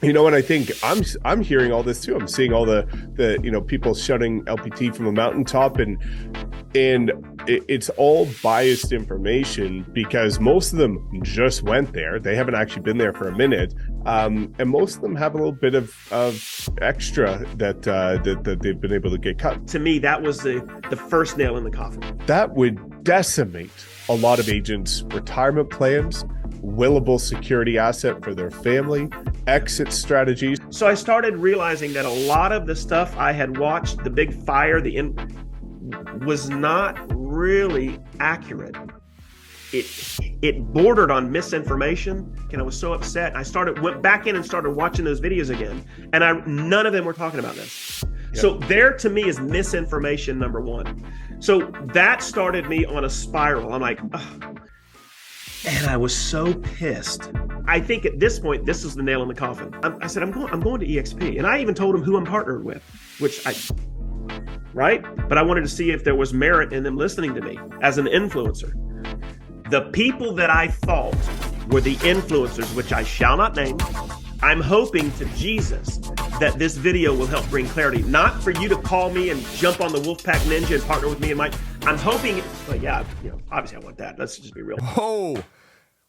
You know, and I think I'm hearing all this too. I'm seeing all the people shouting LPT from a mountaintop, and it's all biased information because most of them just went there. They haven't actually been there for a minute, and most of them have a little bit of extra that they've been able to get cut. To me, that was the first nail in the coffin. That would decimate a lot of agents' retirement plans, willable security asset for their family, exit strategies. So I started realizing that a lot of the stuff I had watched, the big fire, was not really accurate. It bordered on misinformation, and I was so upset. I went back in and started watching those videos again, and none of them were talking about this. Yep. So there, to me, is misinformation number one. So that started me on a spiral. I'm like, ugh. And I was so pissed. I think at this point, this is the nail in the coffin. I said, I'm going to eXp. And I even told him who I'm partnered with, right? But I wanted to see if there was merit in them listening to me as an influencer. The people that I thought were the influencers, which I shall not name, I'm hoping to Jesus that this video will help bring clarity. Not for you to call me and jump on the Wolfpack Ninja and partner with me and Mike. I'm hoping, but yeah, obviously I want that. Let's just be real. Oh,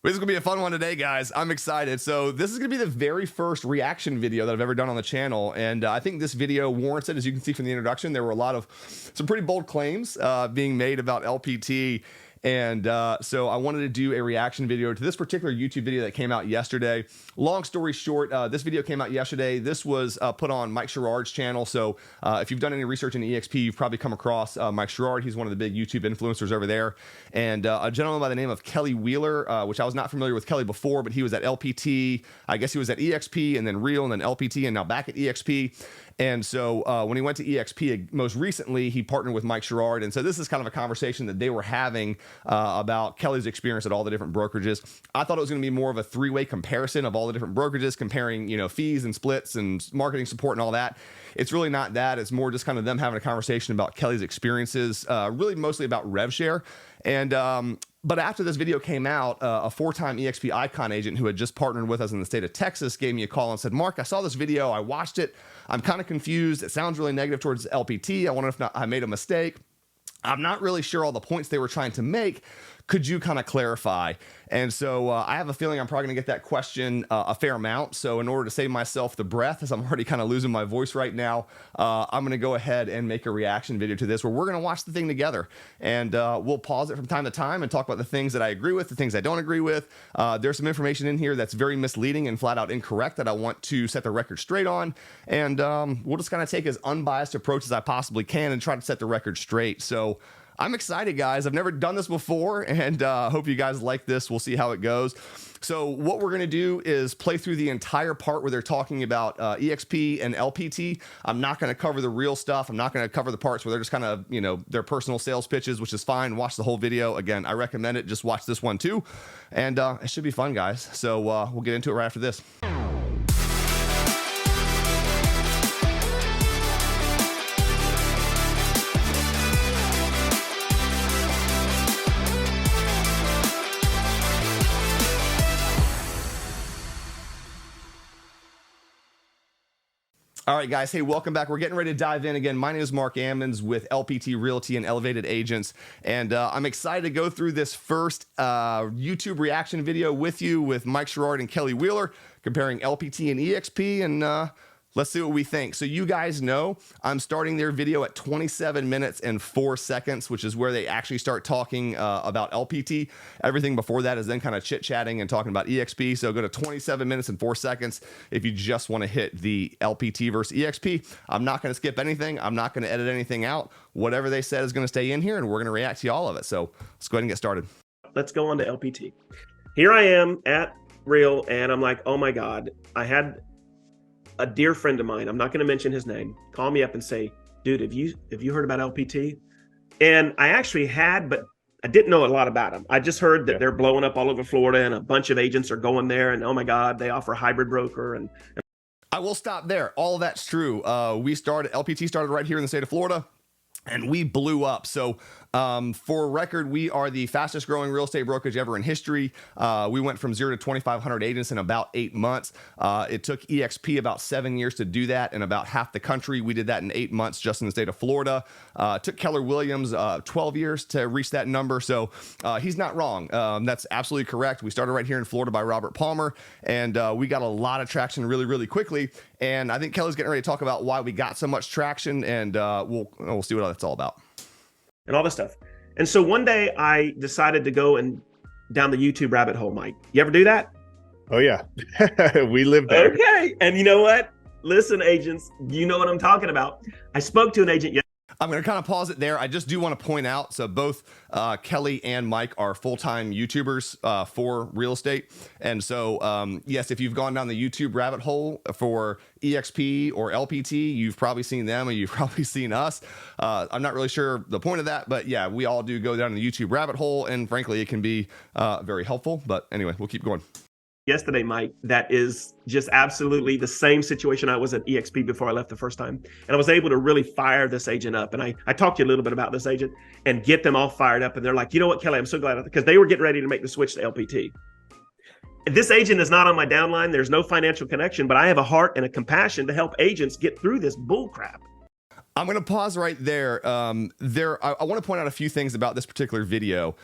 this is going to be a fun one today, guys. I'm excited. So this is going to be the very first reaction video that I've ever done on the channel. And I think this video warrants it. As you can see from the introduction, there were some pretty bold claims being made about LPT. And so I wanted to do a reaction video to this particular YouTube video that came out yesterday. Long story short, this video came out yesterday. This was put on Mike Sherrard's channel. So if you've done any research in eXp, you've probably come across Mike Sherrard. He's one of the big YouTube influencers over there. And a gentleman by the name of Kelly Wheeler, which I was not familiar with Kelly before, but he was at LPT. I guess he was at eXp and then Real and then LPT and now back at eXp. And so when he went to eXp most recently, he partnered with Mike Sherrard. And so this is kind of a conversation that they were having about Kelly's experience at all the different brokerages. I thought it was going to be more of a three-way comparison of all the different brokerages, comparing, fees and splits and marketing support and all that. It's really not that. It's more just kind of them having a conversation about Kelly's experiences, really mostly about rev share. And but after this video came out, a four-time eXp icon agent who had just partnered with us in the state of Texas gave me a call and said, Mark, I saw this video. I watched it. I'm kind of confused. It sounds really negative towards LPT. I wonder if I made a mistake. I'm not really sure all the points they were trying to make. Could you kind of clarify? And so I have a feeling I'm probably going to get that question a fair amount. So in order to save myself the breath, as I'm already kind of losing my voice right now, I'm going to go ahead and make a reaction video to this where we're going to watch the thing together. And we'll pause it from time to time and talk about the things that I agree with, the things I don't agree with. There's some information in here that's very misleading and flat out incorrect that I want to set the record straight on. And we'll just kind of take as unbiased approach as I possibly can and try to set the record straight. So I'm excited, guys. I've never done this before, and hope you guys like this. We'll see how it goes. So what we're going to do is play through the entire part where they're talking about eXp and LPT. I'm not going to cover the real stuff. I'm not going to cover the parts where they're just kind of, their personal sales pitches, which is fine. Watch the whole video. Again, I recommend it. Just watch this one too. And it should be fun, guys. So we'll get into it right after this. All right, guys. Hey, welcome back. We're getting ready to dive in again. My name is Mark Ammons with LPT Realty and Elevated Agents, and I'm excited to go through this first YouTube reaction video with you with Mike Sherrard and Kelly Wheeler comparing LPT and eXp, and let's see what we think. So you guys know I'm starting their video at 27 minutes and 4 seconds, which is where they actually start talking about LPT. Everything before that is then kind of chit-chatting and talking about eXp. So go to 27 minutes and 4 seconds if you just want to hit the LPT versus eXp. I'm not going to skip anything. I'm not going to edit anything out. Whatever they said is going to stay in here, and we're going to react to all of it. So let's go ahead and get started. Let's go on to LPT. Here I am at Real, and I'm like, oh my God, I had a dear friend of mine, I'm not going to mention his name, call me up and say, dude, have you heard about LPT? And I actually had, but I didn't know a lot about them. I just heard that they're blowing up all over Florida and a bunch of agents are going there, and oh my God, they offer a hybrid broker. And I will stop there. All of that's true. LPT started right here in the state of Florida. and we blew up. So for record, we are the fastest growing real estate brokerage ever in history. We went from 0 to 2,500 agents in about 8 months. It took eXp about 7 years to do that in about half the country. We did that in 8 months just in the state of Florida. It took Keller Williams 12 years to reach that number. So he's not wrong. That's absolutely correct. We started right here in Florida by Robert Palmer, and we got a lot of traction really, really quickly. And I think Kelly's getting ready to talk about why we got so much traction, and we'll see what that's all about. And all this stuff. And so one day I decided to go and down the YouTube rabbit hole, Mike. You ever do that? Oh yeah. We live there. Okay. And you know what? Listen, agents, you know what I'm talking about. I spoke to an agent yesterday. I'm going to kind of pause it there. I just do want to point out, so both Kelly and Mike are full-time YouTubers for real estate. And so, yes, if you've gone down the YouTube rabbit hole for eXp or LPT, you've probably seen them and you've probably seen us. I'm not really sure the point of that, but yeah, we all do go down the YouTube rabbit hole. And frankly, it can be very helpful. But anyway, we'll keep going. Yesterday, Mike, that is just absolutely the same situation I was at eXp before I left the first time. And I was able to really fire this agent up. And I talked to you a little bit about this agent and get them all fired up. And they're like, you know what, Kelly, I'm so glad, because they were getting ready to make the switch to LPT. This agent is not on my downline. There's no financial connection, but I have a heart and a compassion to help agents get through this bull crap. I'm going to pause right there. I want to point out a few things about this particular video.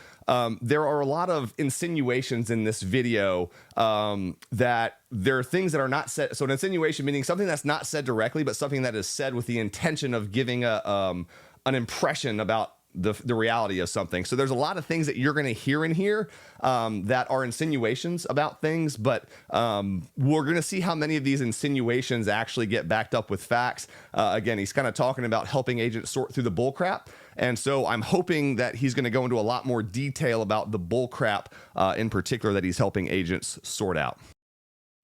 There are a lot of insinuations in this video that there are things that are not said. So an insinuation meaning something that's not said directly, but something that is said with the intention of giving an impression about the reality of something. So there's a lot of things that you're going to hear in here that are insinuations about things, but we're going to see how many of these insinuations actually get backed up with facts. Again, he's kind of talking about helping agents sort through the bull crap. And so I'm hoping that he's going to go into a lot more detail about the bull crap in particular that he's helping agents sort out.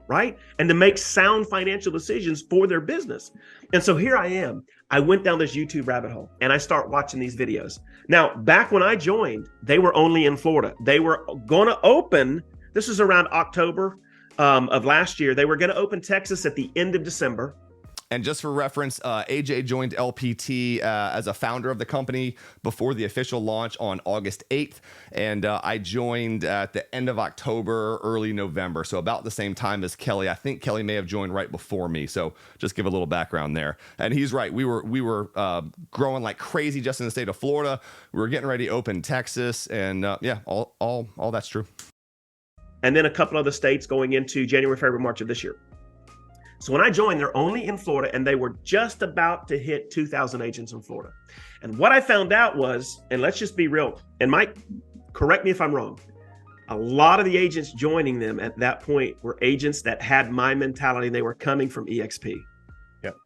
Right? And to make sound financial decisions for their business. And so here I am. I went down this YouTube rabbit hole and I start watching these videos. Now, back when I joined, they were only in Florida. They were going to open, this was around October of last year. They were going to open Texas at the end of December. And just for reference, AJ joined LPT as a founder of the company before the official launch on August 8th. And I joined at the end of October, early November. So about the same time as Kelly. I think Kelly may have joined right before me. So just give a little background there. And he's right. We were growing like crazy just in the state of Florida. We were getting ready to open Texas. And yeah, all that's true. And then a couple other states going into January, February, March of this year. So when I joined, they're only in Florida, and they were just about to hit 2,000 agents in Florida. And what I found out was, and let's just be real, and Mike, correct me if I'm wrong, a lot of the agents joining them at that point were agents that had my mentality. They were coming from eXp. Yep.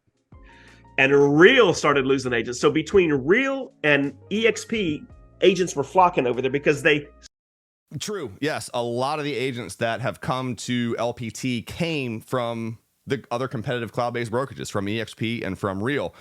And Real started losing agents. So between Real and eXp, agents were flocking over there because they... True. Yes. A lot of the agents that have come to LPT came from the other competitive cloud-based brokerages, from eXp and from Real.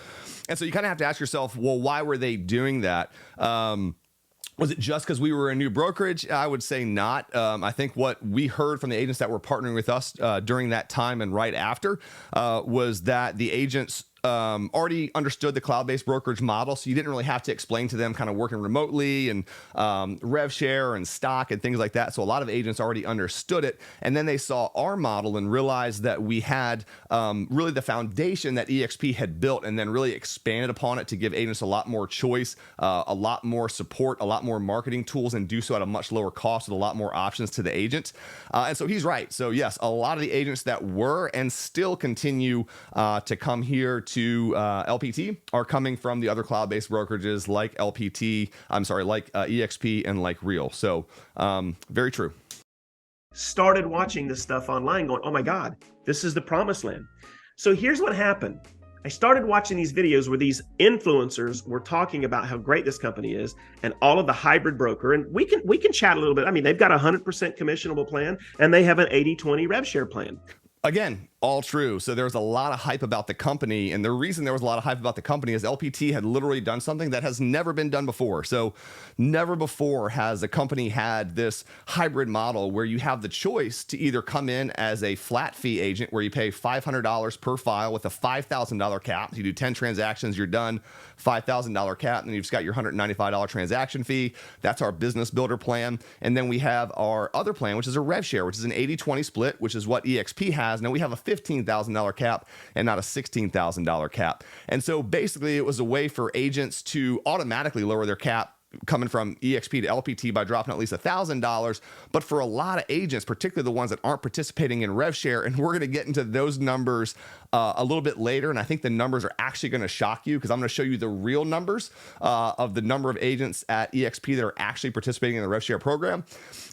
And so you kind of have to ask yourself, well, why were they doing that? Was it just because we were a new brokerage? I would say not. I think what we heard from the agents that were partnering with us during that time and right after was that the agents already understood the cloud-based brokerage model, so you didn't really have to explain to them kind of working remotely and rev share and stock and things like that. So a lot of agents already understood it, and then they saw our model and realized that we had really the foundation that eXp had built, and then really expanded upon it to give agents a lot more choice, a lot more support, a lot more marketing tools, and do so at a much lower cost with a lot more options to the agents. And so he's right. So yes, a lot of the agents that were and still continue to come here to LPT are coming from the other cloud-based brokerages like LPT, like eXp and like Real. So very true. Started watching this stuff online going, oh my God, this is the promised land. So here's what happened. I started watching these videos where these influencers were talking about how great this company is and all of the hybrid broker. And we can chat a little bit. I mean, they've got a 100% commissionable plan and they have an 80-20 rev share plan. Again, All true. So there was a lot of hype about the company. And the reason there was a lot of hype about the company is LPT had literally done something that has never been done before. So never before has a company had this hybrid model where you have the choice to either come in as a flat fee agent where you pay $500 per file with a $5,000 cap. You do 10 transactions, you're done, $5,000 cap. And then you've just got your $195 transaction fee. That's our business builder plan. And then we have our other plan, which is a rev share, which is an 80-20 split, which is what eXp has. Now we have a $15,000 cap and not a $16,000 cap. And so basically it was a way for agents to automatically lower their cap coming from eXp to LPT by dropping at least $1,000. But for a lot of agents, particularly the ones that aren't participating in rev share, and we're going to get into those numbers a little bit later. And I think the numbers are actually going to shock you because I'm going to show you the real numbers of the number of agents at eXp that are actually participating in the rev share program.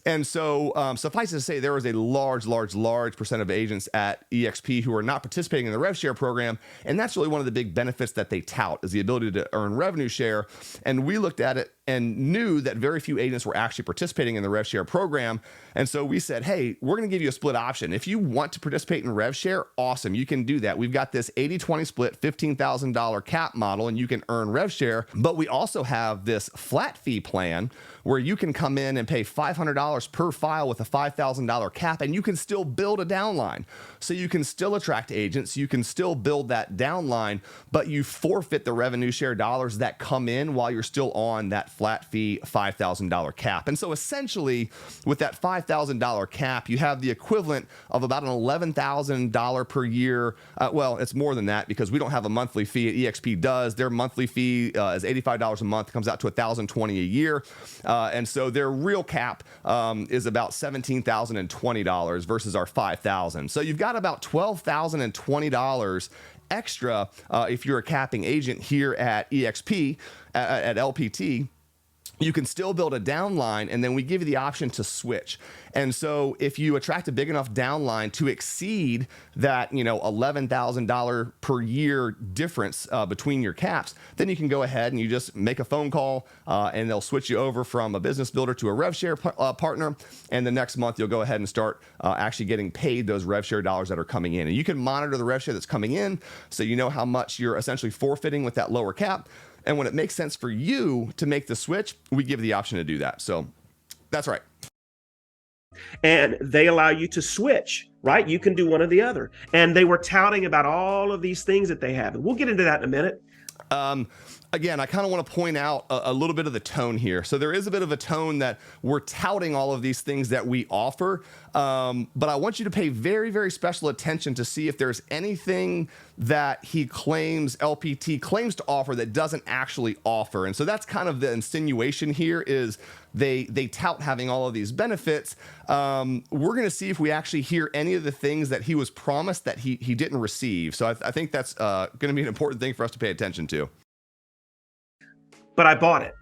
And so suffice it to say, there is a large percent of agents at eXp who are not participating in the rev share program. And that's really one of the big benefits that they tout is the ability to earn revenue share. And we looked at it and knew that very few agents were actually participating in the rev share program. And so we said, hey, we're going to give you a split option. If you want to participate in rev share, awesome, you can do that. We've got this 80-20 split $15,000 cap model and you can earn rev share. But we also have this flat fee plan where you can come in and pay $500 per file with a $5,000 cap and you can still build a downline. So you can still attract agents, you can still build that downline, but you forfeit the revenue share dollars that come in while you're still on that flat fee $5,000 cap. And so essentially with that $5,000 cap, you have the equivalent of about an $11,000 per year. Well, it's more than that because we don't have a monthly fee. eXp does. Their monthly fee is $85 a month, comes out to $1,020 a year. And so their real cap is about $17,020 versus our $5,000. So you've got about $12,020 extra if you're a capping agent here at eXp, at LPT. You can still build a downline, and then we give you the option to switch. And so if you attract a big enough downline to exceed that, $11,000 per year difference between your caps, then you can go ahead and you just make a phone call and they'll switch you over from a business builder to a rev share partner. And the next month you'll go ahead and start actually getting paid those rev share dollars that are coming in. And you can monitor the rev share that's coming in so you know how much you're essentially forfeiting with that lower cap. And when it makes sense for you to make the switch, we give the option to do that. So that's right. And they allow you to switch, right? You can do one or the other. And they were touting about all of these things that they have. And we'll get into that in a minute. Again, I kind of want to point out a little bit of the tone here. So there is a bit of a tone that we're touting all of these things that we offer. But I want you to pay very, very special attention to see if there's anything that he claims, LPT claims to offer that doesn't actually offer. And so that's kind of the insinuation here is they tout having all of these benefits. We're going to see if we actually hear any of the things that he was promised that he didn't receive. So I think that's going to be an important thing for us to pay attention to. But I bought it.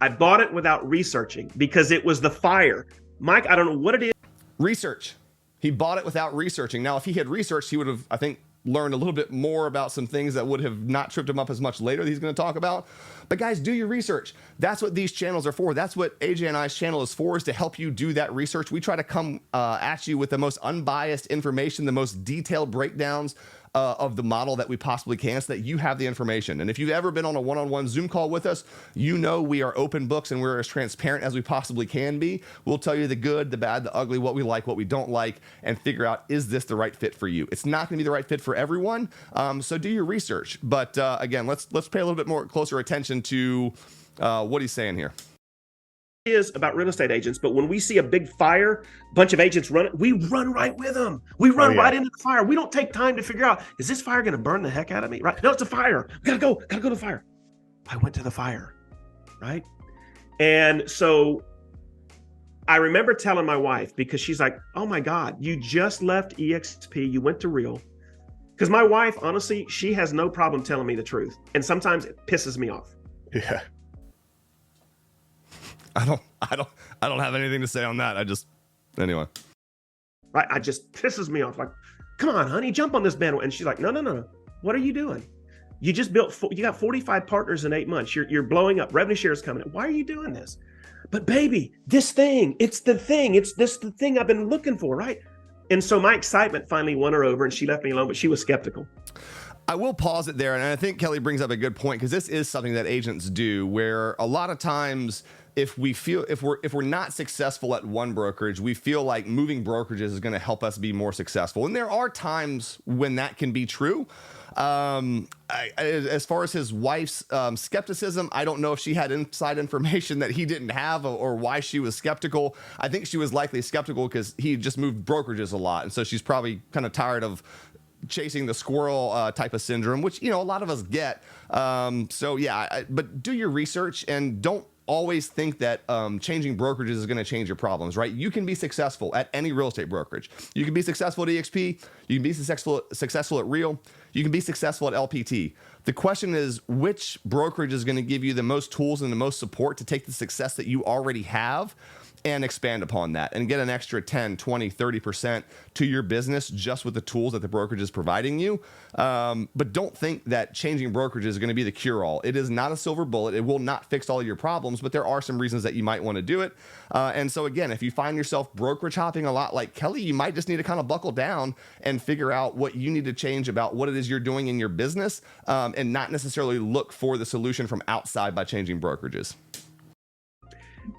I bought it without researching because it was the fire. Mike, I don't know what it is. Research. He bought it without researching. Now, if he had researched, he would have, I think, learned a little bit more about some things that would have not tripped him up as much later that he's going to talk about. But guys, do your research. That's what these channels are for. That's what AJ and I's channel is for, is to help you do that research. We try to come at you with the most unbiased information, the most detailed breakdowns of the model that we possibly can so that you have the information. And if you've ever been on a one-on-one Zoom call with us, you know we are open books and we're as transparent as we possibly can be. We'll tell you the good, the bad, the ugly, what we like, what we don't like, and figure out, is this the right fit for you? It's not going to be the right fit for everyone, so do your research. But again, let's pay a little bit more closer attention to what he's saying here. Is about real estate agents, but when we see a big fire, bunch of agents run it, we run right with them. We run right into the fire. We don't take time to figure out, is this fire going to burn the heck out of me? Right? No, it's a fire. Gotta go to the fire. I went to the fire, right? And so I remember telling my wife, because she's like, oh my God, you just left eXp, you went to Real. Because my wife, honestly, she has no problem telling me the truth. And sometimes it pisses me off. Yeah. I don't have anything to say on that. Anyway. Right. I just pisses me off. Like, come on, honey, jump on this bandwagon. And she's like, no. What are you doing? You just you got 45 partners in 8 months. You're blowing up. Revenue share is coming in. Why are you doing this? But baby, this thing, it's the thing. It's the thing I've been looking for, right? And so my excitement finally won her over, and she left me alone, but she was skeptical. I will pause it there, and I think Kelly brings up a good point, because this is something that agents do, where a lot of times if we're not successful at one brokerage, we feel like moving brokerages is going to help us be more successful. And there are times when that can be true. As far as his wife's skepticism, I don't know if she had inside information that he didn't have, or why she was skeptical. I think she was likely skeptical because he just moved brokerages a lot, and so she's probably kind of tired of chasing the squirrel type of syndrome, which, a lot of us get. So yeah, but do your research, and don't always think that changing brokerages is going to change your problems, right? You can be successful at any real estate brokerage. You can be successful at eXp. You can be successful at Real. You can be successful at LPT. The question is, which brokerage is going to give you the most tools and the most support to take the success that you already have and expand upon that and get an extra 10, 20, 30% to your business just with the tools that the brokerage is providing you. But don't think that changing brokerage is going to be the cure-all. It is not a silver bullet. It will not fix all of your problems, but there are some reasons that you might want to do it. And so again, if you find yourself brokerage hopping a lot like Kelly, you might just need to kind of buckle down and figure out what you need to change about what it is you're doing in your business, and not necessarily look for the solution from outside by changing brokerages.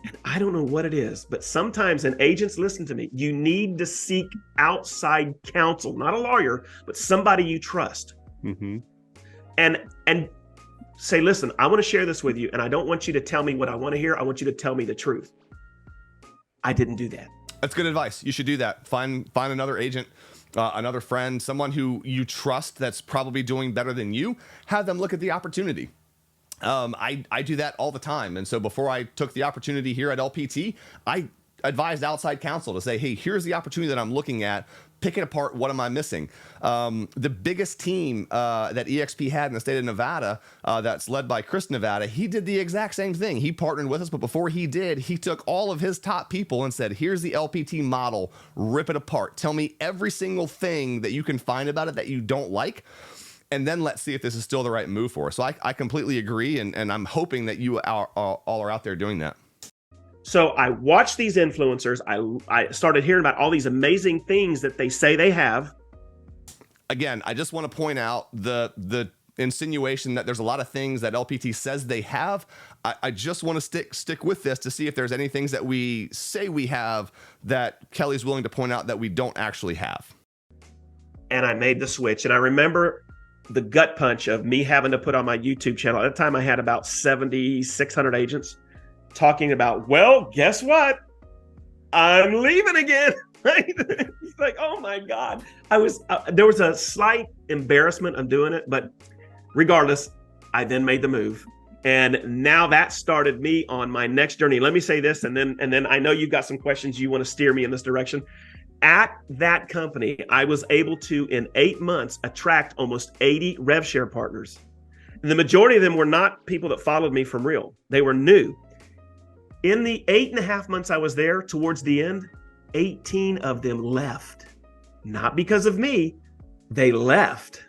And I don't know what it is, but sometimes, and agents, listen to me, you need to seek outside counsel, not a lawyer, but somebody you trust. Mm-hmm. And say, listen, I want to share this with you, and I don't want you to tell me what I want to hear. I want you to tell me the truth. I didn't do that. That's good advice. You should do that. Find another agent, another friend, someone who you trust that's probably doing better than you. Have them look at the opportunity. I do that all the time. And so before I took the opportunity here at LPT, I advised outside counsel to say, hey, here's the opportunity that I'm looking at. Pick it apart. What am I missing? The biggest team that eXp had in the state of Nevada, that's led by Chris Nevada, he did the exact same thing. He partnered with us, but before he did, he took all of his top people and said, here's the LPT model. Rip it apart. Tell me every single thing that you can find about it that you don't like. And then let's see if this is still the right move for us. So I completely agree, and I'm hoping that you all are out there doing that. So I watched these influencers. I started hearing about all these amazing things that they say they have. Again, I just want to point out the insinuation that there's a lot of things that LPT says they have. I just want to stick with this to see if there's any things that we say we have that Kelly's willing to point out that we don't actually have. And I made the switch. And I remember the gut punch of me having to put on my YouTube channel. At the time, I had about 7,600 agents talking about, well, guess what? I'm leaving again. Right? It's like, oh my God. There was a slight embarrassment of doing it, but regardless, I then made the move. And now that started me on my next journey. Let me say this, and then I know you've got some questions you want to steer me in this direction. At that company, I was able to, in 8 months, attract almost 80 rev share partners. And the majority of them were not people that followed me from Real. They were new. In the 8.5 months I was there, towards the end, 18 of them left. Not because of me, they left.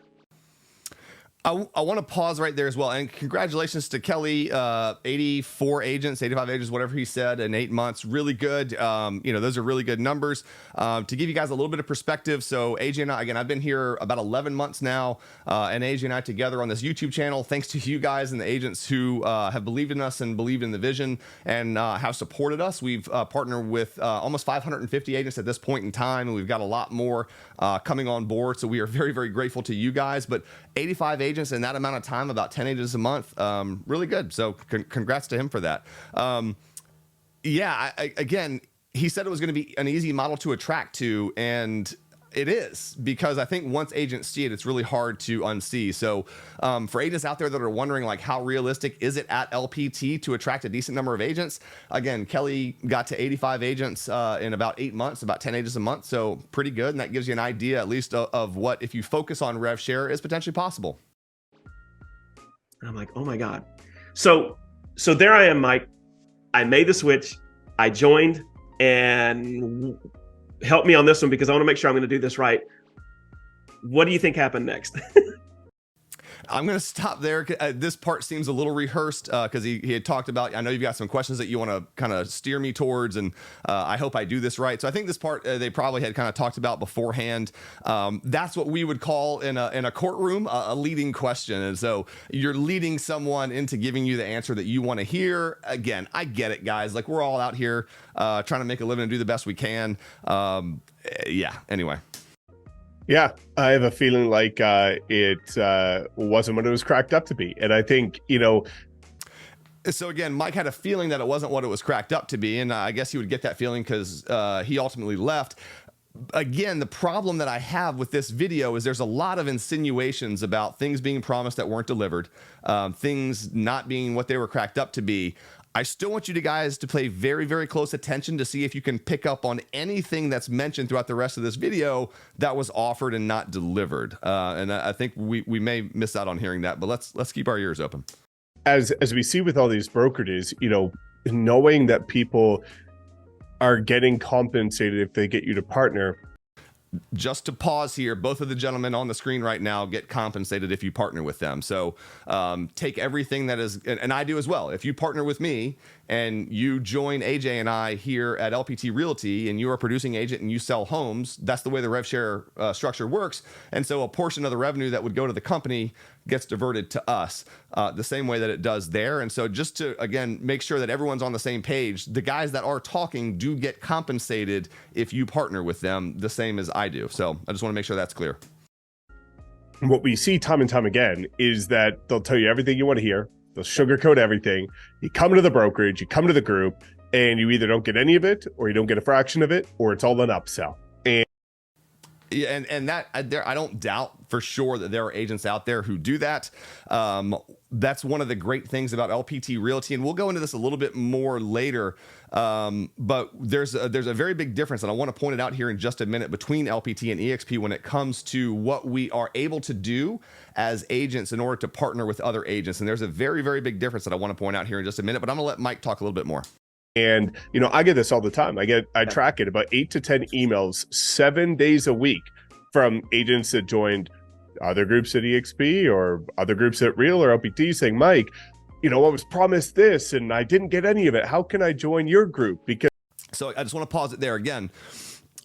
I want to pause right there as well. And congratulations to Kelly, 84 agents, 85 agents, whatever he said, in 8 months. Really good. Those are really good numbers. To give you guys a little bit of perspective. So AJ and I, again, I've been here about 11 months now, and AJ and I together on this YouTube channel, thanks to you guys and the agents who have believed in us and believed in the vision and have supported us. We've partnered with almost 550 agents at this point in time, and we've got a lot more coming on board. So we are very, very grateful to you guys. But 85 agents in that amount of time, about 10 agents a month, really good. So congrats to him for that. Again, he said it was going to be an easy model to attract to, and it is, because I think once agents see it, it's really hard to unsee. So for agents out there that are wondering, like, how realistic is it at LPT to attract a decent number of agents? Again, Kelly got to 85 agents in about 8 months, about 10 agents a month. So pretty good. And that gives you an idea, at least, of what, if you focus on rev share, is potentially possible. And I'm like, oh my God. So there I am, Mike. I made the switch. I joined, and help me on this one, because I want to make sure I'm going to do this right. What do you think happened next? I'm going to stop there. This part seems a little rehearsed because he had talked about, I know you've got some questions that you want to kind of steer me towards, and I hope I do this right. So I think this part they probably had kind of talked about beforehand. That's what we would call in a courtroom a leading question. And so you're leading someone into giving you the answer that you want to hear. Again, I get it, guys. Like, we're all out here trying to make a living and do the best we can. Yeah, anyway. Yeah, I have a feeling like it wasn't what it was cracked up to be. And I think, so again, Mike had a feeling that it wasn't what it was cracked up to be. And I guess he would get that feeling because he ultimately left. Again, the problem that I have with this video is there's a lot of insinuations about things being promised that weren't delivered, things not being what they were cracked up to be. I still want you guys to pay very, very close attention to see if you can pick up on anything that's mentioned throughout the rest of this video that was offered and not delivered. And I think we may miss out on hearing that, but let's keep our ears open. As we see with all these brokerages, knowing that people are getting compensated if they get you to partner. Just to pause here, both of the gentlemen on the screen right now get compensated if you partner with them. So take everything that is, and I do as well. If you partner with me and you join AJ and I here at LPT Realty and you are a producing agent and you sell homes, that's the way the rev share structure works. And so a portion of the revenue that would go to the company gets diverted to us the same way that it does there. And so just to, again, make sure that everyone's on the same page, the guys that are talking do get compensated if you partner with them the same as I do. So I just want to make sure that's clear. What we see time and time again is that they'll tell you everything you want to hear. They'll sugarcoat everything. You come to the brokerage, you come to the group, and you either don't get any of it or you don't get a fraction of it, or it's all an upsell. Yeah, and that I don't doubt for sure that there are agents out there who do that. That's one of the great things about LPT Realty, and we'll go into this a little bit more later. But there's a very big difference, and I want to point it out here in just a minute, between LPT and eXp when it comes to what we are able to do as agents in order to partner with other agents. And there's a very, very big difference that I want to point out here in just a minute. But I'm going to let Mike talk a little bit more. And, I get this all the time. I track it, about 8 to 10 emails, 7 days a week from agents that joined other groups at eXp or other groups at Real or LPT saying, Mike, I was promised this and I didn't get any of it. How can I join your group? So I just want to pause it there again.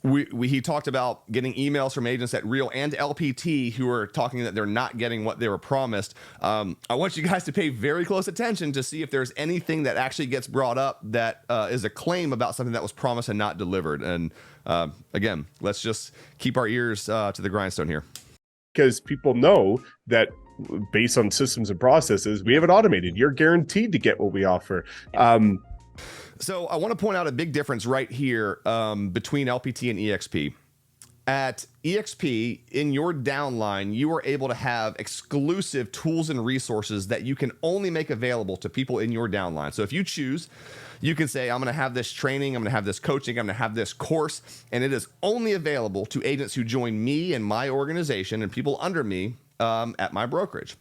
He talked about getting emails from agents at Real and LPT who are talking that they're not getting what they were promised. I want you guys to pay very close attention to see if there's anything that actually gets brought up that is a claim about something that was promised and not delivered. And again, let's just keep our ears to the grindstone here. Because people know that based on systems and processes, we have it automated. You're guaranteed to get what we offer. So I want to point out a big difference right here between LPT and eXp. At eXp, in your downline, you are able to have exclusive tools and resources that you can only make available to people in your downline. So if you choose, you can say, I'm going to have this training, I'm going to have this coaching, I'm going to have this course, and it is only available to agents who join me and my organization and people under me at my brokerage.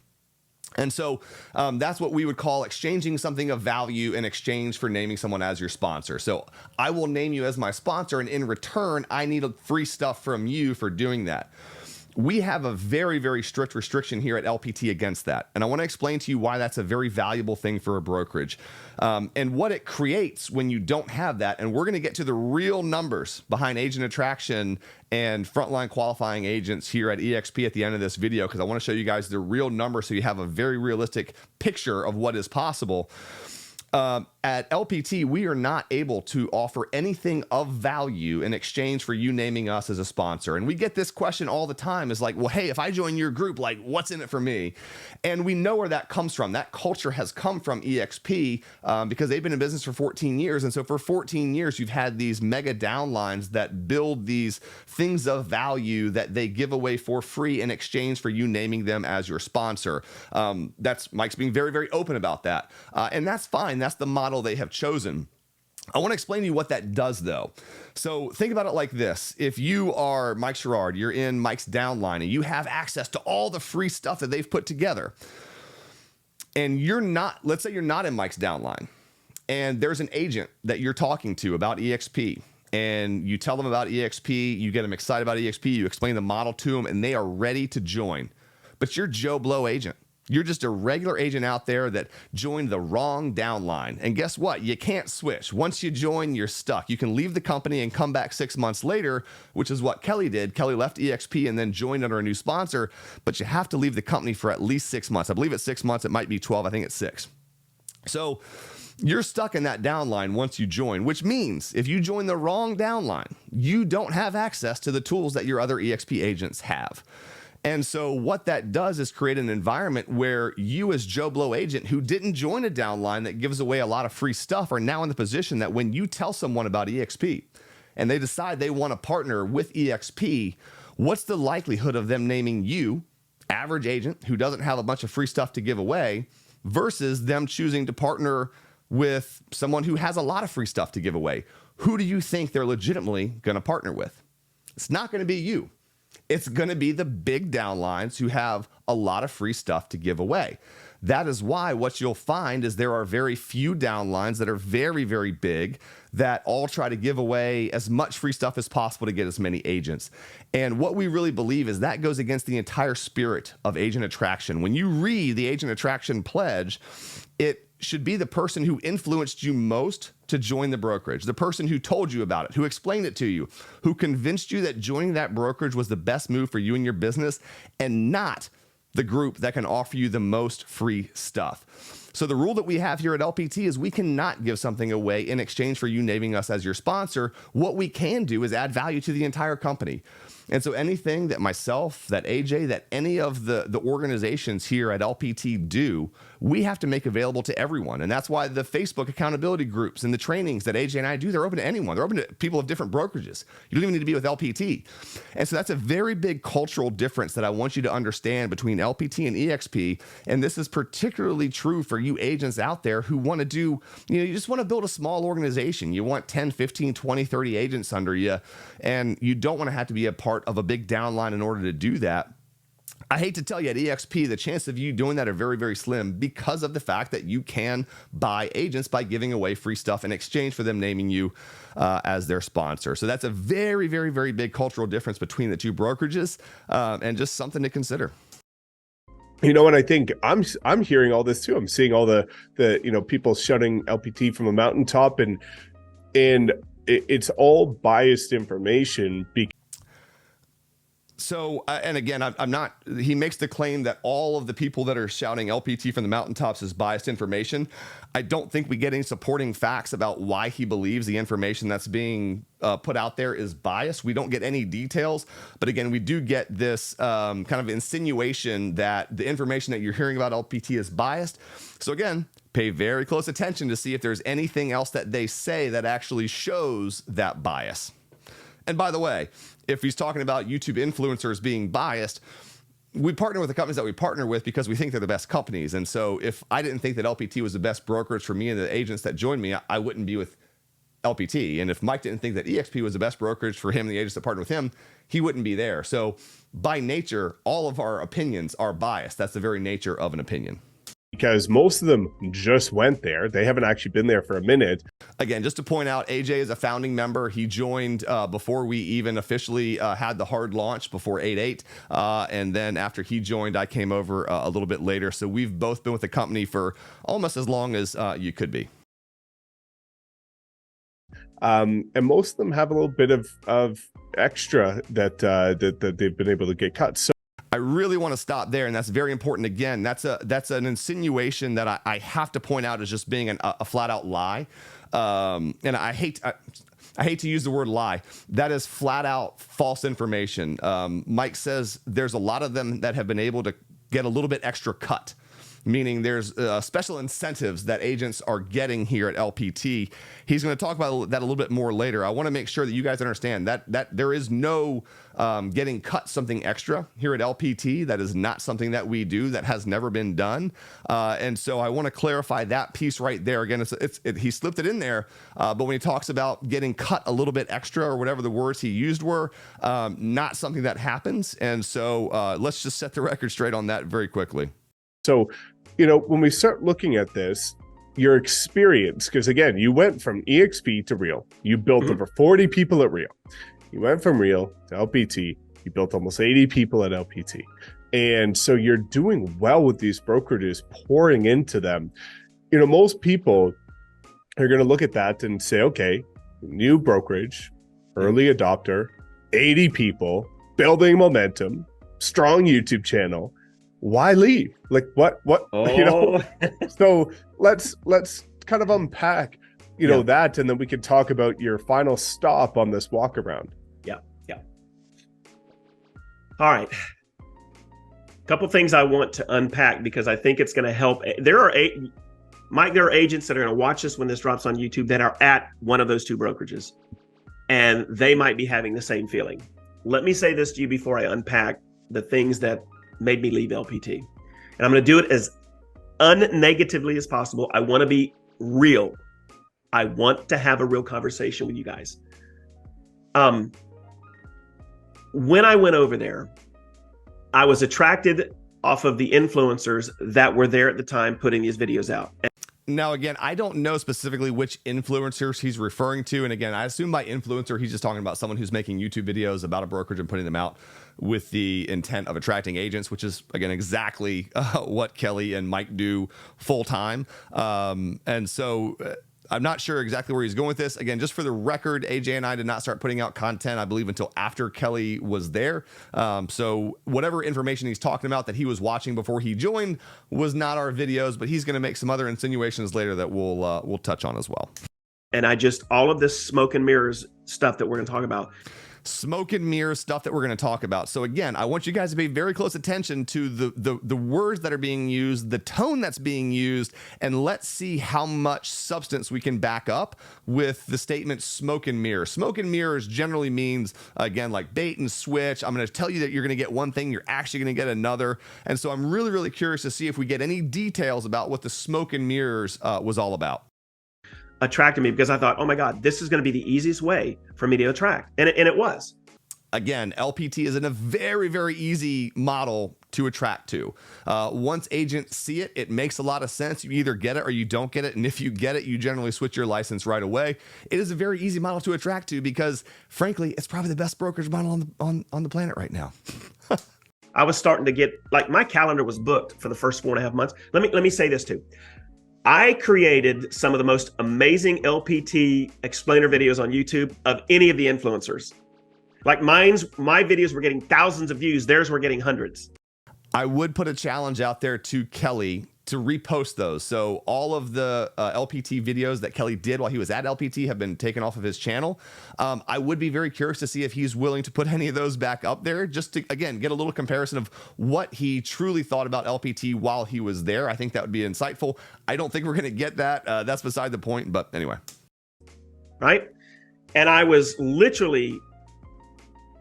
And so that's what we would call exchanging something of value in exchange for naming someone as your sponsor. So I will name you as my sponsor, and in return, I need free stuff from you for doing that. We have a very, very strict restriction here at LPT against that. And I want to explain to you why that's a very valuable thing for a brokerage and what it creates when you don't have that. And we're going to get to the real numbers behind agent attraction and frontline qualifying agents here at eXp at the end of this video, because I want to show you guys the real numbers so you have a very realistic picture of what is possible. At LPT, we are not able to offer anything of value in exchange for you naming us as a sponsor. And we get this question all the time, is like, well, hey, if I join your group, like, what's in it for me? And we know where that comes from. That culture has come from eXp because they've been in business for 14 years. And so for 14 years, you've had these mega downlines that build these things of value that they give away for free in exchange for you naming them as your sponsor. That's Mike's being very, very open about that. And that's fine. That's the model they have chosen. I want to explain to you what that does, though. So think about it like this. If you are Mike Sherrard, you're in Mike's downline, and you have access to all the free stuff that they've put together, and you're not, let's say you're not in Mike's downline, and there's an agent that you're talking to about eXp, and you tell them about eXp, you get them excited about eXp, you explain the model to them, and they are ready to join. But you're Joe Blow agent. You're just a regular agent out there that joined the wrong downline. And guess what? You can't switch. Once you join, you're stuck. You can leave the company and come back 6 months later, which is what Kelly did. Kelly left eXp and then joined under a new sponsor, but you have to leave the company for at least 6 months. I believe it's 6 months. It might be 12. I think it's 6. So you're stuck in that downline once you join, which means if you join the wrong downline, you don't have access to the tools that your other eXp agents have. And so what that does is create an environment where you as Joe Blow agent who didn't join a downline that gives away a lot of free stuff are now in the position that when you tell someone about eXp and they decide they want to partner with eXp, what's the likelihood of them naming you, average agent who doesn't have a bunch of free stuff to give away, versus them choosing to partner with someone who has a lot of free stuff to give away? Who do you think they're legitimately going to partner with? It's not going to be you. It's going to be the big downlines who have a lot of free stuff to give away. That is why what you'll find is there are very few downlines that are very, very big that all try to give away as much free stuff as possible to get as many agents. And what we really believe is that goes against the entire spirit of agent attraction. When you read the agent attraction pledge, it should be the person who influenced you most to join the brokerage, the person who told you about it, who explained it to you, who convinced you that joining that brokerage was the best move for you and your business, and not the group that can offer you the most free stuff. So the rule that we have here at LPT is we cannot give something away in exchange for you naming us as your sponsor. What we can do is add value to the entire company. And so anything that myself, that AJ, that any of the organizations here at LPT do, we have to make available to everyone. And that's why the Facebook accountability groups and the trainings that AJ and I do, they're open to anyone. They're open to people of different brokerages. You don't even need to be with LPT. And so that's a very big cultural difference that I want you to understand between LPT and eXp. And this is particularly true for you agents out there who want to do, you just want to build a small organization. You want 10, 15, 20, 30 agents under you, and you don't want to have to be a part of a big downline in order to do that. I hate to tell you, at eXp, the chances of you doing that are very, very slim because of the fact that you can buy agents by giving away free stuff in exchange for them naming you as their sponsor. So that's a very, very, very big cultural difference between the two brokerages, and just something to consider. You know, and I think I'm hearing all this too. I'm seeing all the people shouting LPT from a mountaintop, and it's all biased information. So, and again, I'm not, he makes the claim that all of the people that are shouting LPT from the mountaintops is biased information. I don't think we get any supporting facts about why he believes the information that's being put out there is biased. We don't get any details, but again, we do get this kind of insinuation that the information that you're hearing about LPT is biased. So again, pay very close attention to see if there's anything else that they say that actually shows that bias. And by the way, if he's talking about YouTube influencers being biased, we partner with the companies that we partner with because we think they're the best companies. And so if I didn't think that LPT was the best brokerage for me and the agents that joined me, I wouldn't be with LPT. And if Mike didn't think that eXp was the best brokerage for him and the agents that partner with him, he wouldn't be there. So by nature, all of our opinions are biased. That's the very nature of an opinion. Because most of them just went there. They haven't actually been there for a minute. Again, just to point out, AJ is a founding member. He joined before we even officially had the hard launch, before 8/8. And then after he joined, I came over a little bit later. So we've both been with the company for almost as long as you could be. And most of them have a little bit of extra that they've been able to get cut. So I really want to stop there, and that's very important. Again, that's an insinuation that I have to point out as just being a flat out lie. And I hate to use the word lie. That is flat out false information. Mike says there's a lot of them that have been able to get a little bit extra cut, meaning there's special incentives that agents are getting here at LPT. He's going to talk about that a little bit more later. I want to make sure that you guys understand that there is no getting cut something extra here at LPT. That is not something that we do. That has never been done. And so I want to clarify that piece right there. Again, he slipped it in there, but when he talks about getting cut a little bit extra or whatever the words he used were, not something that happens. And so let's just set the record straight on that very quickly. So, when we start looking at this, your experience, because again, you went from eXp to Real. You built over 40 people at Real. You went from Real to LPT. You built almost 80 people at LPT. And so you're doing well with these brokerages, pouring into them. Most people are going to look at that and say, okay, new brokerage, early adopter, 80 people, building momentum, strong YouTube channel. Why leave? Like what, Oh. So let's kind of unpack, that, and then we can talk about your final stop on this walk around. Yeah. All right. Couple things I want to unpack because I think it's going to help. There are agents that are going to watch this when this drops on YouTube that are at one of those two brokerages, and they might be having the same feeling. Let me say this to you before I unpack the things that made me leave LPT. And I'm going to do it as unnegatively as possible. I want to be real. I want to have a real conversation with you guys. When I went over there, I was attracted off of the influencers that were there at the time putting these videos out. Now, again, I don't know specifically which influencers he's referring to. And again, I assume by influencer, he's just talking about someone who's making YouTube videos about a brokerage and putting them out with the intent of attracting agents, which is, again, exactly what Kelly and Mike do full time. And so I'm not sure exactly where he's going with this. Again, just for the record, AJ and I did not start putting out content, I believe, until after Kelly was there. So whatever information he's talking about that he was watching before he joined was not our videos, but he's going to make some other insinuations later that we'll touch on as well. And all of this smoke and mirrors stuff that we're going to talk about. Smoke and mirror stuff that we're going to talk about. So again, I want you guys to pay very close attention to the words that are being used, the tone that's being used, and let's see how much substance we can back up with the statement smoke and mirror. Smoke and mirrors generally means, again, like bait and switch. I'm going to tell you that you're going to get one thing, you're actually going to get another. And so I'm really, really curious to see if we get any details about what the smoke and mirrors was all about. Attracted me because I thought, oh my God, this is going to be the easiest way for me to attract. And it was. Again, LPT is in a very, very easy model to attract to. Once agents see it, it makes a lot of sense. You either get it or you don't get it. And if you get it, you generally switch your license right away. It is a very easy model to attract to because, frankly, it's probably the best brokerage model on the planet right now. I was starting to get, like, my calendar was booked for the first 4.5 months. Let me say this too. I created some of the most amazing LPT explainer videos on YouTube of any of the influencers. Like my videos were getting thousands of views. Theirs were getting hundreds. I would put a challenge out there to Kelly to repost those. So all of the LPT videos that Kelly did while he was at LPT have been taken off of his channel. I would be very curious to see if he's willing to put any of those back up there just to, again, get a little comparison of what he truly thought about LPT while he was there. I think that would be insightful. I don't think we're going to get that. That's beside the point, but anyway. Right? And I was literally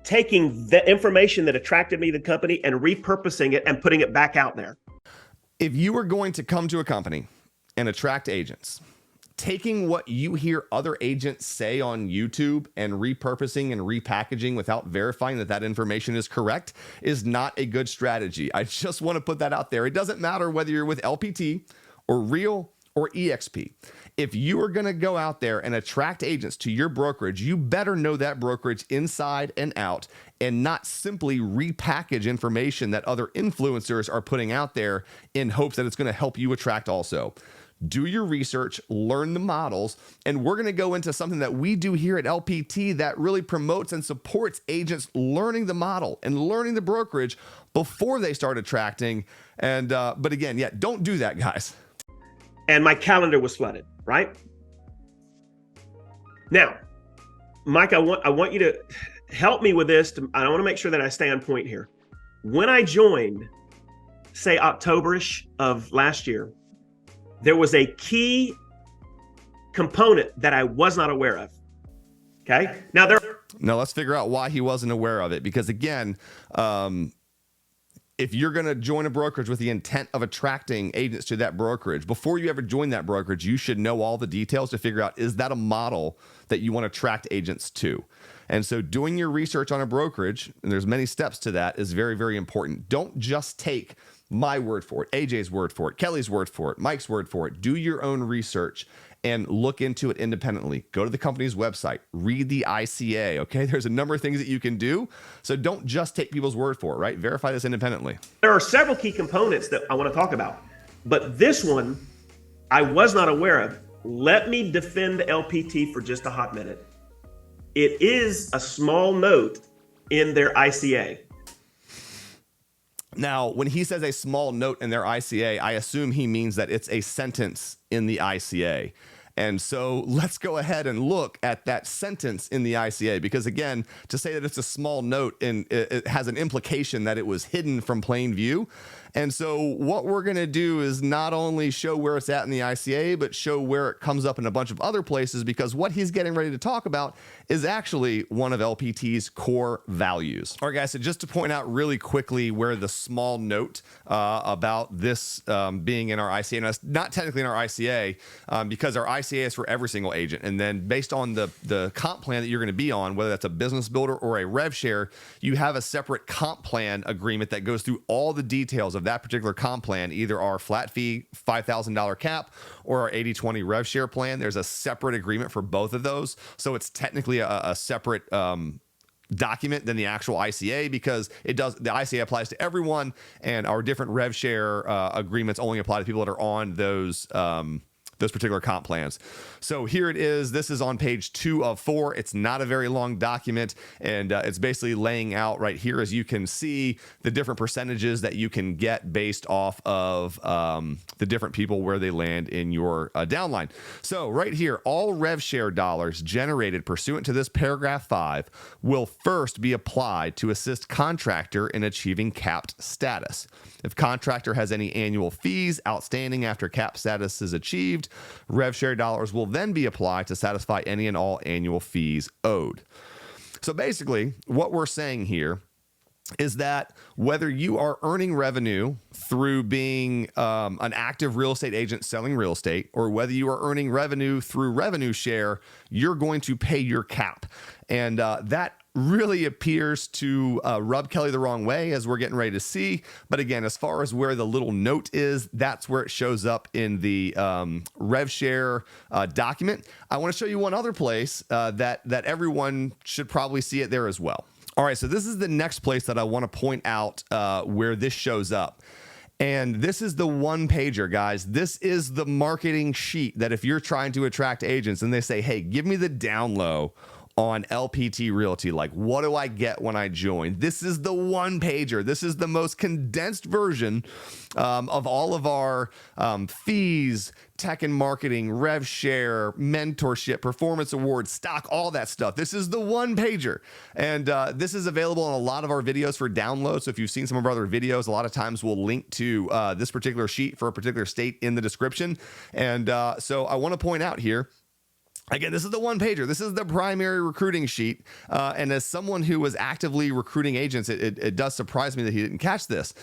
taking the information that attracted me to the company and repurposing it and putting it back out there. If you were going to come to a company and attract agents, taking what you hear other agents say on YouTube and repurposing and repackaging without verifying that information is correct is not a good strategy. I just want to put that out there. It doesn't matter whether you're with LPT or Real or eXp. If you are going to go out there and attract agents to your brokerage, you better know that brokerage inside and out and not simply repackage information that other influencers are putting out there in hopes that it's going to help you attract also. Do your research, learn the models, and we're going to go into something that we do here at LPT that really promotes and supports agents learning the model and learning the brokerage before they start attracting. And but again, don't do that, guys. And my calendar was flooded, right? Now, Mike, I want you to help me with this. I want to make sure that I stay on point here. When I joined, say October-ish of last year, there was a key component that I was not aware of. Okay. Now let's figure out why he wasn't aware of it. Because again, if you're going to join a brokerage with the intent of attracting agents to that brokerage, before you ever join that brokerage, you should know all the details to figure out, is that a model that you want to attract agents to? And so doing your research on a brokerage, and there's many steps to that, is very, very important. Don't just take my word for it, AJ's word for it, Kelly's word for it, Mike's word for it. Do your own research and look into it independently. Go to the company's website, read the ICA, okay? There's a number of things that you can do. So don't just take people's word for it, right? Verify this independently. There are several key components that I want to talk about, but this one I was not aware of. Let me defend LPT for just a hot minute. It is a small note in their ICA. Now, when he says a small note in their ICA, I assume he means that it's a sentence in the ICA. And so let's go ahead and look at that sentence in the ICA, because again, to say that it's a small note, and it has an implication that it was hidden from plain view. And so what we're going to do is not only show where it's at in the ICA, but show where it comes up in a bunch of other places, because what he's getting ready to talk about is actually one of LPT's core values. All right, guys, so just to point out really quickly where the small note about this being in our ICA, and it's not technically in our ICA because our ICA is for every single agent. And then based on the comp plan that you're going to be on, whether that's a business builder or a rev share, you have a separate comp plan agreement that goes through all the details of that particular comp plan, either our flat fee $5,000 cap or our 80/20 rev share plan. There's a separate agreement for both of those. So it's technically a separate document than the actual ICA, because the ICA applies to everyone, and our different rev share agreements only apply to people that are on those particular comp plans. So here it is. This is on page 2 of 4. It's not a very long document, and it's basically laying out right here, as you can see, the different percentages that you can get based off of the different people where they land in your downline. So right here, all rev share dollars generated pursuant to this paragraph 5 will first be applied to assist contractor in achieving capped status. If contractor has any annual fees outstanding after cap status is achieved, rev share dollars will then be applied to satisfy any and all annual fees owed. So basically, what we're saying here is that whether you are earning revenue through being an active real estate agent selling real estate, or whether you are earning revenue through revenue share, you're going to pay your cap. And that really appears to rub Kelly the wrong way, as we're getting ready to see. But again, as far as where the little note is, that's where it shows up in the rev share document. I want to show you one other place that everyone should probably see it there as well. All right, so this is the next place that I want to point out where this shows up. And this is the one pager, guys. This is the marketing sheet that if you're trying to attract agents and they say, hey, give me the down low on LPT Realty, like, what do I get when I join? This is the one pager. This is the most condensed version of all of our fees, tech and marketing, rev share, mentorship, performance awards, stock, all that stuff. This is the one pager. And this is available in a lot of our videos for download. So if you've seen some of our other videos, a lot of times we'll link to this particular sheet for a particular state in the description. And so I want to point out here, again, this is the one pager. This is the primary recruiting sheet. And as someone who was actively recruiting agents, it does surprise me that he didn't catch this.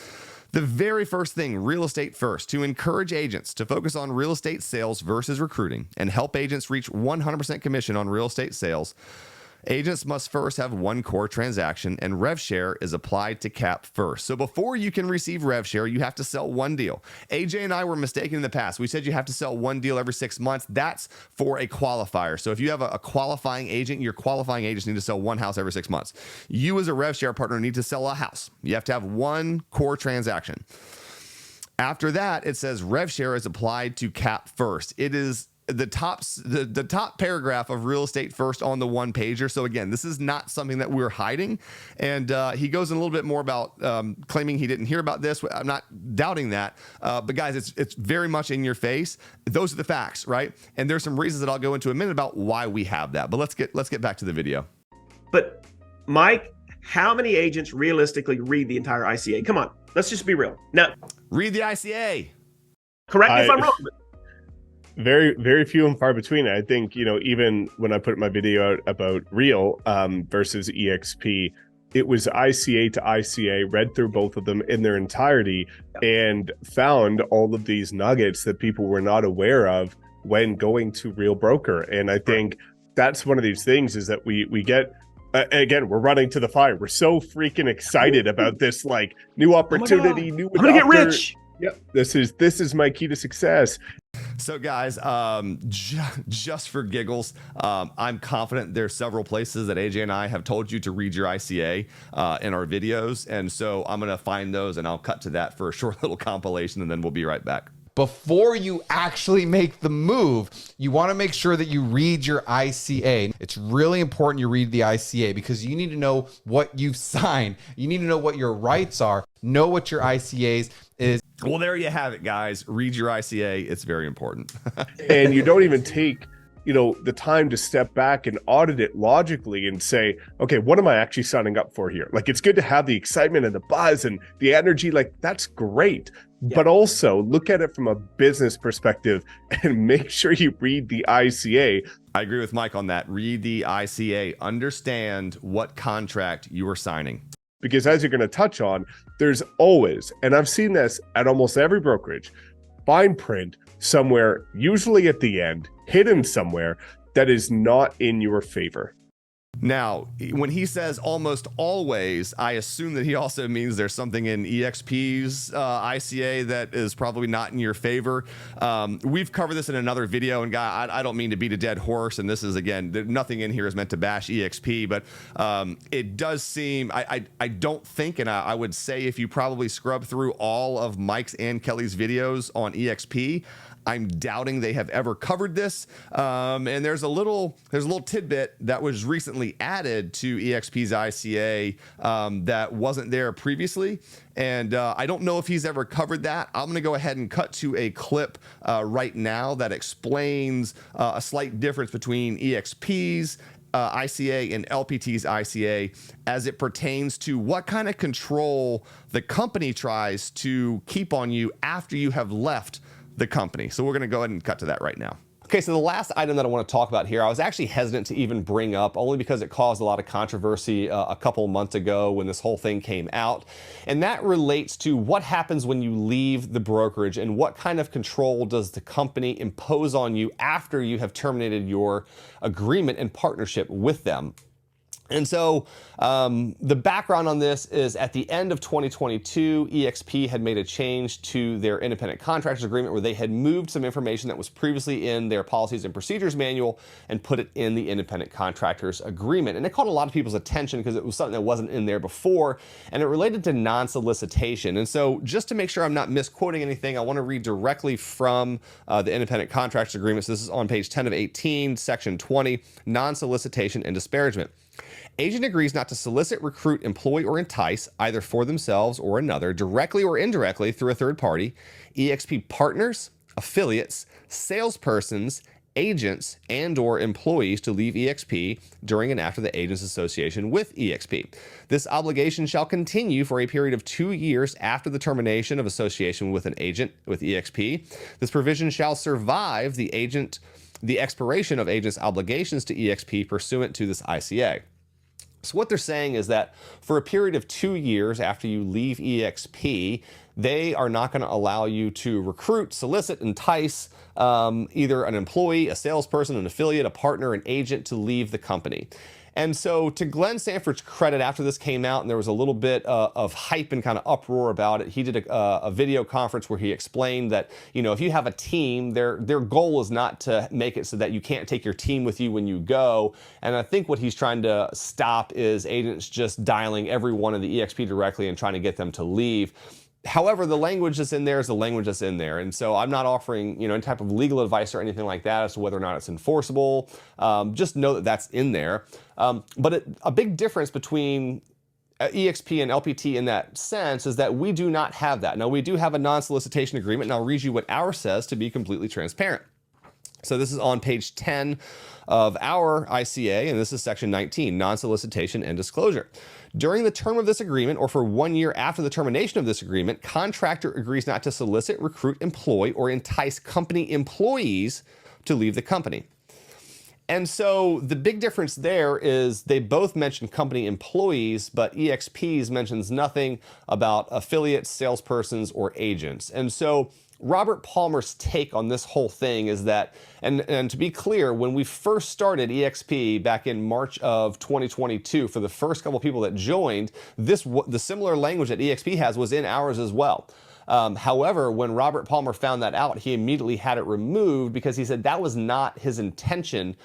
The very first thing, real estate first, to encourage agents to focus on real estate sales versus recruiting and help agents reach 100% commission on real estate sales. Agents must first have one core transaction, and rev share is applied to cap first. So before you can receive rev share, you have to sell one deal. AJ and I were mistaken in the past. We said you have to sell one deal every 6 months. That's for a qualifier. So if you have a qualifying agent, your qualifying agents need to sell one house every 6 months. You as a rev share partner need to sell a house. You have to have one core transaction. After that, it says rev share is applied to cap first. It is the top paragraph of real estate first on the one pager. So again, this is not something that we're hiding. And he goes in a little bit more about claiming he didn't hear about this. I'm not doubting that. But guys, it's very much in your face. Those are the facts, right? And there's some reasons that I'll go into in a minute about why we have that. But let's get back to the video. But Mike, how many agents realistically read the entire ICA? Come on, let's just be real. Now, read the ICA. Correct me if I'm wrong. Very, very few and far between. I think, even when I put my video out about Real versus eXp, it was ICA to ICA, read through both of them in their entirety, and found all of these nuggets that people were not aware of when going to Real Broker. And I think that's one of these things, is that we get, again, we're running to the fire. We're so freaking excited about this, like, new opportunity, new. I'm gonna get rich. Yep, this is my key to success. So guys, just for giggles, I'm confident there's several places that AJ and I have told you to read your ICA in our videos. And so I'm going to find those and I'll cut to that for a short little compilation and then we'll be right back. Before you actually make the move, you want to make sure that you read your ICA. It's really important you read the ICA because you need to know what you've signed. You need to know what your rights are, know what your ICAs is. Well, there you have it, guys. Read your ICA. It's very important. And you don't even take, the time to step back and audit it logically and say, okay, what am I actually signing up for here? Like, it's good to have the excitement and the buzz and the energy. Like, that's great. Yeah. But also look at it from a business perspective and make sure you read the ICA. I agree with Mike on that. Read the ICA. Understand what contract you are signing. Because as you're going to touch on, there's always, and I've seen this at almost every brokerage, fine print somewhere, usually at the end, hidden somewhere, that is not in your favor. Now, when he says almost always, I assume that he also means there's something in eXp's ICA that is probably not in your favor. We've covered this in another video, and guy, I don't mean to beat a dead horse, and this is, again, nothing in here is meant to bash eXp, but it does seem, I don't think, and I would say if you probably scrub through all of Mike's and Kelly's videos on eXp, I'm doubting they have ever covered this. And there's a little tidbit that was recently added to eXp's ICA that wasn't there previously. And I don't know if he's ever covered that. I'm going to go ahead and cut to a clip right now that explains a slight difference between eXp's ICA and LPT's ICA as it pertains to what kind of control the company tries to keep on you after you have left the company. So we're going to go ahead and cut to that right now. Okay, so the last item that I want to talk about here, I was actually hesitant to even bring up only because it caused a lot of controversy a couple months ago when this whole thing came out. And that relates to what happens when you leave the brokerage and what kind of control does the company impose on you after you have terminated your agreement and partnership with them. And so the background on this is at the end of 2022, eXp had made a change to their independent contractors agreement where they had moved some information that was previously in their policies and procedures manual and put it in the independent contractors agreement. And it caught a lot of people's attention because it was something that wasn't in there before, and it related to non-solicitation. And so just to make sure I'm not misquoting anything, I want to read directly from the independent contractors agreement. So this is on page 10 of 18, section 20, non-solicitation and disparagement. Agent agrees not to solicit, recruit, employ, or entice, either for themselves or another, directly or indirectly through a third party, eXp partners, affiliates, salespersons, agents, and/or employees to leave eXp during and after the agent's association with eXp. This obligation shall continue for a period of 2 years after the termination of association with an agent with eXp. This provision shall survive the expiration of agent's obligations to eXp pursuant to this ICA. So what they're saying is that for a period of 2 years after you leave eXp, they are not going to allow you to recruit, solicit, entice either an employee, a salesperson, an affiliate, a partner, an agent to leave the company. And so to Glenn Sanford's credit, after this came out and there was a little bit of hype and kind of uproar about it, he did a video conference where he explained that, if you have a team, their goal is not to make it so that you can't take your team with you when you go. And I think what he's trying to stop is agents just dialing everyone in the eXp directly and trying to get them to leave. However, the language that's in there is the language that's in there. And so I'm not offering, any type of legal advice or anything like that as to whether or not it's enforceable. Just know that that's in there. But a big difference between eXp and LPT in that sense is that we do not have that. Now, we do have a non-solicitation agreement, and I'll read you what ours says to be completely transparent. So this is on page 10 of our ICA, and this is section 19, non-solicitation and disclosure. During the term of this agreement, or for 1 year after the termination of this agreement, contractor agrees not to solicit, recruit, employ, or entice company employees to leave the company. And so the big difference there is they both mention company employees, but eXp's mentions nothing about affiliates, salespersons, or agents. And so Robert Palmer's take on this whole thing is that, and to be clear, when we first started eXp back in March of 2022, for the first couple of people that joined, the similar language that eXp has was in ours as well. However, when Robert Palmer found that out, he immediately had it removed because he said that was not his intention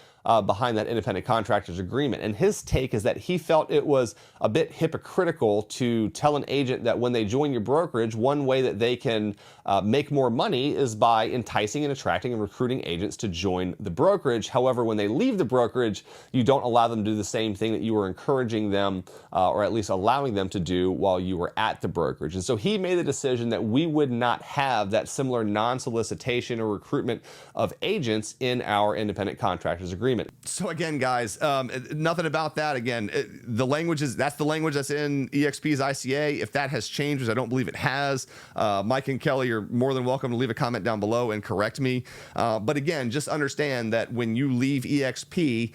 behind that independent contractors agreement. And his take is that he felt it was a bit hypocritical to tell an agent that when they join your brokerage, one way that they can make more money is by enticing and attracting and recruiting agents to join the brokerage. However, when they leave the brokerage, you don't allow them to do the same thing that you were encouraging them or at least allowing them to do while you were at the brokerage. And so he made the decision that we would not have that similar non-solicitation or recruitment of agents in our independent contractors agreement. So again, guys, nothing about that. Again, that's the language that's in eXp's ICA. If that has changed, which I don't believe it has, Mike and Kelly, you're more than welcome to leave a comment down below and correct me. But again, just understand that when you leave eXp,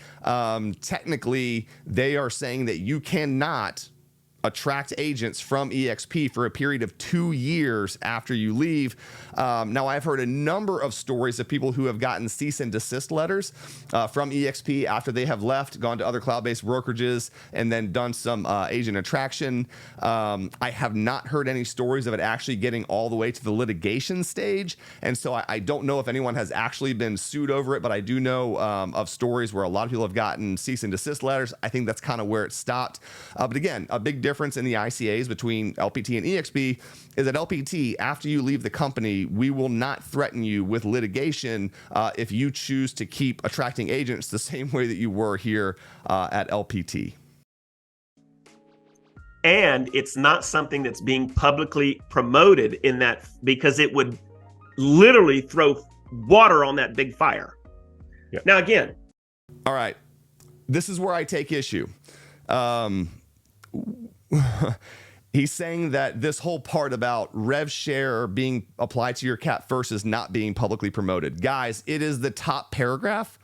technically they are saying that you cannot attract agents from eXp for a period of 2 years after you leave. Now, I've heard a number of stories of people who have gotten cease and desist letters from eXp after they have left, gone to other cloud-based brokerages, and then done some agent attraction. I have not heard any stories of it actually getting all the way to the litigation stage, and so I don't know if anyone has actually been sued over it, but I do know of stories where a lot of people have gotten cease and desist letters. I think that's kind of where it stopped. But again, a big difference in the ICAs between LPT and eXp is that LPT, after you leave the company, we will not threaten you with litigation if you choose to keep attracting agents the same way that you were here at LPT. And it's not something that's being publicly promoted in that, because it would literally throw water on that big fire. Yeah. Now, again, all right, this is where I take issue. He's saying that this whole part about rev share being applied to your cap first is not being publicly promoted. Guys, it is the top paragraph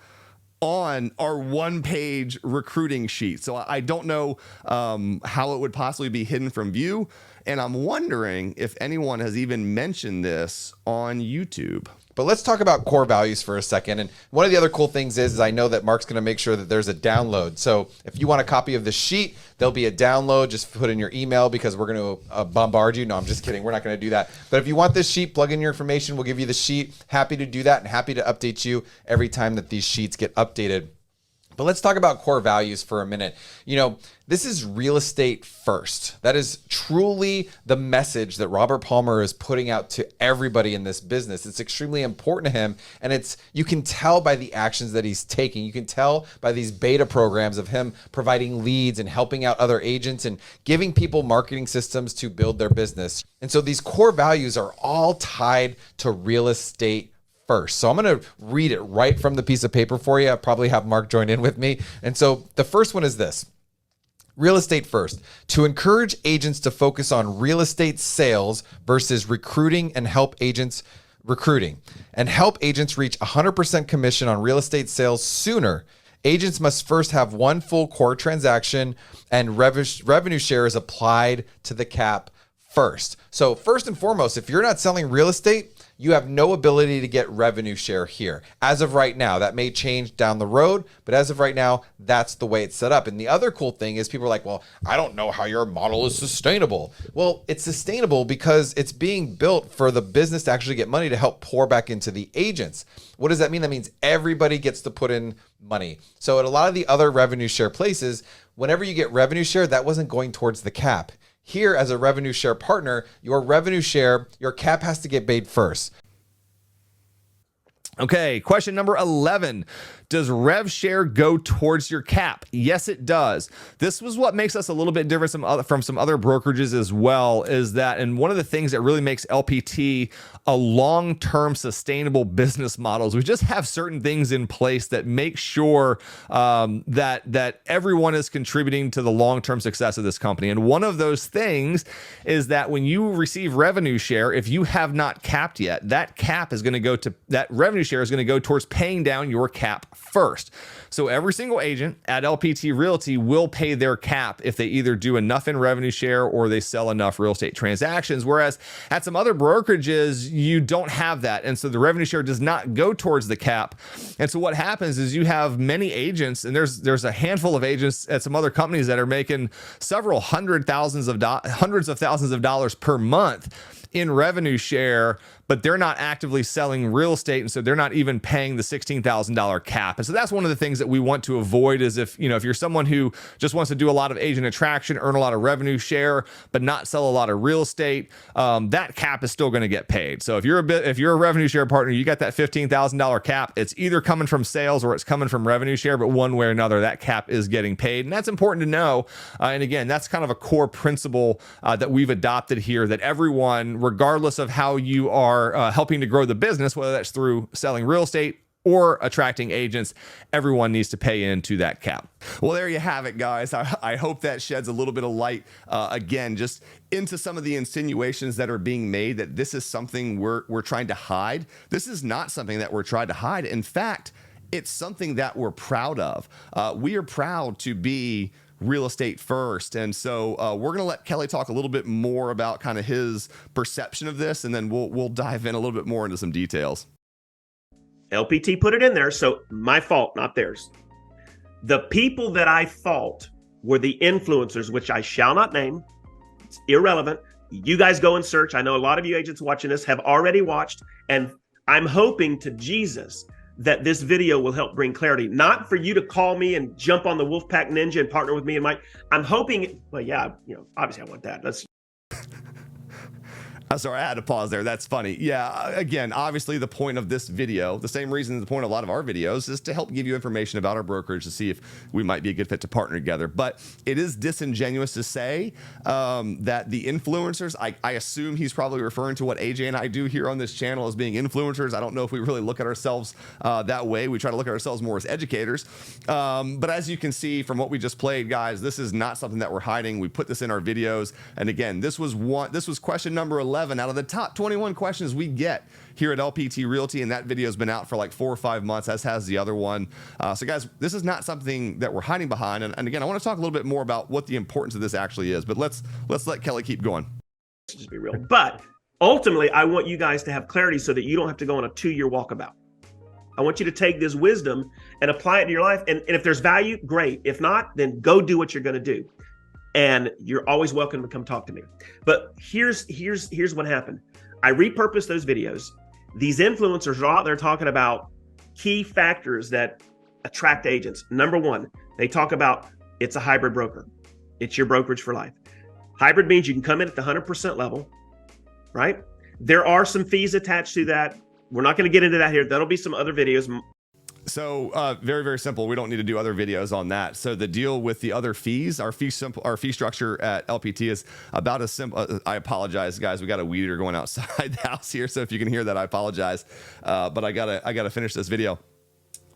on our one-page recruiting sheet. So I don't know how it would possibly be hidden from view. And I'm wondering if anyone has even mentioned this on YouTube. But let's talk about core values for a second. And one of the other cool things is I know that Mark's going to make sure that there's a download. So if you want a copy of the sheet, there'll be a download. Just put in your email because we're going to bombard you. No, I'm just kidding. We're not going to do that. But if you want this sheet, plug in your information. We'll give you the sheet. Happy to do that and happy to update you every time that these sheets get updated. But let's talk about core values for a minute. You know, this is real estate first. That is truly the message that Robert Palmer is putting out to everybody in this business. It's extremely important to him. And you can tell by the actions that he's taking. You can tell by these beta programs of him providing leads and helping out other agents and giving people marketing systems to build their business. And so these core values are all tied to real estate first. So I'm going to read it right from the piece of paper for you. I'll probably have Mark join in with me. And so the first one is this: real estate first, to encourage agents to focus on real estate sales versus recruiting and help agents reach 100% commission on real estate sales sooner. Agents must first have one full core transaction and revenue share is applied to the cap first. So first and foremost, if you're not selling real estate, you have no ability to get revenue share here. As of right now, that may change down the road, but as of right now, that's the way it's set up. And the other cool thing is people are like, well, I don't know how your model is sustainable. Well, it's sustainable because it's being built for the business to actually get money to help pour back into the agents. What does that mean? That means everybody gets to put in money. So at a lot of the other revenue share places, whenever you get revenue share, that wasn't going towards the cap. Here, as a revenue share partner, your revenue share, your cap has to get paid first. Okay, question number 11. Does rev share go towards your cap? Yes, it does. This was what makes us a little bit different from some other brokerages as well, is that, and one of the things that really makes LPT a long-term sustainable business model is we just have certain things in place that make sure that everyone is contributing to the long-term success of this company. And one of those things is that when you receive revenue share, if you have not capped yet, that revenue share is going to go towards paying down your cap first. So every single agent at LPT Realty will pay their cap if they either do enough in revenue share or they sell enough real estate transactions. Whereas at some other brokerages, you don't have that. And so the revenue share does not go towards the cap. And so what happens is you have many agents, and there's a handful of agents at some other companies that are making hundreds of thousands of dollars per month. in revenue share, but they're not actively selling real estate, and so they're not even paying the $16,000 cap. And so that's one of the things that we want to avoid is if you're someone who just wants to do a lot of agent attraction, earn a lot of revenue share, but not sell a lot of real estate, that cap is still going to get paid. So if you're a revenue share partner, you got that $15,000 cap. It's either coming from sales or it's coming from revenue share, but one way or another, that cap is getting paid, and that's important to know. And again, that's kind of a core principle that we've adopted here, that everyone, regardless of how you are helping to grow the business, whether that's through selling real estate or attracting agents, everyone needs to pay into that cap. Well, there you have it, guys. I hope that sheds a little bit of light, again, just into some of the insinuations that are being made that this is something we're trying to hide. This is not something that we're trying to hide. In fact, it's something that we're proud of. We are proud to be real estate first. And so we're going to let Kelly talk a little bit more about kind of his perception of this, and then we'll dive in a little bit more into some details. LPT put it in there, so my fault, not theirs. The people that I fault were the influencers, which I shall not name. It's irrelevant. You guys go and search. I know a lot of you agents watching this have already watched, and I'm hoping to Jesus that this video will help bring clarity, not for you to call me and jump on the Wolfpack Ninja and partner with me and Mike. I'm hoping, well, yeah, obviously I want that. Let's. I'm sorry, I had to pause there. That's funny. Yeah, again, obviously the point of this video, the same reason the point of a lot of our videos, is to help give you information about our brokerage to see if we might be a good fit to partner together. But it is disingenuous to say that the influencers, I assume he's probably referring to what AJ and I do here on this channel as being influencers. I don't know if we really look at ourselves that way. We try to look at ourselves more as educators. But as you can see from what we just played, guys, this is not something that we're hiding. We put this in our videos. And again, this was question number 11 out of the top 21 questions we get here at LPT Realty, and that video has been out for like 4 or 5 months, as has the other one. So guys, this is not something that we're hiding behind. And again, I want to talk a little bit more about what the importance of this actually is, but let's let Kelly keep going. Let's just be real. But ultimately, I want you guys to have clarity so that you don't have to go on a 2-year walkabout. I want you to take this wisdom and apply it to your life. And if there's value, great. If not, then go do what you're going to do. And you're always welcome to come talk to me. But here's what happened. I repurposed those videos. These influencers are out there talking about key factors that attract agents. Number one, they talk about it's a hybrid broker. It's your brokerage for life. Hybrid means you can come in at the 100% level, right? There are some fees attached to that. We're not going to get into that here. That'll be some other videos. So very, very simple. We don't need to do other videos on that. So the deal with the other fees, our fee structure at LPT is about as simple. I apologize, guys. We got a weed eater going outside the house here. So if you can hear that, I apologize. But I gotta finish this video.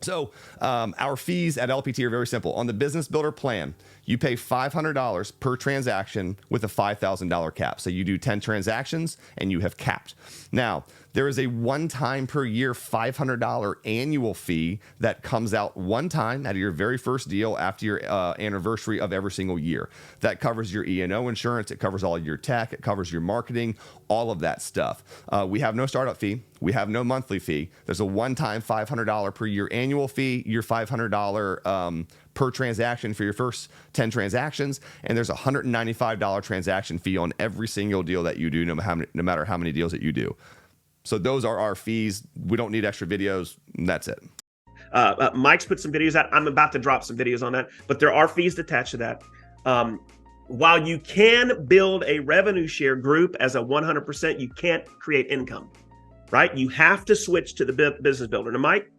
So our fees at LPT are very simple. On the business builder plan, you pay $500 per transaction with a $5,000 cap. So you do 10 transactions and you have capped. Now, there is a one-time per year $500 annual fee that comes out one time out of your very first deal after your anniversary of every single year. That covers your E&O insurance. It covers all your tech. It covers your marketing, all of that stuff. We have no startup fee. We have no monthly fee. There's a one-time $500 per year annual fee, your $500 per transaction for your first 10 transactions, and there's a $195 transaction fee on every single deal that you do, no matter how many deals that you do. So those are our fees. We don't need extra videos. And that's it. Mike's put some videos out. I'm about to drop some videos on that, but there are fees attached to that. While you can build a revenue share group as a 100%, you can't create income, right? You have to switch to the business builder. Now, Mike,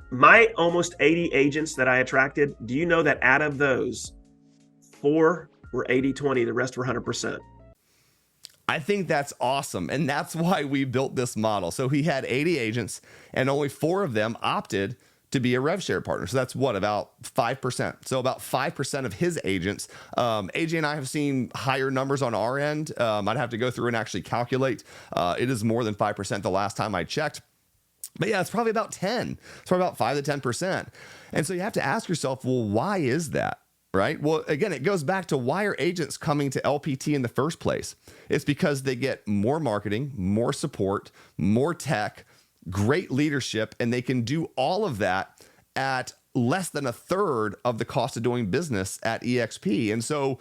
my almost 80 agents that I attracted, do you know that out of those, 4 were 80-20, the rest were 100%? I think that's awesome. And that's why we built this model. So he had 80 agents and only 4 of them opted to be a rev share partner. So that's what, about 5%. So about 5% of his agents. AJ and I have seen higher numbers on our end. I'd have to go through and actually calculate. It is more than 5% the last time I checked. But yeah, it's probably about 10. It's probably about 5 to 10%. And so you have to ask yourself, well, why is that? Right? Well, again, it goes back to why are agents coming to LPT in the first place? It's because they get more marketing, more support, more tech, great leadership, and they can do all of that at less than a third of the cost of doing business at eXp. And so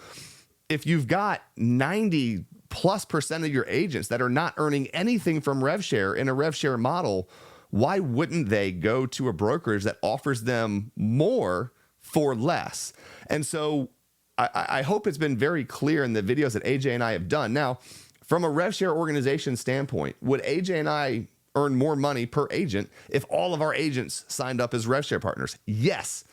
if you've got 90 90+% of your agents that are not earning anything from rev share in a rev share model, why wouldn't they go to a brokerage that offers them more for less? And so I hope it's been very clear in the videos that AJ and I have done. Now, from a rev share organization standpoint, would AJ and I earn more money per agent if all of our agents signed up as rev share partners? Yes.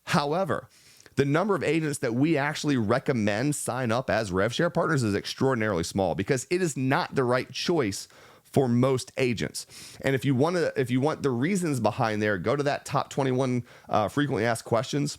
However, the number of agents that we actually recommend sign up as rev share partners is extraordinarily small because it is not the right choice for most agents. And if you want the reasons behind there, go to that top 21 frequently asked questions.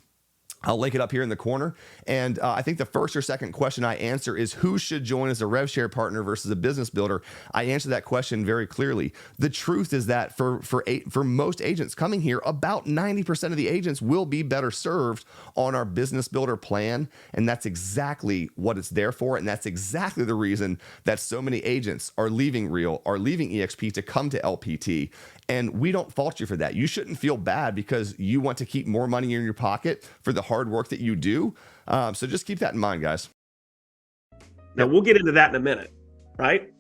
I'll link it up here in the corner. And I think the first or second question I answer is who should join as a rev share partner versus a business builder. I answer that question very clearly. The truth is that for most agents coming here, about 90% of the agents will be better served on our business builder plan. And that's exactly what it's there for. And that's exactly the reason that so many agents are leaving eXp to come to LPT. And we don't fault you for that. You shouldn't feel bad because you want to keep more money in your pocket for the hard work that you do. So just keep that in mind, guys. Now, we'll get into that in a minute, right?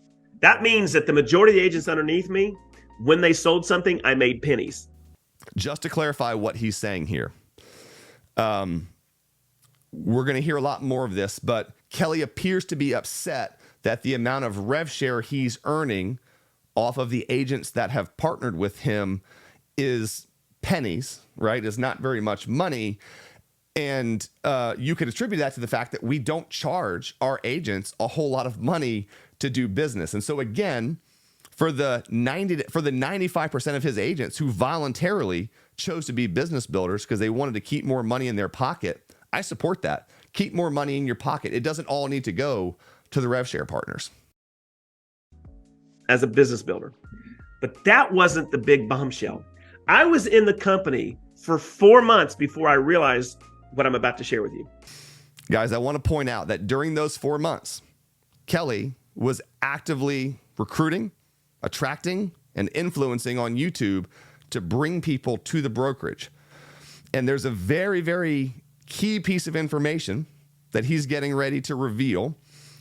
That means that the majority of the agents underneath me, when they sold something, I made pennies. Just to clarify what he's saying here, we're going to hear a lot more of this, but Kelly appears to be upset that the amount of rev share he's earning off of the agents that have partnered with him is pennies, right? Is not very much money. And you could attribute that to the fact that we don't charge our agents a whole lot of money to do business. And so again, for the 95% of his agents who voluntarily chose to be business builders because they wanted to keep more money in their pocket, I support that. Keep more money in your pocket. It doesn't all need to go to the rev share partners. As a business builder. But that wasn't the big bombshell. I was in the company for 4 months before I realized what I'm about to share with you. Guys, I want to point out that during those 4 months, Kelly was actively recruiting, attracting, and influencing on YouTube to bring people to the brokerage. And there's a very, very key piece of information that he's getting ready to reveal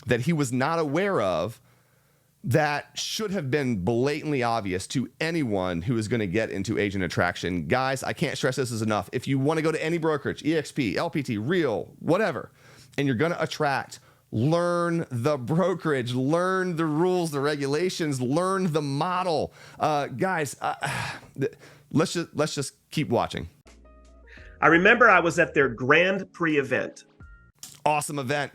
that he was not aware of that should have been blatantly obvious to anyone who is going to get into agent attraction. Guys, I can't stress this enough. If you want to go to any brokerage, eXp, LPT, Real, whatever, and you're going to attract, learn the brokerage, learn the rules, the regulations, learn the model. Guys, let's just keep watching. I remember I was at their Grand Prix event. Awesome event.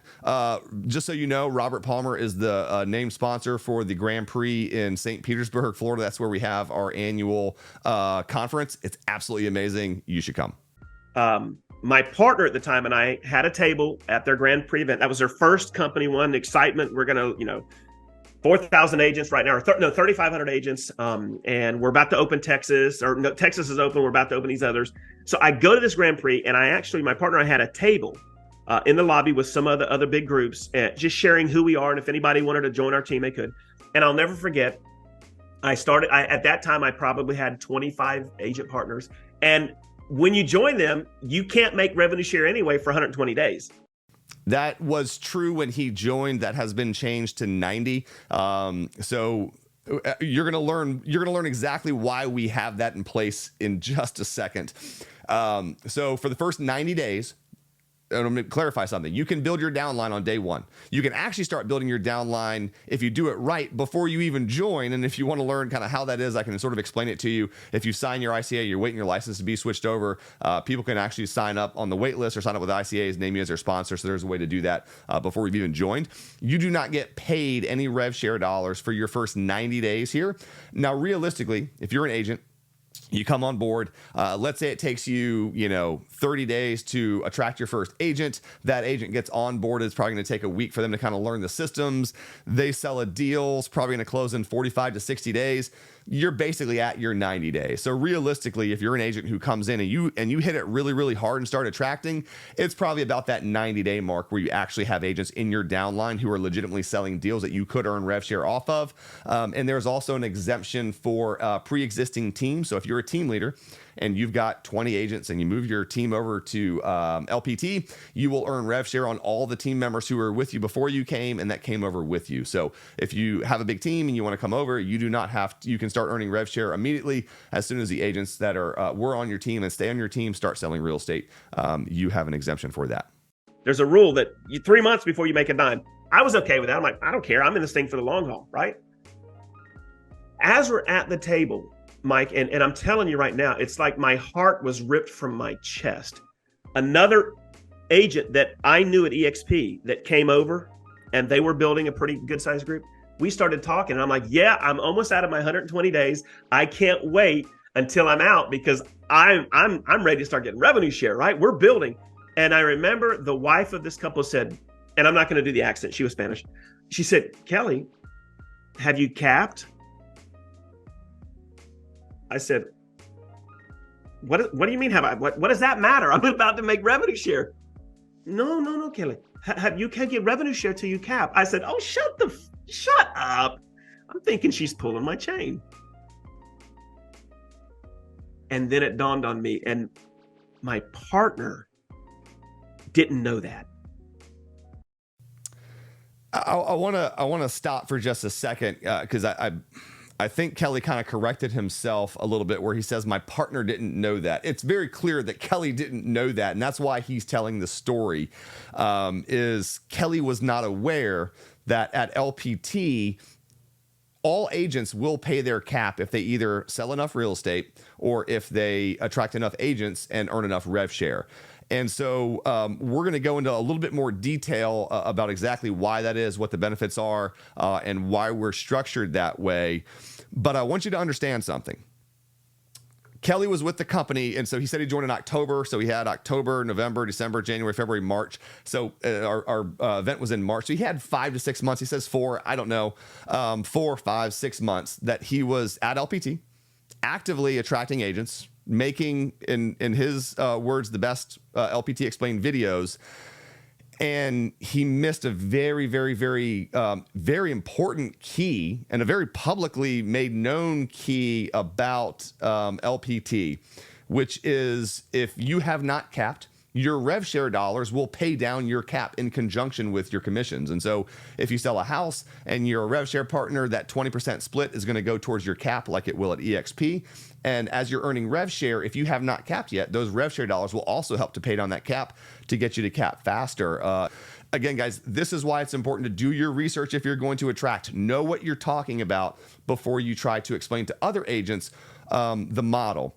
Just so you know, Robert Palmer is the named sponsor for the Grand Prix in St. Petersburg, Florida. That's where we have our annual conference. It's absolutely amazing. You should come. My partner at the time and I had a table at their Grand Prix event. That was their first company one. Excitement. We're going to, 4,000 agents right now, or 3,500 agents. And we're about to open Texas, or no, Texas is open. We're about to open these others. So I go to this Grand Prix and my partner and I had a table in the lobby with some of the other big groups, just sharing who we are. And if anybody wanted to join our team, they could. And I'll never forget, at that time, I probably had 25 agent partners. And when you join them, you can't make revenue share anyway for 120 days. That was true when he joined. That has been changed to 90. So you're going to learn exactly why we have that in place in just a second. So for the first 90 days, and I'm going to clarify something. You can build your downline on day one. You can actually start building your downline if you do it right before you even join. And if you want to learn kind of how that is, I can sort of explain it to you. If you sign your ICA, you're waiting your license to be switched over. People can actually sign up on the wait list or sign up with ICAs, name you as their sponsor. So there's a way to do that before we've even joined. You do not get paid any rev share dollars for your first 90 days here. Now, realistically, if you're an agent, you come on board. Let's say it takes you, 30 days to attract your first agent. That agent gets on board. It's probably going to take a week for them to kind of learn the systems. They sell a deal. It's probably going to close in 45 to 60 days. You're basically at your 90 days. So realistically, if you're an agent who comes in and you hit it really, really hard and start attracting, it's probably about that 90-day mark where you actually have agents in your downline who are legitimately selling deals that you could earn rev share off of. And there's also an exemption for pre-existing teams. So if you're a team leader and you've got 20 agents and you move your team over to LPT, you will earn rev share on all the team members who were with you before you came and that came over with you. So if you have a big team and you want to come over, you do not have to, you can start earning rev share immediately as soon as the agents that were on your team and stay on your team start selling real estate. You have an exemption for that. There's a rule that 3 months before you make a dime. I was okay with that. I'm like, I don't care. I'm in this thing for the long haul, right? As we're at the table, Mike, and I'm telling you right now, it's like my heart was ripped from my chest. Another agent that I knew at eXp that came over, and they were building a pretty good sized group. We started talking, and I'm like, yeah, I'm almost out of my 120 days. I can't wait until I'm out because I'm ready to start getting revenue share, right? We're building. And I remember the wife of this couple said, and I'm not going to do the accent, she was Spanish. She said, Kelly, have you capped? I said, what do you mean have I? What does that matter? I'm about to make revenue share. No, Kelly. You can't get revenue share till you cap. I said, oh, shut up. I'm thinking she's pulling my chain. And then it dawned on me, and my partner didn't know that. I want to stop for just a second because I think Kelly kind of corrected himself a little bit where he says my partner didn't know that. It's very clear that Kelly didn't know that, and that's why he's telling the story. Is Kelly was not aware that at LPT, all agents will pay their cap if they either sell enough real estate or if they attract enough agents and earn enough rev share. And so we're going to go into a little bit more detail about exactly why that is, what the benefits are, and why we're structured that way. But I want you to understand something. Kelly was with the company, and so he said he joined in October. So he had October, November, December, January, February, March. So our event was in March. So he had 5 to 6 months. He says 4, I don't know, 4, 5, 6 months that he was at LPT, actively attracting agents, making, in his words, the best LPT explained videos. And he missed a very, very, very, very important key and a very publicly made known key about LPT, which is if you have not capped, your rev share dollars will pay down your cap in conjunction with your commissions. And so if you sell a house and you're a rev share partner, that 20% split is going to go towards your cap like it will at eXp. And as you're earning rev share, if you have not capped yet, those rev share dollars will also help to pay down that cap to get you to cap faster. Again, guys, this is why it's important to do your research if you're going to attract. Know what you're talking about before you try to explain to other agents the model.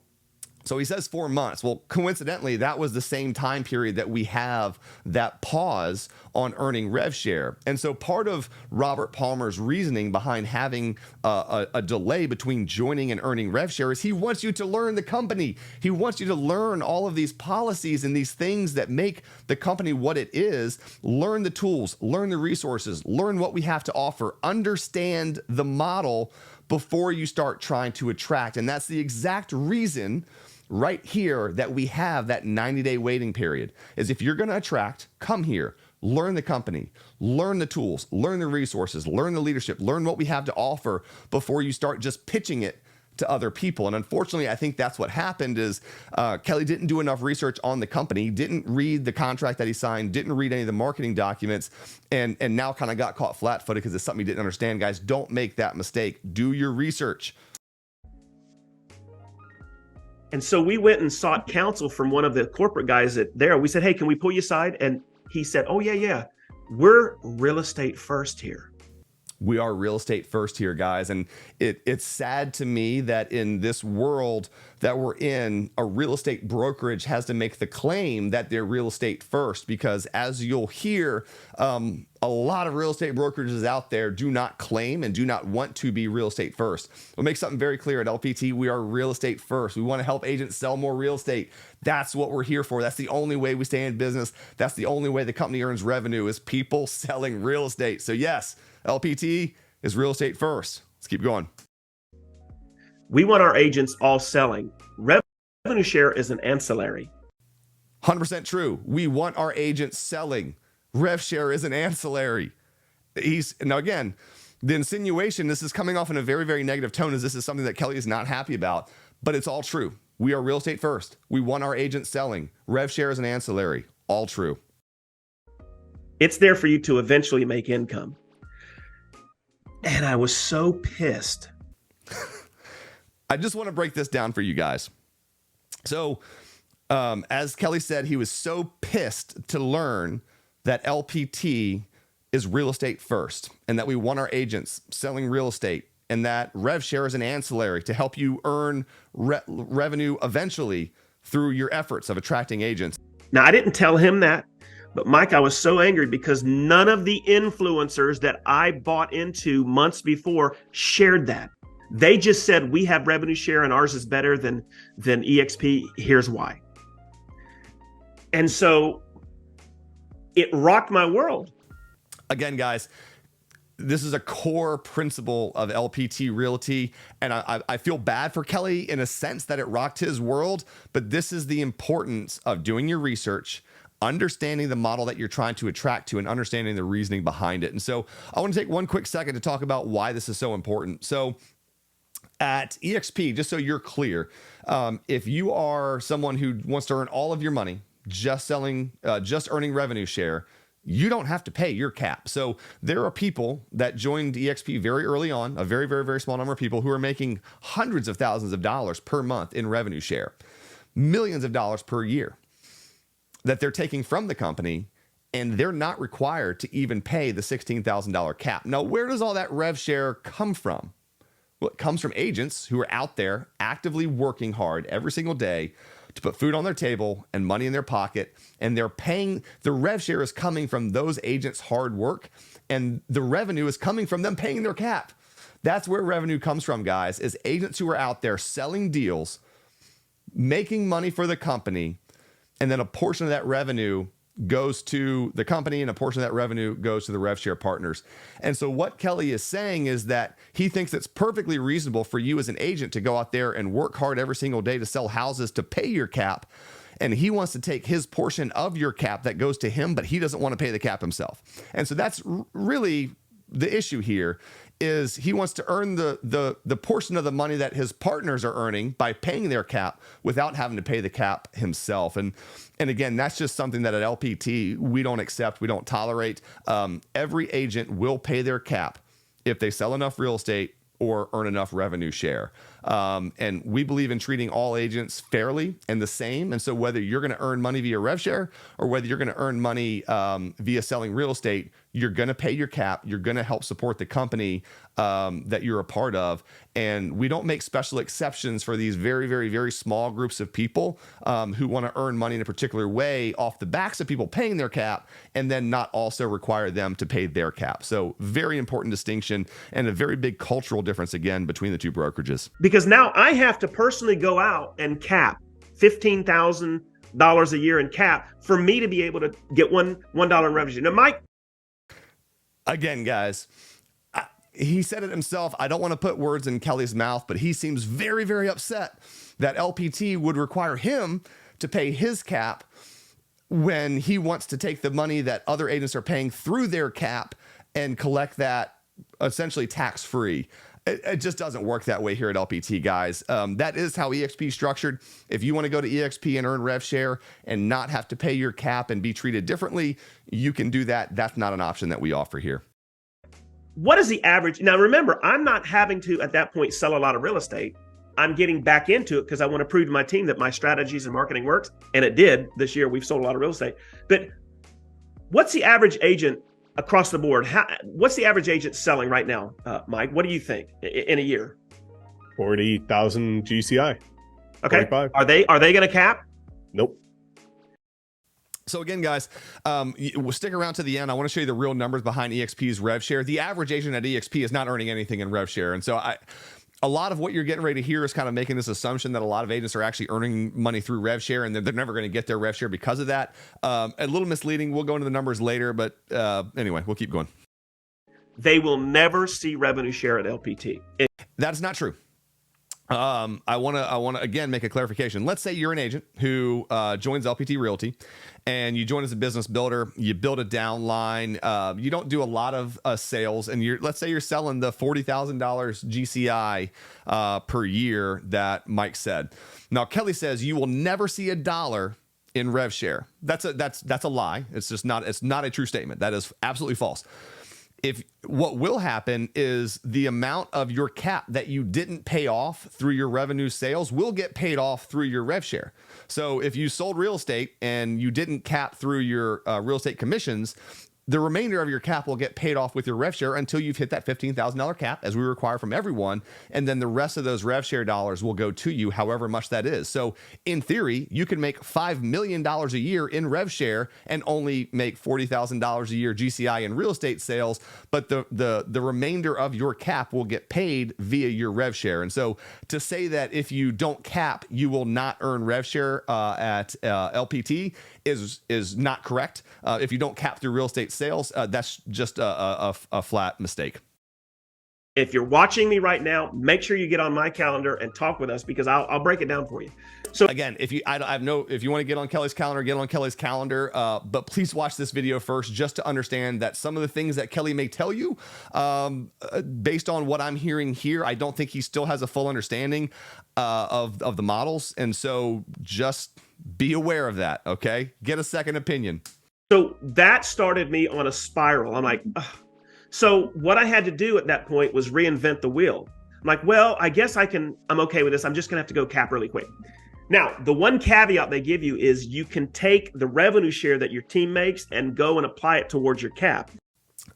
So he says 4 months. Well, coincidentally, that was the same time period that we have that pause on earning rev share. And so part of Robert Palmer's reasoning behind having a delay between joining and earning rev share is he wants you to learn the company. He wants you to learn all of these policies and these things that make the company what it is. Learn the tools, learn the resources, learn what we have to offer, understand the model before you start trying to attract. And that's the exact reason right here that we have that 90-day waiting period is if you're going to attract, come here, learn the company, learn the tools, learn the resources, learn the leadership, learn what we have to offer before you start just pitching it to other people. And unfortunately, I think that's what happened is Kelly didn't do enough research on the company, didn't read the contract that he signed, didn't read any of the marketing documents, and now kind of got caught flat-footed because it's something he didn't understand. Guys, don't make that mistake. Do your research. And so we went and sought counsel from one of the corporate guys there. We said, hey, can we pull you aside? And he said, oh, yeah. We're real estate first here. We are real estate first here, guys. And it's sad to me that in this world that we're in, a real estate brokerage has to make the claim that they're real estate first, because as you'll hear, a lot of real estate brokerages out there do not claim and do not want to be real estate first. We'll make something very clear at LPT. We are real estate first. We want to help agents sell more real estate. That's what we're here for. That's the only way we stay in business. That's the only way the company earns revenue is people selling real estate. So yes, LPT is real estate first. Let's keep going. We want our agents all selling. Revenue share is an ancillary. 100% true. We want our agents selling. Rev share is an ancillary. Now again, the insinuation, this is coming off in a very, very negative tone, is this is something that Kelly is not happy about. but it's all true. We are real estate first. We want our agents selling. Rev share is an ancillary. All true. It's there for you to eventually make income. And I was so pissed. I just want to break this down for you guys. So, as Kelly said, he was so pissed to learn that LPT is real estate first and that we want our agents selling real estate and that rev share is an ancillary to help you earn revenue eventually through your efforts of attracting agents. Now, I didn't tell him that, but Mike, I was so angry because none of the influencers that I bought into months before shared that. They just said, we have revenue share and ours is better than eXp. Here's why. And so it rocked my world. Again, guys, this is a core principle of LPT Realty. And I feel bad for Kelly in a sense that it rocked his world, but this is the importance of doing your research, understanding the model that you're trying to attract to, and understanding the reasoning behind it. And so I want to take one quick second to talk about why this is so important. So at eXp, just so you're clear, if you are someone who wants to earn all of your money just earning revenue share, you don't have to pay your cap. So there are people that joined eXp very early on, a very, very, very small number of people who are making hundreds of thousands of dollars per month in revenue share, millions of dollars per year that they're taking from the company, and they're not required to even pay the $16,000 cap. Now, where does all that rev share come from? Well, it comes from agents who are out there actively working hard every single day to put food on their table and money in their pocket, and they're paying. The rev share is coming from those agents' hard work, and the revenue is coming from them paying their cap. That's where revenue comes from, guys, is agents who are out there selling deals, making money for the company, and then a portion of that revenue goes to the company and a portion of that revenue goes to the rev share partners. And so what Kelly is saying is that he thinks it's perfectly reasonable for you as an agent to go out there and work hard every single day to sell houses to pay your cap. And he wants to take his portion of your cap that goes to him, but he doesn't want to pay the cap himself. And so that's really the issue here, is he wants to earn the portion of the money that his partners are earning by paying their cap without having to pay the cap himself. And again, that's just something that at LPT, we don't accept, we don't tolerate. Every agent will pay their cap if they sell enough real estate or earn enough revenue share. And we believe in treating all agents fairly and the same. And so whether you're going to earn money via rev share or whether you're going to earn money via selling real estate, you're going to pay your cap. You're going to help support the company that you're a part of. And we don't make special exceptions for these very, very, very small groups of people who want to earn money in a particular way off the backs of people paying their cap, and then not also require them to pay their cap. So very important distinction, and a very big cultural difference, again, between the two brokerages. Because now I have to personally go out and cap $15,000 a year in cap for me to be able to get $1 in revenue. Now, Mike. Again, guys, he said it himself. I don't want to put words in Kelly's mouth, but he seems very, very upset that LPT would require him to pay his cap when he wants to take the money that other agents are paying through their cap and collect that essentially tax-free. It just doesn't work that way here at LPT, guys. That is how eXp is structured. If you want to go to eXp and earn rev share and not have to pay your cap and be treated differently, you can do that. That's not an option that we offer here. What is the average? Now, remember, I'm not having to, at that point, sell a lot of real estate. I'm getting back into it because I want to prove to my team that my strategies and marketing works. And it did this year. We've sold a lot of real estate. But what's the average agent across the board? What's the average agent selling right now, Mike? What do you think in a year? 40,000 GCI. Okay. 45. Are they going to cap? Nope. So again, guys, we'll stick around to the end. I want to show you the real numbers behind eXp's rev share. The average agent at eXp is not earning anything in rev share. And so a lot of what you're getting ready to hear is kind of making this assumption that a lot of agents are actually earning money through rev share, and they're never going to get their rev share because of that. A little misleading. We'll go into the numbers later, but anyway, we'll keep going. They will never see revenue share at LPT. That is not true. I want to again make a clarification. Let's say you're an agent who joins LPT Realty, and you join as a business builder. You build a downline. You don't do a lot of sales, and let's say you're selling the $40,000 GCI per year that Mike said. Now Kelly says you will never see $1 in rev share. That's a lie. It's just not. It's not a true statement. That is absolutely false. If what will happen is the amount of your cap that you didn't pay off through your revenue sales will get paid off through your rev share. So if you sold real estate and you didn't cap through your real estate commissions, the remainder of your cap will get paid off with your rev share until you've hit that $15,000 cap, as we require from everyone. And then the rest of those rev share dollars will go to you, however much that is. So in theory, you can make $5 million a year in rev share and only make $40,000 a year GCI in real estate sales. But the remainder of your cap will get paid via your rev share. And so to say that if you don't cap, you will not earn rev share at LPT is not correct. If you don't cap through real estate sales, that's just a flat mistake. If you're watching me right now, make sure you get on my calendar and talk with us, because I'll break it down for you. So again, if you want to get on Kelly's calendar, get on Kelly's calendar. But please watch this video first, just to understand that some of the things that Kelly may tell you, based on what I'm hearing here, I don't think he still has a full understanding of the models, and so just be aware of that. Okay, get a second opinion. So that started me on a spiral. I'm like, ugh. So what I had to do at that point was reinvent the wheel. I'm like, well, I guess I'm okay with this. I'm just going to have to go cap really quick. Now, the one caveat they give you is you can take the revenue share that your team makes and go and apply it towards your cap.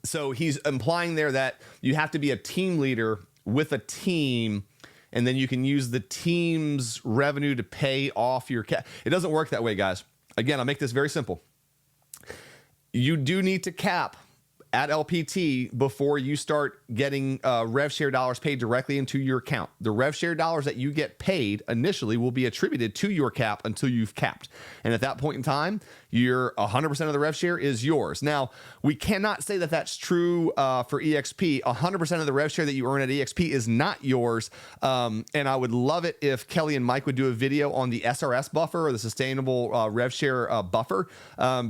So he's implying there that you have to be a team leader with a team, and then you can use the team's revenue to pay off your cap. It doesn't work that way, guys. Again, I'll make this very simple. You do need to cap at LPT before you start getting rev share dollars paid directly into your account. The rev share dollars that you get paid initially will be attributed to your cap until you've capped. And at that point in time, your 100% of the rev share is yours. Now, we cannot say that that's true for eXp. 100% of the rev share that you earn at eXp is not yours. And I would love it if Kelly and Mike would do a video on the SRS buffer, or the sustainable rev share buffer,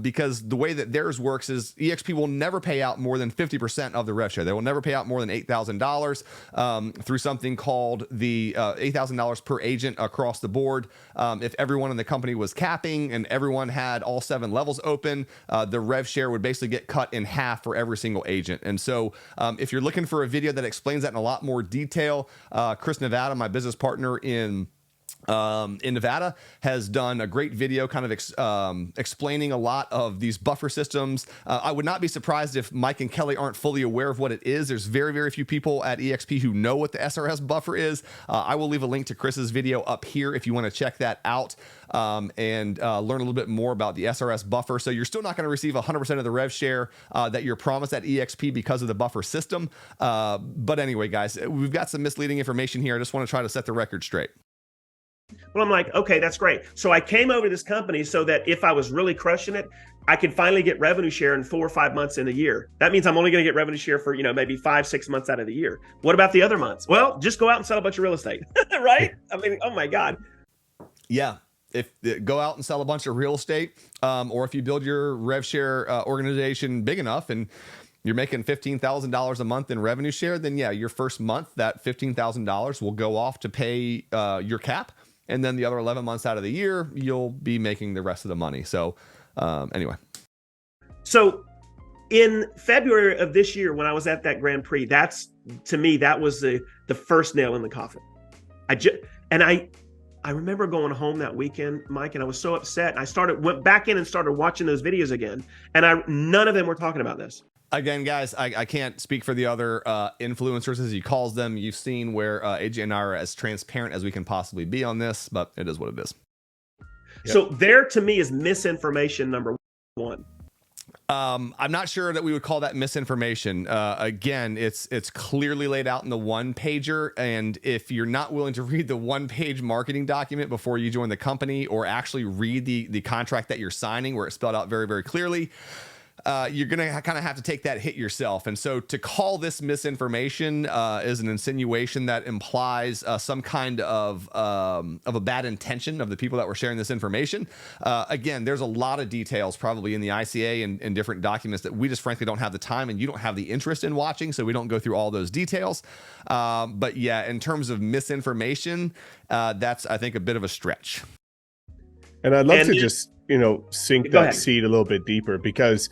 because the way that theirs works is eXp will never pay out more than 50% of the rev share. They will never pay out more than $8,000 through something called the $8,000 per agent across the board. If everyone in the company was capping and everyone had all 7 levels open, the rev share would basically get cut in half for every single agent. And so if you're looking for a video that explains that in a lot more detail, Chris Nevada, my business partner in Nevada, has done a great video kind of explaining a lot of these buffer systems. I would not be surprised if Mike and Kelly aren't fully aware of what it is. There's very, very few people at eXp who know what the SRS buffer is. I will leave a link to Chris's video up here if you want to check that out and learn a little bit more about the SRS buffer. So you're still not going to receive 100% of the rev share that you're promised at eXp because of the buffer system. But anyway, guys, we've got some misleading information here. I just want to try to set the record straight. Well, I'm like, okay, that's great. So I came over to this company so that if I was really crushing it, I could finally get revenue share in 4 or 5 months in a year. That means I'm only going to get revenue share for, maybe 5-6 months out of the year. What about the other months? Well, just go out and sell a bunch of real estate, right? I mean, oh my God. Yeah. If go out and sell a bunch of real estate, or if you build your rev share organization big enough and you're making $15,000 a month in revenue share, then yeah, your first month, that $15,000 will go off to pay your cap. And then the other 11 months out of the year, you'll be making the rest of the money. So anyway. So in February of this year, when I was at that Grand Prix, to me, that was the first nail in the coffin. I remember going home that weekend, Mike, and I was so upset. And went back in and started watching those videos again. And none of them were talking about this. Again, guys, I can't speak for the other influencers, as he calls them. You've seen where AJ and I are as transparent as we can possibly be on this, but it is what it is. Yep. So there, to me, is misinformation number one. I'm not sure that we would call that misinformation. Again, it's clearly laid out in the one pager. And if you're not willing to read the 1-page marketing document before you join the company, or actually read the contract that you're signing, where it's spelled out very, very clearly, you're going to kind of have to take that hit yourself. And so to call this misinformation is an insinuation that implies some kind of a bad intention of the people that were sharing this information. Again, there's a lot of details probably in the ICA and different documents that we just frankly don't have the time and you don't have the interest in watching, so we don't go through all those details. But yeah, in terms of misinformation, that's, I think, a bit of a stretch. And I'd love to just, sink that seed a little bit deeper because,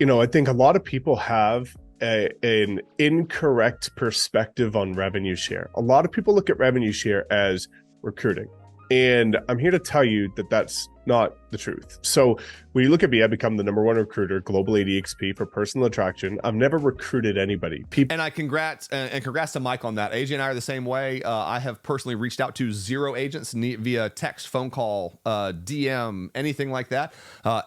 I think a lot of people have an incorrect perspective on revenue share. A lot of people look at revenue share as recruiting. And I'm here to tell you that that's not the truth. So when you look at me, I become the #1 recruiter globally at eXp for personal attraction. I've never recruited anybody. And congrats to Mike on that. AJ and I are the same way. I have personally reached out to 0 agents via text, phone call, DM, anything like that.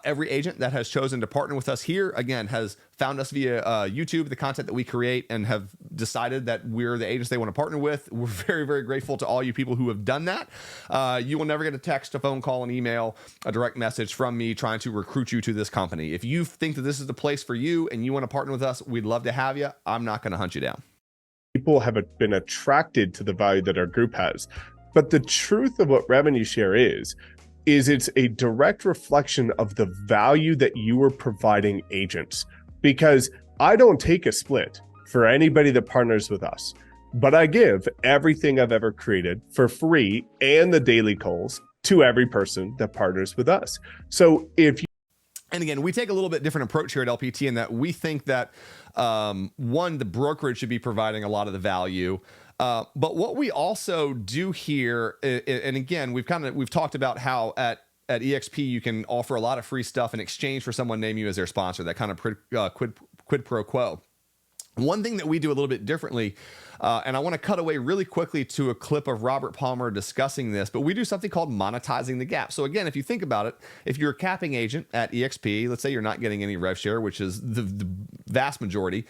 Every agent that has chosen to partner with us here, again, has found us via YouTube, the content that we create, and have decided that we're the agents they want to partner with. We're very, very grateful to all you people who have done that. You will never get a text, a phone call, an email, a direct message from me trying to recruit you to this company. If you think that this is the place for you and you want to partner with us, we'd love to have you. I'm not going to hunt you down. People have been attracted to the value that our group has. But the truth of what revenue share is it's a direct reflection of the value that you are providing agents. Because I don't take a split for anybody that partners with us, but I give everything I've ever created for free and the daily calls to every person that partners with us. So if you And again, we take a little bit different approach here at LPT in that we think that one, the brokerage should be providing a lot of the value. But what we also do here, and again, we've talked about how at eXp you can offer a lot of free stuff in exchange for someone naming you as their sponsor, that kind of quid pro quo. One thing that we do a little bit differently, and I want to cut away really quickly to a clip of Robert Palmer discussing this, but we do something called monetizing the gap. So again, if you think about it, if you're a capping agent at eXp, let's say you're not getting any rev share, which is the vast majority,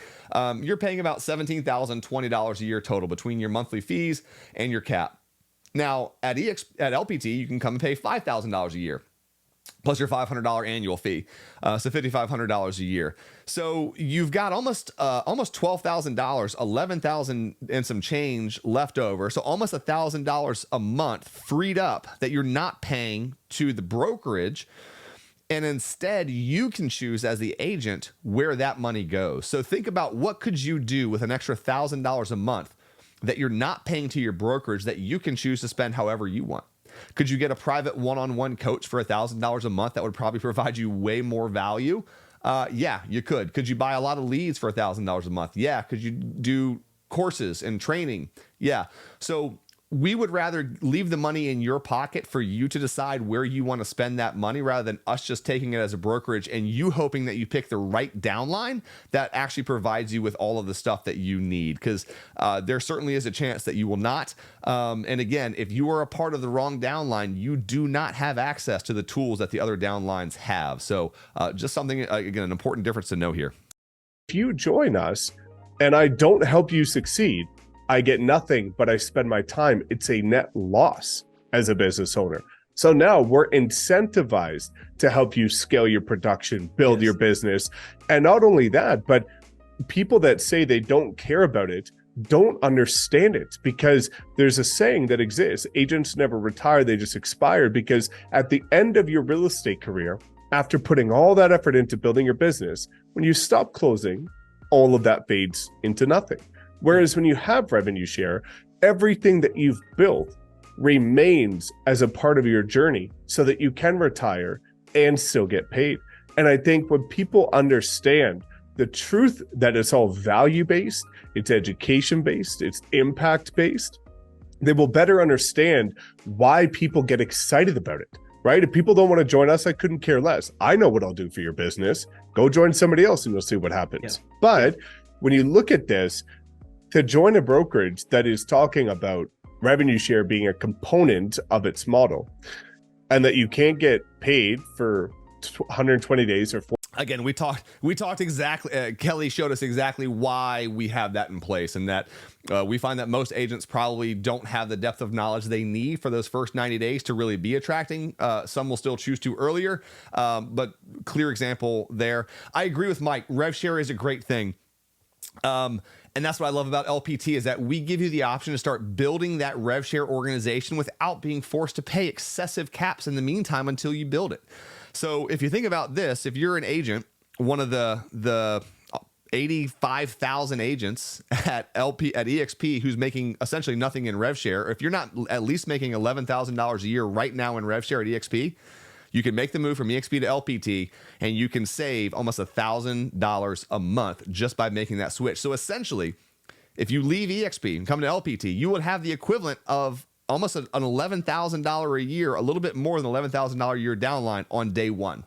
you're paying about $17,020 a year total between your monthly fees and your cap. Now at LPT, you can come and pay $5,000 a year, plus your $500 annual fee, so $5,500 a year. So you've got almost $12,000, $11,000 and some change left over. So almost $1,000 a month freed up that you're not paying to the brokerage. And instead, you can choose as the agent where that money goes. So think about what could you do with an extra $1,000 a month that you're not paying to your brokerage that you can choose to spend however you want. Could you get a private one-on-one coach for $1,000 a month that would probably provide you way more value? Yeah, you could. Could you buy a lot of leads for $1,000 a month? Yeah. Could you do courses and training? Yeah. So we would rather leave the money in your pocket for you to decide where you want to spend that money rather than us just taking it as a brokerage and you hoping that you pick the right downline that actually provides you with all of the stuff that you need. Because there certainly is a chance that you will not. And again, if you are a part of the wrong downline, you do not have access to the tools that the other downlines have. So just something, again, an important difference to know here. If you join us and I don't help you succeed, I get nothing, but I spend my time. It's a net loss as a business owner. So now we're incentivized to help you scale your production, build your business. And not only that, but people that say they don't care about it don't understand it, because there's a saying that exists: agents never retire, they just expire. Because at the end of your real estate career, after putting all that effort into building your business, when you stop closing, all of that fades into nothing. Whereas when you have revenue share, everything that you've built remains as a part of your journey so that you can retire and still get paid. And I think when people understand the truth that it's all value-based, it's education-based, it's impact-based, they will better understand why people get excited about it, right? If people don't want to join us, I couldn't care less. I know what I'll do for your business. Go join somebody else and you'll see what happens. Yeah. But when you look at this, to join a brokerage that is talking about revenue share being a component of its model, and that you can't get paid for 120 days or Again, we talked exactly. Kelly showed us exactly why we have that in place, and that we find that most agents probably don't have the depth of knowledge they need for those first 90 days to really be attracting. Some will still choose to earlier, but clear example there. I agree with Mike. Rev share is a great thing. And that's what I love about LPT is that we give you the option to start building that rev share organization without being forced to pay excessive caps in the meantime until you build it. So if you think about this, if you're an agent, one of the 85,000 agents at eXp who's making essentially nothing in rev share, if you're not at least making $11,000 a year right now in rev share at eXp, you can make the move from eXp to LPT and you can save almost $1,000 a month just by making that switch. So essentially, if you leave eXp and come to LPT, you would have the equivalent of almost an $11,000 a year, a little bit more than $11,000 a year downline on day one.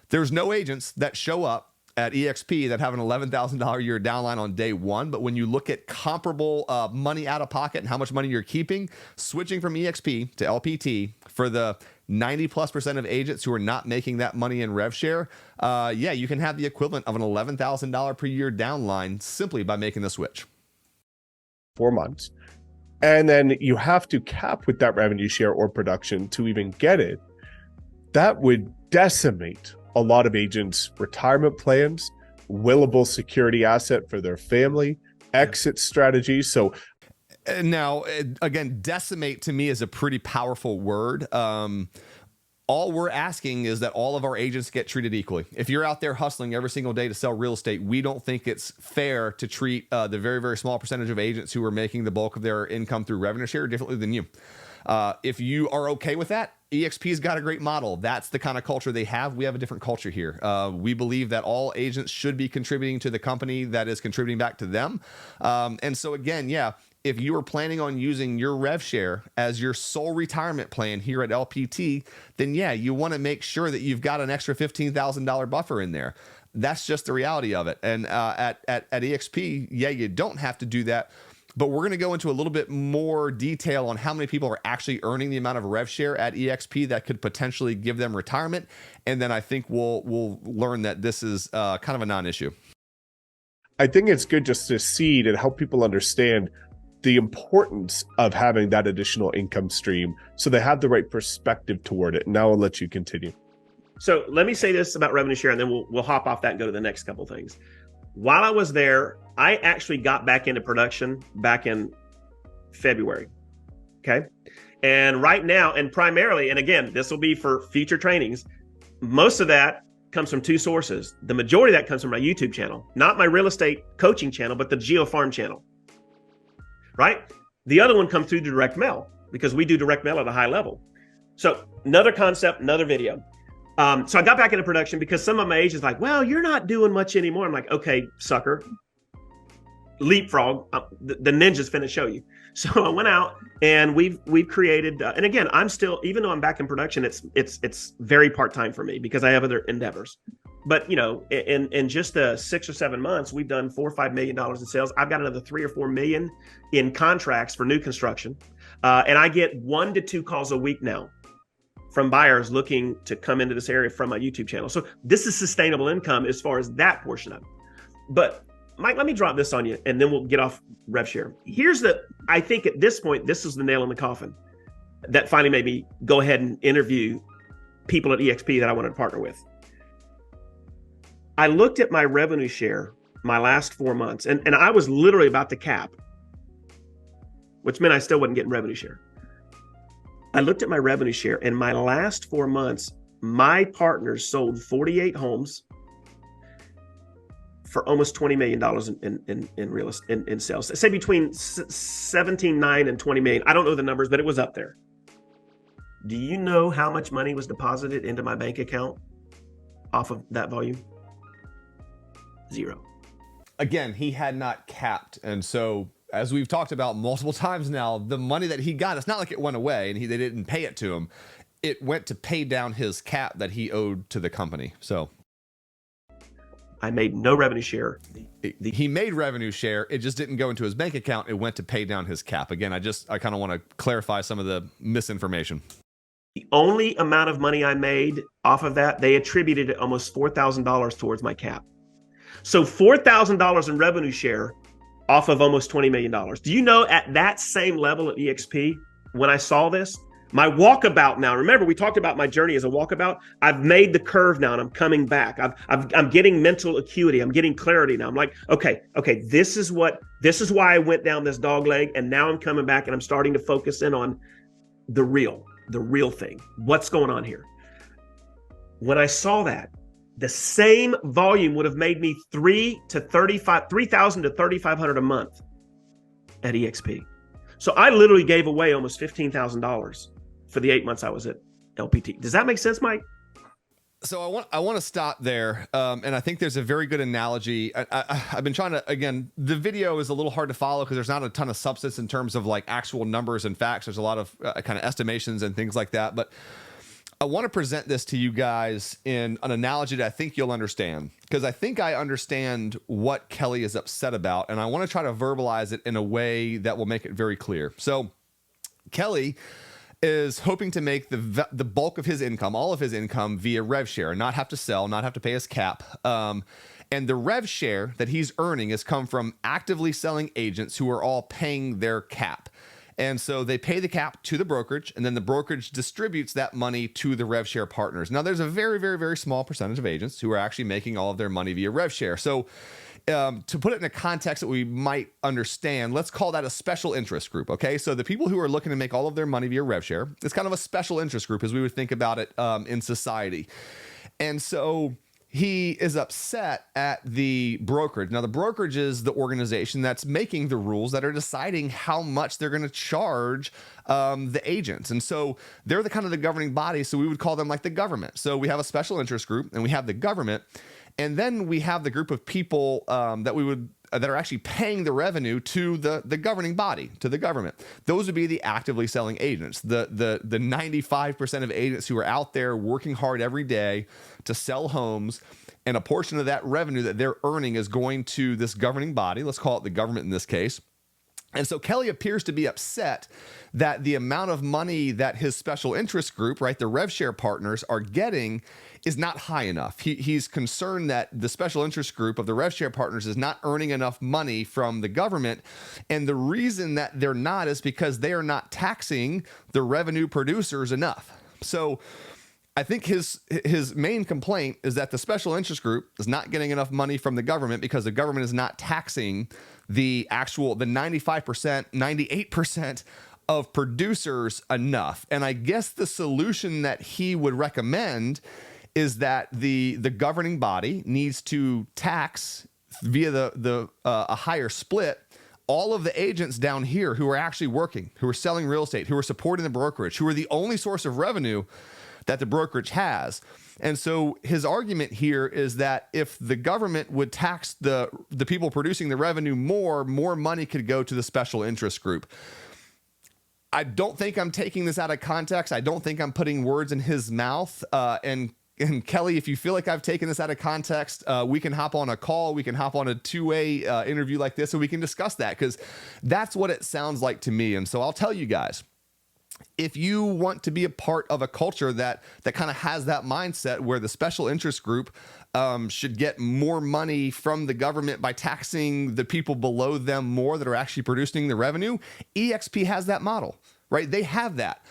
There's no agents that show up at eXp that have an $11,000 a year downline on day one. But when you look at comparable money out of pocket and how much money you're keeping, switching from eXp to LPT for the 90+% of agents who are not making that money in rev share, yeah, you can have the equivalent of an $11,000 per year downline simply by making the switch. 4 months. And then you have to cap with that revenue share or production to even get it. That would decimate a lot of agents' retirement plans, willable security asset for their family, exit strategies. So now, again, decimate to me is a pretty powerful word. All we're asking is that all of our agents get treated equally. If you're out there hustling every single day to sell real estate, we don't think it's fair to treat the very, very small percentage of agents who are making the bulk of their income through revenue share differently than you. If you are okay with that, eXp's got a great model. That's the kind of culture they have. We have a different culture here. We believe that all agents should be contributing to the company that is contributing back to them. And so again, yeah, if you are planning on using your rev share as your sole retirement plan here at LPT, then yeah, you want to make sure that you've got an extra $15,000 buffer in there. That's just the reality of it. And at eXp, yeah, you don't have to do that. But we're going to go into a little bit more detail on how many people are actually earning the amount of rev share at eXp that could potentially give them retirement. And then I think we'll learn that this is kind of a non-issue. I think it's good just to seed and help people understand the importance of having that additional income stream so they have the right perspective toward it. Now I'll let you continue. So let me say this about revenue share, and then we'll hop off that and go to the next couple of things. While I was there, I actually got back into production back in February. Okay. And right now, and primarily, and again, this will be for future trainings, most of that comes from two sources. The majority of that comes from my YouTube channel, not my real estate coaching channel, but the GeoFarm channel. Right? The other one comes through direct mail because we do direct mail at a high level. So another concept, another video. So I got back into production because some of my agents like, well, you're not doing much anymore. I'm like, okay, sucker, leapfrog. The ninja's finna show you. So I went out and we've created, and again, I'm still, even though I'm back in production, it's very part-time for me because I have other endeavors. But you know, in just 6 or 7 months, we've done $4 or $5 million in sales. I've got another 3 or 4 million in contracts for new construction, and I get 1 to 2 calls a week now from buyers looking to come into this area from my YouTube channel. So this is sustainable income as far as that portion of it. But Mike, let me drop this on you, and then we'll get off rev share. I think at this point, this is the nail in the coffin that finally made me go ahead and interview people at eXp that I wanted to partner with. I looked at my revenue share my last 4 months, and I was literally about to cap, which meant I still wasn't getting revenue share. I looked at my revenue share. In my last 4 months, my partners sold 48 homes for almost $20 million in real estate in sales. Say between 17.9 and 20 million. I don't know the numbers, but it was up there. Do you know how much money was deposited into my bank account off of that volume? 0. Again, he had not capped, and so as we've talked about multiple times now, the money that he got, it's not like it went away and they didn't pay it to him. It went to pay down his cap that he owed to the company. So I made no revenue share. He made revenue share. It just didn't go into his bank account. It went to pay down his cap. Again, I kind of want to clarify some of the misinformation. The only amount of money I made off of that, they attributed almost $4,000 towards my cap. So $4,000 in revenue share off of almost $20 million. Do you know, at that same level at eXp, when I saw this, my walkabout now, remember we talked about my journey as a walkabout. I've made the curve now and I'm coming back. I'm getting mental acuity. I'm getting clarity now. I'm like, okay, this is why I went down this dog leg, and now I'm coming back and I'm starting to focus in on the real thing. What's going on here? When I saw that, the same volume would have made me $3,000 to $3,500 a month at eXp. So I literally gave away almost $15,000 for the 8 months I was at LPT. Does that make sense, Mike? So I want to stop there, and I think there's a very good analogy. I've been trying to, again, the video is a little hard to follow because there's not a ton of substance in terms of like actual numbers and facts. There's a lot of kind of estimations and things like that, but I want to present this to you guys in an analogy that I think you'll understand, because I think I understand what Kelly is upset about, and I want to try to verbalize it in a way that will make it very clear. So Kelly is hoping to make the bulk of his income, all of his income, via rev share, not have to sell, not have to pay his cap. And the rev share that he's earning has come from actively selling agents who are all paying their cap. And so they pay the cap to the brokerage, and then the brokerage distributes that money to the rev share partners. Now, there's a very, very, very small percentage of agents who are actually making all of their money via rev share. So to put it in a context that we might understand, let's call that a special interest group. Okay, so the people who are looking to make all of their money via rev share, it's kind of a special interest group as we would think about it in society. And so he is upset at the brokerage. Now, the brokerage is the organization that's making the rules, that are deciding how much they're going to charge the agents. And so they're the kind of the governing body. So we would call them like the government. So we have a special interest group, and we have the government. And then we have the group of people that are actually paying the revenue to the governing body, to the government. Those would be the actively selling agents, the 95% of agents who are out there working hard every day to sell homes, and a portion of that revenue that they're earning is going to this governing body. Let's call it the government in this case. And so Kelly appears to be upset that the amount of money that his special interest group, right, the rev share partners, are getting is not high enough. He's concerned that the special interest group of the rev share partners is not earning enough money from the government. And the reason that they're not is because they are not taxing the revenue producers enough. So I think his main complaint is that the special interest group is not getting enough money from the government because the government is not taxing the 95%, 98% of producers enough. And I guess the solution that he would recommend is that the governing body needs to tax via a higher split all of the agents down here who are actually working, who are selling real estate, who are supporting the brokerage, who are the only source of revenue that the brokerage has. And so his argument here is that if the government would tax the people producing the revenue more money could go to the special interest group. I don't think I'm taking this out of context. I don't think I'm putting words in his mouth. And Kelly, if you feel like I've taken this out of context, we can hop on a call. We can hop on a two-way interview like this, and we can discuss that, because that's what it sounds like to me. And so I'll tell you guys, if you want to be a part of a culture that kind of has that mindset where the special interest group should get more money from the government by taxing the people below them more that are actually producing the revenue, eXp has that model, right? They have that.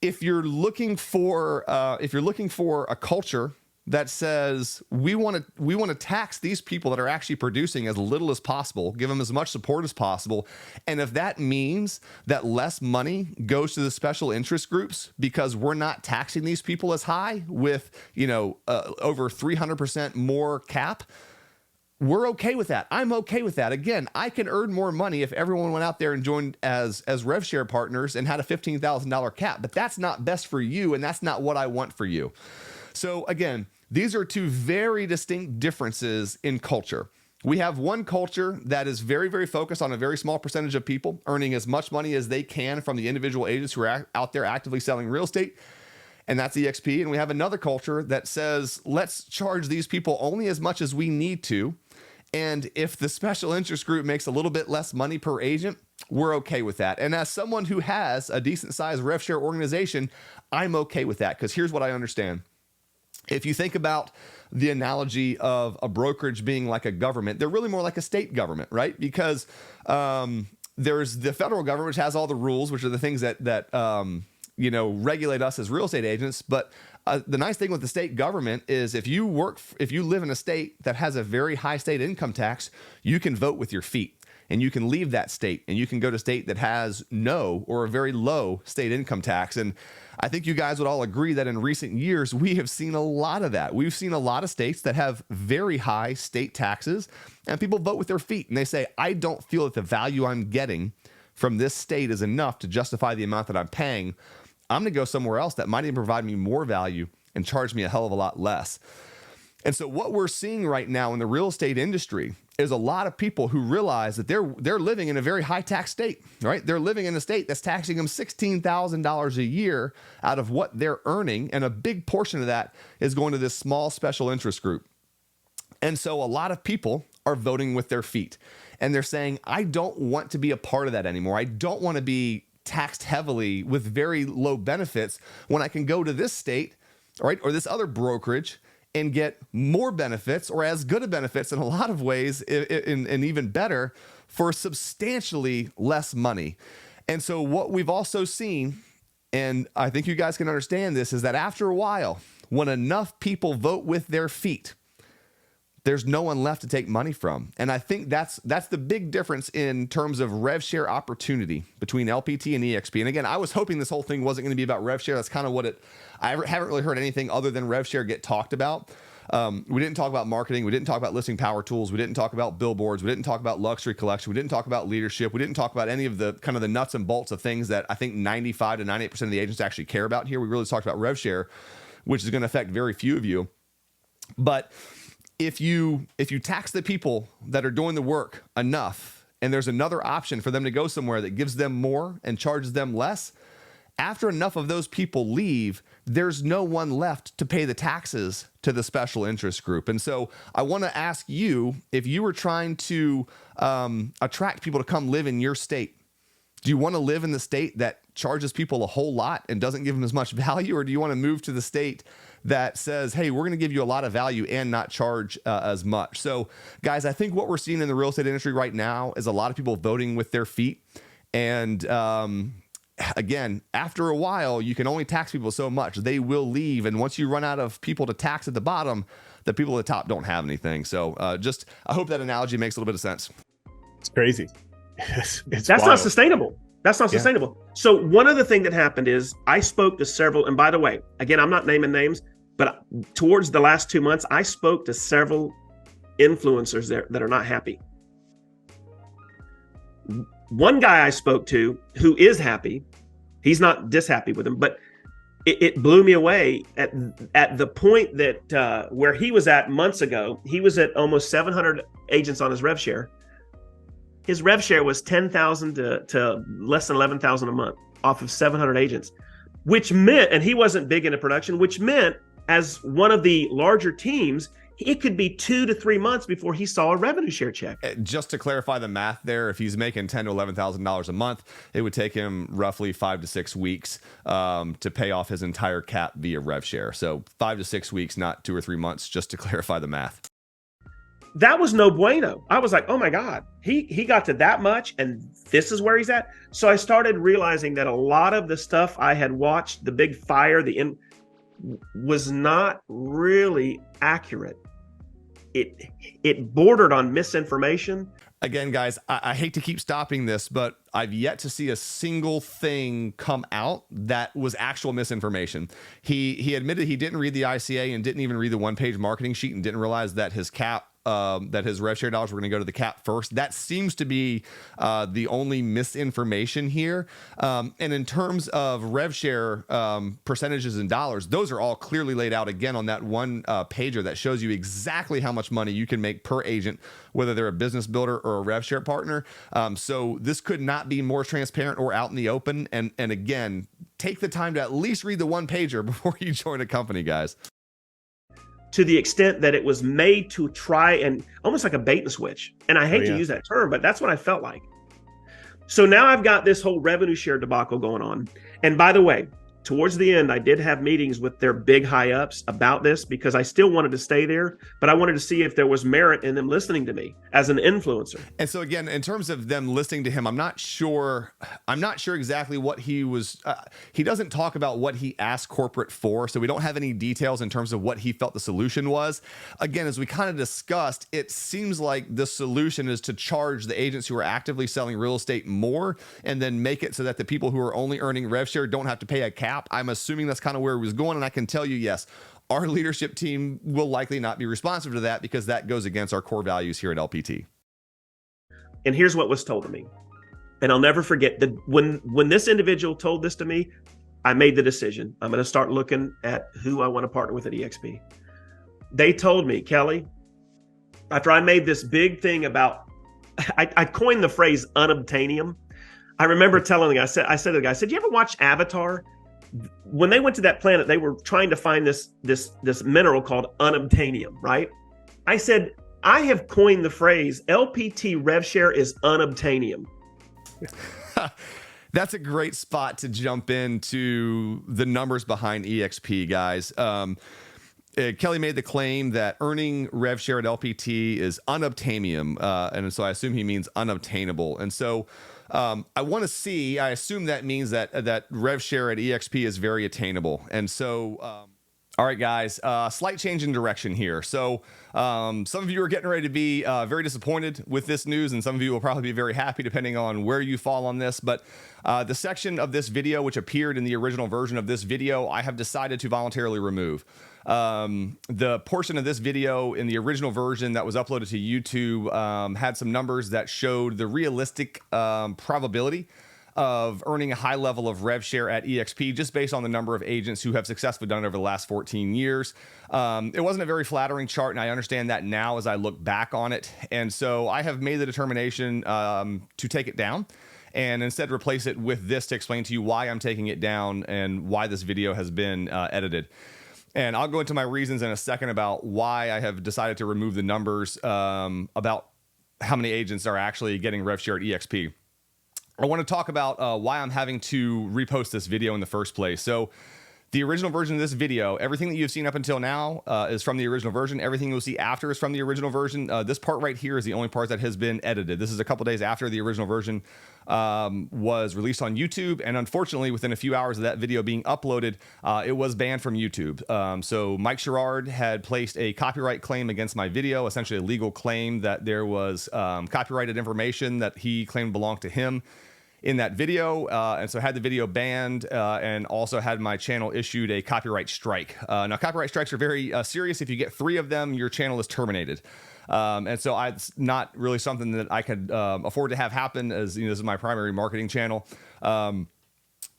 If you're looking for a culture that says we want to tax these people that are actually producing as little as possible, give them as much support as possible, and if that means that less money goes to the special interest groups because we're not taxing these people as high with over 300% more cap, we're okay with that. I'm okay with that. Again, I can earn more money if everyone went out there and joined as rev share partners and had a $15,000 cap, but that's not best for you, and that's not what I want for you. So again, these are two very distinct differences in culture. We have one culture that is very, very focused on a very small percentage of people earning as much money as they can from the individual agents who are out there actively selling real estate, and that's eXp. And we have another culture that says, let's charge these people only as much as we need to. And if the special interest group makes a little bit less money per agent, we're okay with that. And as someone who has a decent sized rev share organization, I'm okay with that, because here's what I understand. If you think about the analogy of a brokerage being like a government, they're really more like a state government, right? Because there's the federal government, which has all the rules, which are the things that regulate us as real estate agents. But the nice thing with the state government is if you live in a state that has a very high state income tax, you can vote with your feet. And you can leave that state and you can go to a state that has no or a very low state income tax. And I think you guys would all agree that in recent years, we have seen a lot of that. We've seen a lot of states that have very high state taxes, and people vote with their feet and they say, I don't feel that the value I'm getting from this state is enough to justify the amount that I'm paying. I'm going to go somewhere else that might even provide me more value and charge me a hell of a lot less. And so what we're seeing right now in the real estate industry is a lot of people who realize that they're living in a very high tax state, right? They're living in a state that's taxing them $16,000 a year out of what they're earning. And a big portion of that is going to this small special interest group. And so a lot of people are voting with their feet and they're saying, I don't want to be a part of that anymore. I don't want to be taxed heavily with very low benefits when I can go to this state, right, or this other brokerage and get more benefits or as good of benefits in a lot of ways and even better for substantially less money. And so what we've also seen, and I think you guys can understand this, is that after a while, when enough people vote with their feet, there's no one left to take money from. And I think that's the big difference in terms of rev share opportunity between LPT and eXp. And again, I was hoping this whole thing wasn't going to be about rev share. That's kind of what I haven't really heard anything other than rev share get talked about. We didn't talk about marketing. We didn't talk about listing power tools. We didn't talk about billboards. We didn't talk about luxury collection. We didn't talk about leadership. We didn't talk about any of the kind of the nuts and bolts of things that I think 95 to 98% of the agents actually care about here. We really talked about rev share, which is going to affect very few of you. But if you tax the people that are doing the work enough, and there's another option for them to go somewhere that gives them more and charges them less, after enough of those people leave, there's no one left to pay the taxes to the special interest group. And so I want to ask you, if you were trying to attract people to come live in your state, do you want to live in the state that charges people a whole lot and doesn't give them as much value? Or do you want to move to the state that says, hey, we're going to give you a lot of value and not charge as much? So guys, I think what we're seeing in the real estate industry right now is a lot of people voting with their feet. And again, after a while, you can only tax people so much. They will leave. And once you run out of people to tax at the bottom, the people at the top don't have anything. So I hope that analogy makes a little bit of sense. It's crazy. It's That's wild. not sustainable. That's not sustainable. So one other thing that happened is I spoke to several, and by the way, again, I'm not naming names, but towards the last 2 months, I spoke to several influencers there that are not happy. One guy I spoke to who is happy, he's not dishappy with him, but it blew me away at the point that where he was at months ago. He was at almost 700 agents on his rev share. His rev share was $10,000 to less than $11,000 a month off of 700 agents, which meant, and he wasn't big into production, which meant as one of the larger teams, it could be 2 to 3 months before he saw a revenue share check. Just to clarify the math there, if he's making $10,000 to $11,000 a month, it would take him roughly 5 to 6 weeks to pay off his entire cap via rev share. So 5 to 6 weeks, not 2 or 3 months, just to clarify the math. That was no bueno. I was like, oh my God, he got to that much and this is where he's at. So I started realizing that a lot of the stuff I had watched, the big fire, was not really accurate. It bordered on misinformation. Again, guys, I hate to keep stopping this, but I've yet to see a single thing come out that was actual misinformation. He admitted he didn't read the ICA and didn't even read the one-page marketing sheet and didn't realize that his cap, that his rev share dollars were going to go to the cap first. That seems to be the only misinformation here. And in terms of rev share percentages in dollars, those are all clearly laid out again on that one pager that shows you exactly how much money you can make per agent, whether they're a business builder or a rev share partner. So this could not be more transparent or out in the open. And again, take the time to at least read the one pager before you join a company, guys. To the extent that it was made to try and almost like a bait and switch. And I hate to use that term, but that's what I felt like. So now I've got this whole revenue share debacle going on. And by the way, towards the end, I did have meetings with their big high ups about this because I still wanted to stay there, but I wanted to see if there was merit in them listening to me as an influencer. And so again, in terms of them listening to him, I'm not sure exactly what he was. He doesn't talk about what he asked corporate for, so we don't have any details in terms of what he felt the solution was. Again, as we kind of discussed, it seems like the solution is to charge the agents who are actively selling real estate more, and then make it so that the people who are only earning rev share don't have to pay a cap. I'm assuming that's kind of where he was going, and I can tell you, yes, our leadership team will likely not be responsive to that because that goes against our core values here at LPT. And here's what was told to me. And I'll never forget that when this individual told this to me, I made the decision. I'm going to start looking at who I want to partner with at eXp. They told me, Kelly, after I made this big thing about, I coined the phrase unobtainium. I remember telling the guy, I said to the guy, "You ever watch Avatar? When they went to that planet, they were trying to find this mineral called unobtainium, right?" I said, "I have coined the phrase LPT rev share is unobtainium." That's a great spot to jump into the numbers behind eXp, guys. Kelly made the claim that earning rev share at LPT is unobtainium, and so I assume he means unobtainable. And so I assume that means that rev share at eXp is very attainable. And so, all right, guys, slight change in direction here. So some of you are getting ready to be very disappointed with this news, and some of you will probably be very happy depending on where you fall on this. But the section of this video, which appeared in the original version of this video, I have decided to voluntarily remove. The portion of this video in the original version that was uploaded to YouTube had some numbers that showed the realistic probability of earning a high level of rev share at eXp just based on the number of agents who have successfully done it over the last 14 years. It wasn't a very flattering chart, and I understand that now as I look back on it. And so I have made the determination to take it down and instead replace it with this to explain to you why I'm taking it down and why this video has been edited. And I'll go into my reasons in a second about why I have decided to remove the numbers about how many agents are actually getting rev share at eXp. I want to talk about why I'm having to repost this video in the first place. So the original version of this video, everything that you've seen up until now is from the original version. Everything you'll see after is from the original version. This part right here is the only part that has been edited. This is a couple days after the original version was released on YouTube. And unfortunately, within a few hours of that video being uploaded, it was banned from YouTube. So Mike Sherrard had placed a copyright claim against my video, essentially a legal claim that there was copyrighted information that he claimed belonged to him in that video, and so had the video banned and also had my channel issued a copyright strike. Now, copyright strikes are very serious. If you get 3 of them, your channel is terminated. And so it's not really something that I could afford to have happen, as you know, this is my primary marketing channel.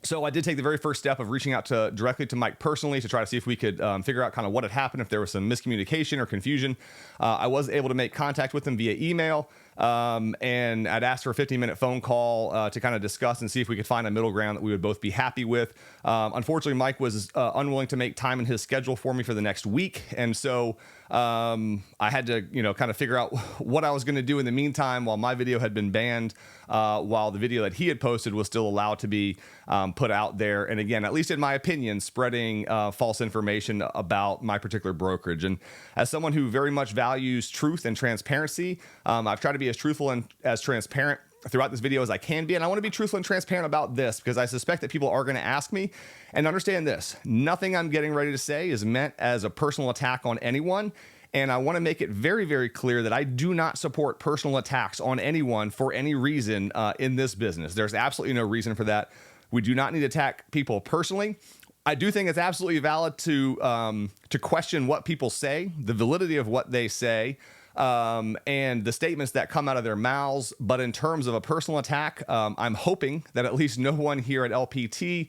So I did take the very first step of reaching out directly to Mike personally to try to see if we could figure out kind of what had happened, if there was some miscommunication or confusion. I was able to make contact with him via email, and I'd asked for a 15-minute phone call to kind of discuss and see if we could find a middle ground that we would both be happy with. Unfortunately, Mike was unwilling to make time in his schedule for me for the next week, and so I had to, kind of figure out what I was going to do in the meantime while my video had been banned, while the video that he had posted was still allowed to be put out there. And again, at least in my opinion, spreading false information about my particular brokerage. And as someone who very much values truth and transparency, I've tried to be as truthful and as transparent throughout this video as I can be. And I want to be truthful and transparent about this because I suspect that people are going to ask me. And understand this, nothing I'm getting ready to say is meant as a personal attack on anyone. And I want to make it very, very clear that I do not support personal attacks on anyone for any reason in this business. There's absolutely no reason for that. We do not need to attack people personally. I do think it's absolutely valid to question what people say, the validity of what they say, and the statements that come out of their mouths. But in terms of a personal attack, I'm hoping that at least no one here at LPT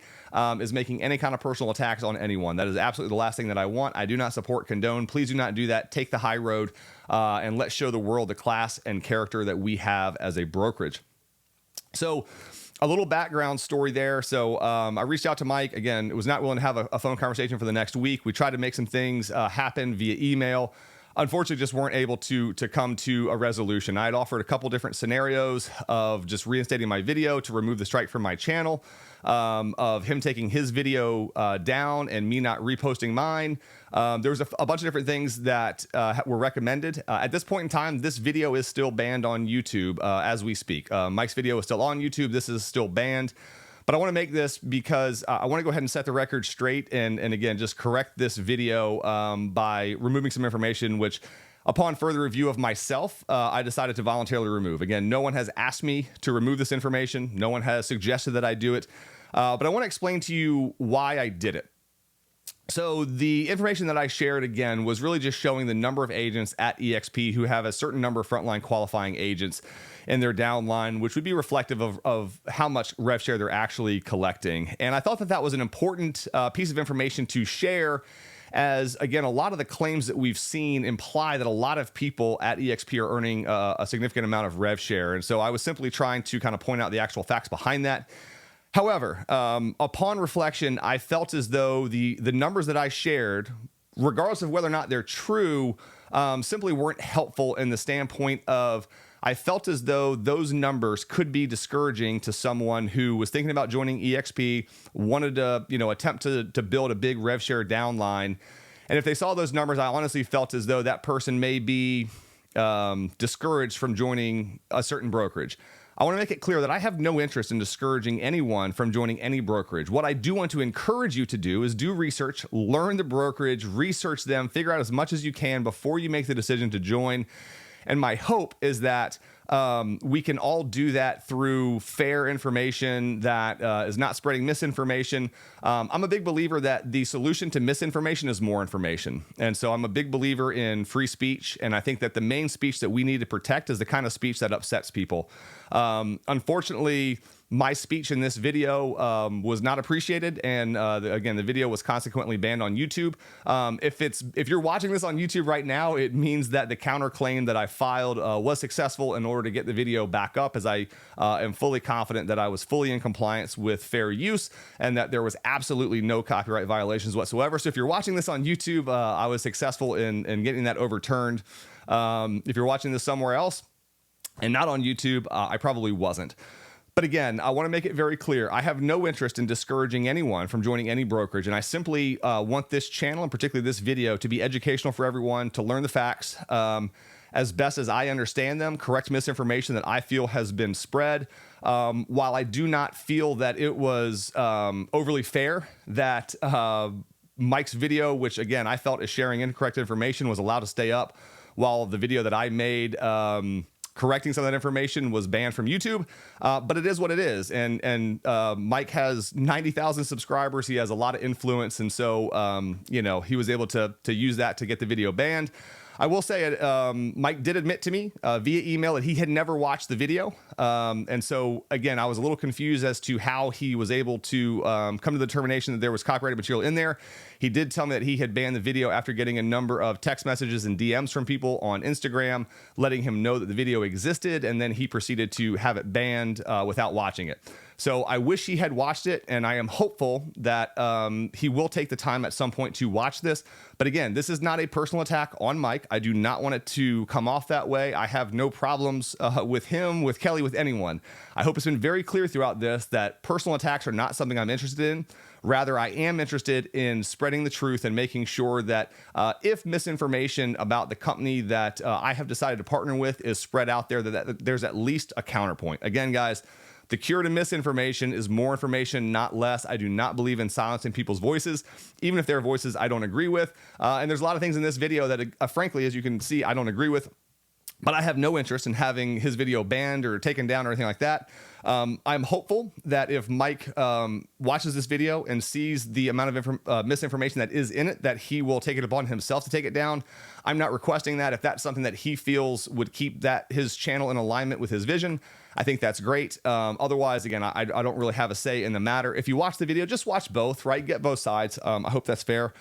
is making any kind of personal attacks on anyone. That is absolutely the last thing that I want. I do not support, condone. Please do not do that. Take the high road, and let's show the world the class and character that we have as a brokerage. So a little background story there. So I reached out to Mike. Again, was not willing to have a phone conversation for the next week. We tried to make some things happen via email. unfortunately just weren't able to come to a resolution. I had offered a couple different scenarios of just reinstating my video to remove the strike from my channel, of him taking his video down and me not reposting mine. There was a bunch of different things that were recommended. At this point in time, this video is still banned on YouTube as we speak. Mike's video is still on YouTube. This is still banned. But I want to make this because I want to go ahead and set the record straight and again, just correct this video by removing some information, which upon further review of myself, I decided to voluntarily remove. Again, no one has asked me to remove this information. No one has suggested that I do it. But I want to explain to you why I did it. So the information that I shared, again, was really just showing the number of agents at eXp who have a certain number of frontline qualifying agents in their downline, which would be reflective of how much rev share they're actually collecting. And I thought that that was an important piece of information to share, as, again, a lot of the claims that we've seen imply that a lot of people at eXp are earning a significant amount of rev share. And so I was simply trying to kind of point out the actual facts behind that. However, upon reflection, I felt as though the numbers that I shared, regardless of whether or not they're true, simply weren't helpful in the standpoint of, I felt as though those numbers could be discouraging to someone who was thinking about joining eXp, wanted to, attempt to build a big rev share downline. And if they saw those numbers, I honestly felt as though that person may be discouraged from joining a certain brokerage. I want to make it clear that I have no interest in discouraging anyone from joining any brokerage. What I do want to encourage you to do is do research, learn the brokerage, research them, figure out as much as you can before you make the decision to join. And my hope is that we can all do that through fair information that is not spreading misinformation. I'm a big believer that the solution to misinformation is more information. And so I'm a big believer in free speech. And I think that the main speech that we need to protect is the kind of speech that upsets people. Unfortunately, my speech in this video was not appreciated, and again, the video was consequently banned on YouTube. If you're watching this on YouTube right now, it means that the counterclaim that I filed was successful in order to get the video back up, as I am fully confident that I was fully in compliance with fair use and that there was absolutely no copyright violations whatsoever. So if you're watching this on YouTube, I was successful in getting that overturned. If you're watching this somewhere else and not on YouTube, I probably wasn't. But again, I want to make it very clear. I have no interest in discouraging anyone from joining any brokerage. And I simply want this channel, and particularly this video, to be educational for everyone, to learn the facts as best as I understand them, correct misinformation that I feel has been spread. While I do not feel that it was overly fair that Mike's video, which again, I felt is sharing incorrect information, was allowed to stay up, while the video that I made correcting some of that information was banned from YouTube, but it is what it is. And Mike has 90,000 subscribers. He has a lot of influence. And so, he was able to use that to get the video banned. I will say Mike did admit to me via email that he had never watched the video. And so, again, I was a little confused as to how he was able to come to the determination that there was copyrighted material in there. He did tell me that he had banned the video after getting a number of text messages and DMs from people on Instagram, letting him know that the video existed, and then he proceeded to have it banned without watching it. So I wish he had watched it, and I am hopeful that he will take the time at some point to watch this. But again, this is not a personal attack on Mike. I do not want it to come off that way. I have no problems with him, with Kelly, with anyone. I hope it's been very clear throughout this that personal attacks are not something I'm interested in. Rather, I am interested in spreading the truth and making sure that if misinformation about the company that I have decided to partner with is spread out there, that there's at least a counterpoint. Again, guys, the cure to misinformation is more information, not less. I do not believe in silencing people's voices, even if their voices I don't agree with. And there's a lot of things in this video that, frankly, as you can see, I don't agree with. But I have no interest in having his video banned or taken down or anything like that. I'm hopeful that if Mike watches this video and sees the amount of misinformation that is in it, that he will take it upon himself to take it down. I'm not requesting that. If that's something that he feels would keep his channel in alignment with his vision, I think that's great. Otherwise, again, I don't really have a say in the matter. If you watch the video, just watch both, right? Get both sides. I hope that's fair.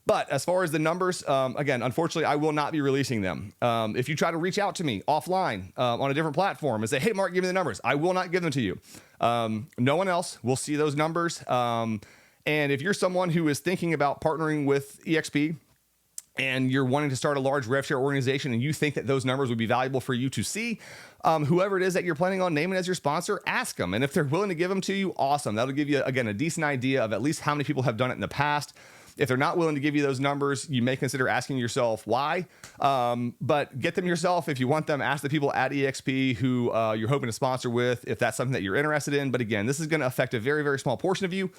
But as far as the numbers, again, unfortunately, I will not be releasing them. If you try to reach out to me offline on a different platform and say, hey, Mark, give me the numbers, I will not give them to you. No one else will see those numbers. And if you're someone who is thinking about partnering with eXp, and you're wanting to start a large rev share organization and you think that those numbers would be valuable for you to see, whoever it is that you're planning on naming as your sponsor, ask them. And if they're willing to give them to you, awesome. That'll give you, again, a decent idea of at least how many people have done it in the past. If they're not willing to give you those numbers, you may consider asking yourself why. But get them yourself. If you want them, ask the people at eXp who you're hoping to sponsor with, if that's something that you're interested in. But again, this is going to affect a very, very small portion of you.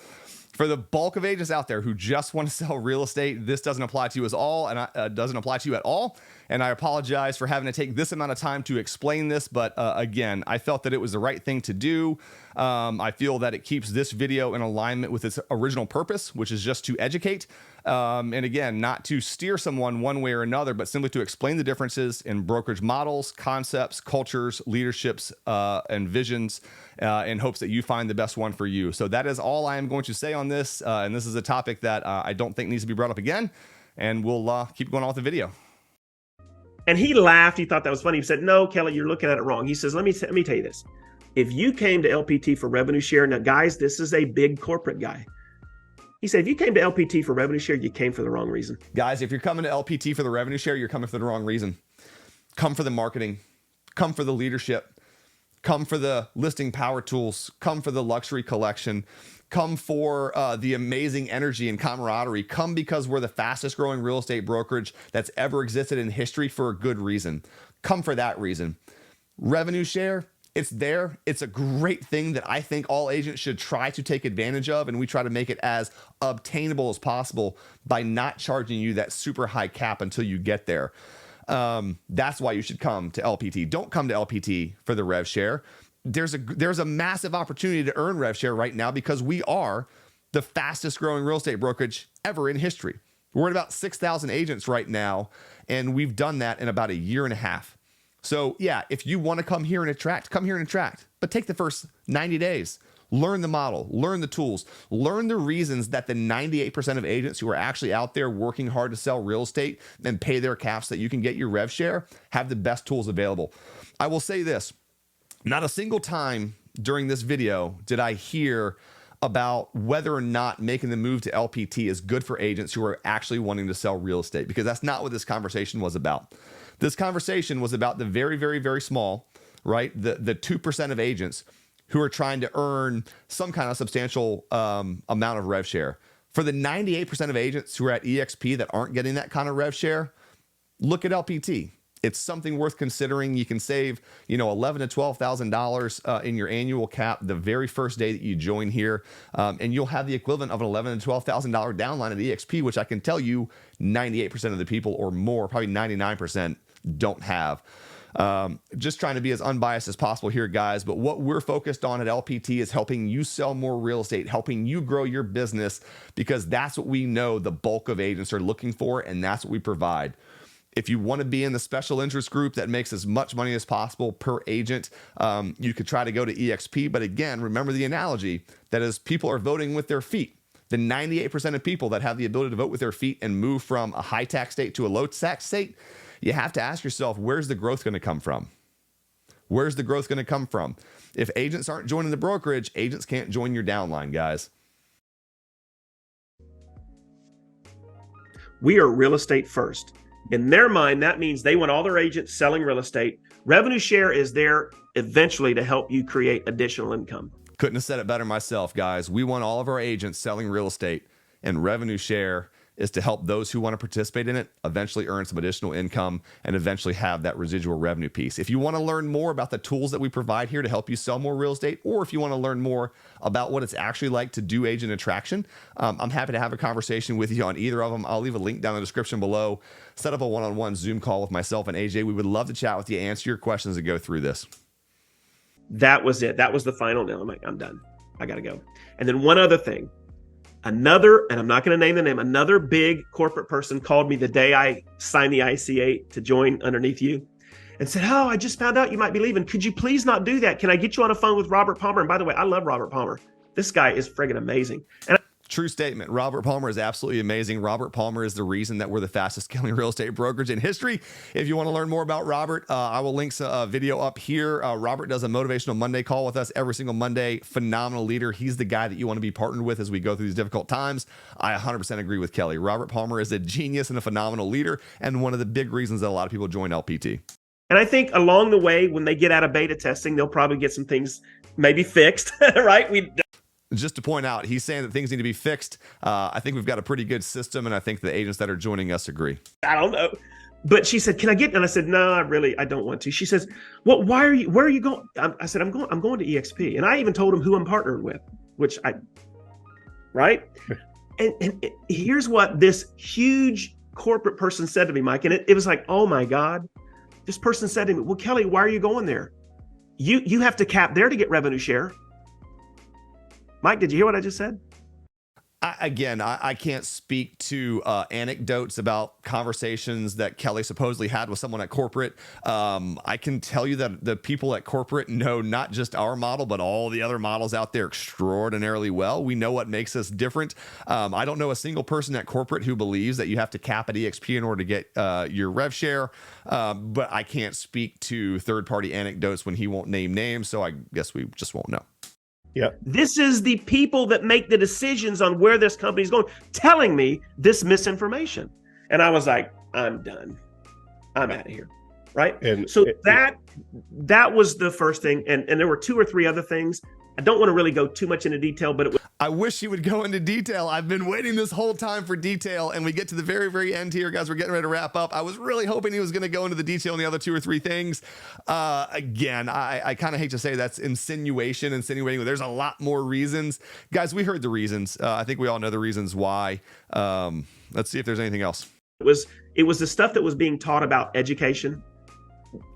For the bulk of agents out there who just want to sell real estate, this doesn't apply to you doesn't apply to you at all. And I apologize for having to take this amount of time to explain this. But again, I felt that it was the right thing to do. I feel that it keeps this video in alignment with its original purpose, which is just to educate. And again, not to steer someone one way or another, but simply to explain the differences in brokerage models, concepts, cultures, leaderships, and visions in hopes that you find the best one for you. So that is all I am going to say on this. And this is a topic that I don't think needs to be brought up again. And we'll keep going on with the video. And he laughed. He thought that was funny. He said, no, Kelly, you're looking at it wrong. He says, let me tell you this. If you came to LPT for revenue share, now guys, this is a big corporate guy. He said, if you came to LPT for revenue share, you came for the wrong reason. Guys, if you're coming to LPT for the revenue share, you're coming for the wrong reason. Come for the marketing. Come for the leadership. Come for the listing power tools. Come for the luxury collection. Come for the amazing energy and camaraderie. Come because we're the fastest growing real estate brokerage that's ever existed in history for a good reason. Come for that reason. Revenue share, it's there. It's a great thing that I think all agents should try to take advantage of, and we try to make it as obtainable as possible by not charging you that super high cap until you get there. That's why you should come to LPT. Don't come to LPT for the rev share. There's a massive opportunity to earn rev share right now because we are the fastest growing real estate brokerage ever in history. We're at about 6,000 agents right now, and we've done that in about a year and a half. So yeah, if you want to come here and attract, but take the first 90 days, learn the model, learn the tools, learn the reasons that the 98% of agents who are actually out there working hard to sell real estate and pay their caps so that you can get your rev share have the best tools available. I will say this. Not a single time during this video did I hear about whether or not making the move to LPT is good for agents who are actually wanting to sell real estate, because that's not what this conversation was about. This conversation was about the very, very, very small, right? The 2% of agents who are trying to earn some kind of substantial amount of rev share. For the 98% of agents who are at eXp that aren't getting that kind of rev share, look at LPT. It's something worth considering. You can save, $11,000 to $12,000 in your annual cap the very first day that you join here, and you'll have the equivalent of an $11,000 to $12,000 downline at eXp, which I can tell you 98% of the people or more, probably 99%, don't have. Just trying to be as unbiased as possible here, guys. But what we're focused on at LPT is helping you sell more real estate, helping you grow your business, because that's what we know the bulk of agents are looking for, and that's what we provide. If you want to be in the special interest group that makes as much money as possible per agent, you could try to go to eXp. But again, remember the analogy that is people are voting with their feet. The 98% of people that have the ability to vote with their feet and move from a high tax state to a low tax state, you have to ask yourself, where's the growth going to come from? Where's the growth going to come from? If agents aren't joining the brokerage, agents can't join your downline, guys. We are real estate first. In their mind, that means they want all their agents selling real estate. Revenue share is there eventually to help you create additional income. Couldn't have said it better myself, guys. We want all of our agents selling real estate, and revenue share is to help those who want to participate in it eventually earn some additional income and eventually have that residual revenue piece. If you want to learn more about the tools that we provide here to help you sell more real estate, or if you want to learn more about what it's actually like to do agent attraction, I'm happy to have a conversation with you on either of them. I'll leave a link down in the description below. Set up a one-on-one Zoom call with myself and AJ. We would love to chat with you, answer your questions, and go through this. That was it. That was the final nail. I'm done. I got to go. And then one other thing. Another, and I'm not going to name the name, another big corporate person called me the day I signed the ICA to join underneath you and said, oh, I just found out you might be leaving. Could you please not do that? Can I get you on a phone with Robert Palmer? And by the way, I love Robert Palmer. This guy is friggin' amazing. And True statement. Robert Palmer is absolutely amazing. Robert Palmer is the reason that we're the fastest scaling real estate brokerage in history. If you want to learn more about Robert, I will link a video up here. Robert does a motivational Monday call with us every single Monday. Phenomenal leader. He's the guy that you want to be partnered with as we go through these difficult times. I 100% agree with Kelly. Robert Palmer is a genius and a phenomenal leader, and one of the big reasons that a lot of people join LPT. And I think along the way, when they get out of beta testing, they'll probably get some things maybe fixed, right? Just to point out, he's saying that things need to be fixed. I think we've got a pretty good system, and I think the agents that are joining us agree. I don't know. But she said, "Can I get?" And I said, "No, I don't want to." She says, "Well, where are you going?" I said, I'm going to eXp." And I even told him who I'm partnering with, right? and here's what this huge corporate person said to me, Mike. And it was like, oh my God. This person said to me, "Well, Kelly, why are you going there? You have to cap there to get revenue share." Mike, did you hear what I just said? I can't speak to anecdotes about conversations that Kelly supposedly had with someone at corporate. I can tell you that the people at corporate know not just our model, but all the other models out there extraordinarily well. We know what makes us different. I don't know a single person at corporate who believes that you have to cap at eXp in order to get your rev share. But I can't speak to third-party anecdotes when he won't name names, so I guess we just won't know. Yeah. This is the people that make the decisions on where this company is going, telling me this misinformation. And I was like, I'm done. I'm out of here. Right. And so that was the first thing. And there were 2 or 3 other things. I don't want to really go too much into detail, but it was. I wish you would go into detail. I've been waiting this whole time for detail, and we get to the very, very end here, guys. We're getting ready to wrap up. I was really hoping he was going to go into the detail on the other 2 or 3 things. Again, I kind of hate to say that's insinuating. There's a lot more reasons. Guys, we heard the reasons. I think we all know the reasons why. Let's see if there's anything else. It was the stuff that was being taught about education.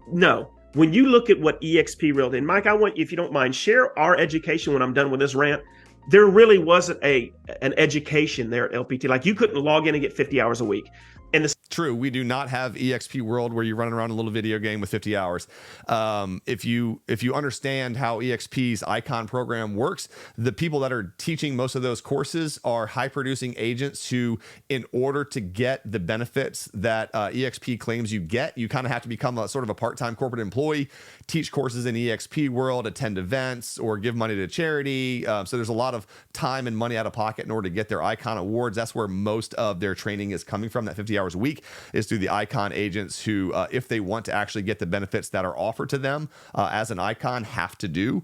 No. When you look at what eXp Realty, and Mike, I want you, if you don't mind, share our education when I'm done with this rant. There really wasn't an education there at LPT. Like, you couldn't log in and get 50 hours a week. And True, we do not have eXp World where you're running around a little video game with 50 hours. If you understand how eXp's Icon program works, the people that are teaching most of those courses are high-producing agents who, in order to get the benefits that eXp claims you get, you kind of have to become a sort of a part-time corporate employee, teach courses in eXp World, attend events, or give money to charity. So there's a lot of time and money out of pocket in order to get their Icon awards. That's where most of their training is coming from. That 50 hours a week is through the Icon agents who, if they want to actually get the benefits that are offered to them as an Icon, have to do.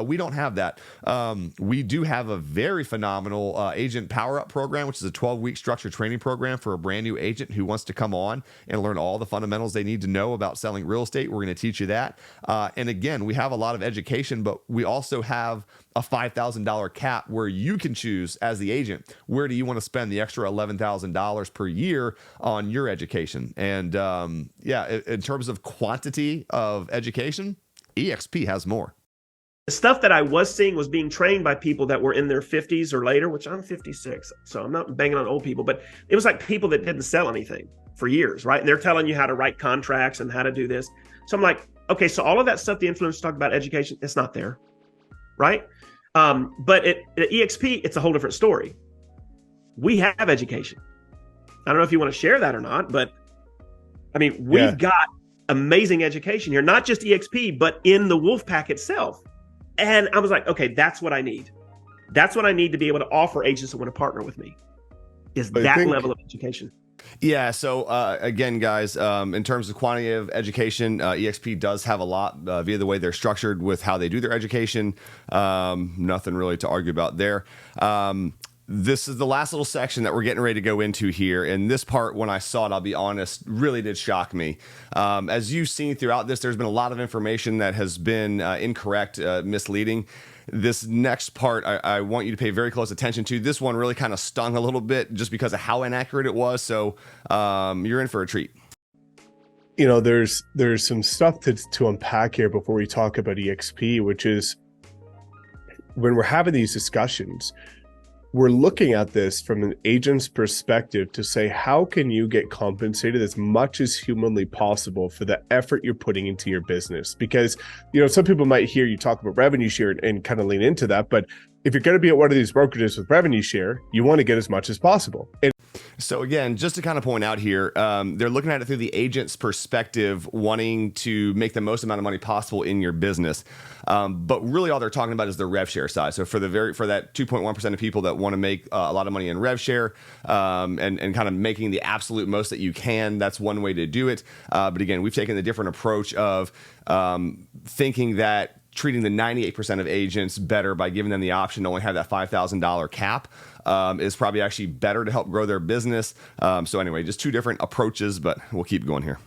We don't have that. We do have a very phenomenal agent power up program, which is a 12-week structured training program for a brand new agent who wants to come on and learn all the fundamentals they need to know about selling real estate. We're going to teach you that. And again, we have a lot of education, but we also have a $5,000 cap where you can choose as the agent, where do you want to spend the extra $11,000 per year on your education. And in terms of quantity of education, eXp has more. The stuff that I was seeing was being trained by people that were in their 50s or later, which I'm 56, so I'm not banging on old people, but it was like people that didn't sell anything for years, right? And they're telling you how to write contracts and how to do this. So I'm like, okay, so all of that stuff the influencers talk about education, it's not there, right? But at eXp, it's a whole different story. We have education. I don't know if you want to share that or not, but I mean, we've got amazing education here, not just eXp, but in the Wolf Pack itself. And I was like, okay, that's what I need. That's what I need to be able to offer agents that want to partner with me, is that level of education. Yeah. So again, guys, in terms of quantity of education, eXp does have a lot via the way they're structured with how they do their education. Nothing really to argue about there. This is the last little section that we're getting ready to go into here. And this part, when I saw it, I'll be honest, really did shock me. As you've seen throughout this, there's been a lot of information that has been incorrect, misleading. This next part, I want you to pay very close attention to. This one really kind of stung a little bit just because of how inaccurate it was. So you're in for a treat. You know, there's some stuff to unpack here before we talk about eXp, which is when we're having these discussions, we're looking at this from an agent's perspective to say, how can you get compensated as much as humanly possible for the effort you're putting into your business? Because, some people might hear you talk about revenue share and kind of lean into that. But if you're going to be at one of these brokerages with revenue share, you want to get as much as possible. And so again, just to kind of point out here, they're looking at it through the agent's perspective, wanting to make the most amount of money possible in your business. But really all they're talking about is the rev share side. So for that 2.1% of people that want to make a lot of money in rev share, and kind of making the absolute most that you can, that's one way to do it. But again, we've taken the different approach of thinking that treating the 98% of agents better by giving them the option to only have that $5,000 cap is probably actually better to help grow their business. So anyway, just two different approaches, but we'll keep going here.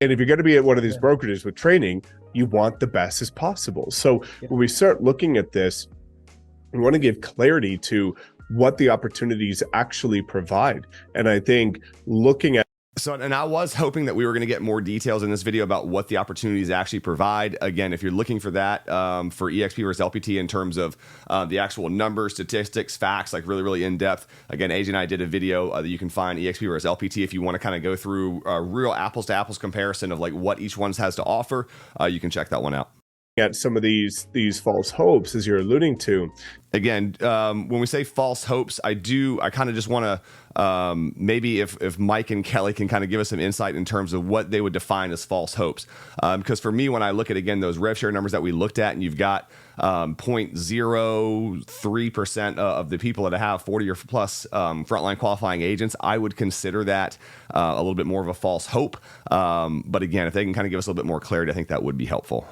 And if you're going to be at one of these brokerages with training, you want the best as possible. So when we start looking at this, we want to give clarity to what the opportunities actually provide. And I think looking at And I was hoping that we were going to get more details in this video about what the opportunities actually provide. Again, if you're looking for that for eXp versus LPT in terms of the actual numbers, statistics, facts, like really, really in depth. Again, AJ and I did a video that you can find eXp versus LPT. If you want to kind of go through a real apples to apples comparison of like what each one has to offer, you can check that one out. At some of these false hopes, as you're alluding to. Again, when we say false hopes, I kind of just want to maybe if Mike and Kelly can kind of give us some insight in terms of what they would define as false hopes. Because for me, when I look at, again, those rev share numbers that we looked at, and you've got 0.03% of the people that have 40 or plus frontline qualifying agents, I would consider that a little bit more of a false hope. But again, if they can kind of give us a little bit more clarity, I think that would be helpful.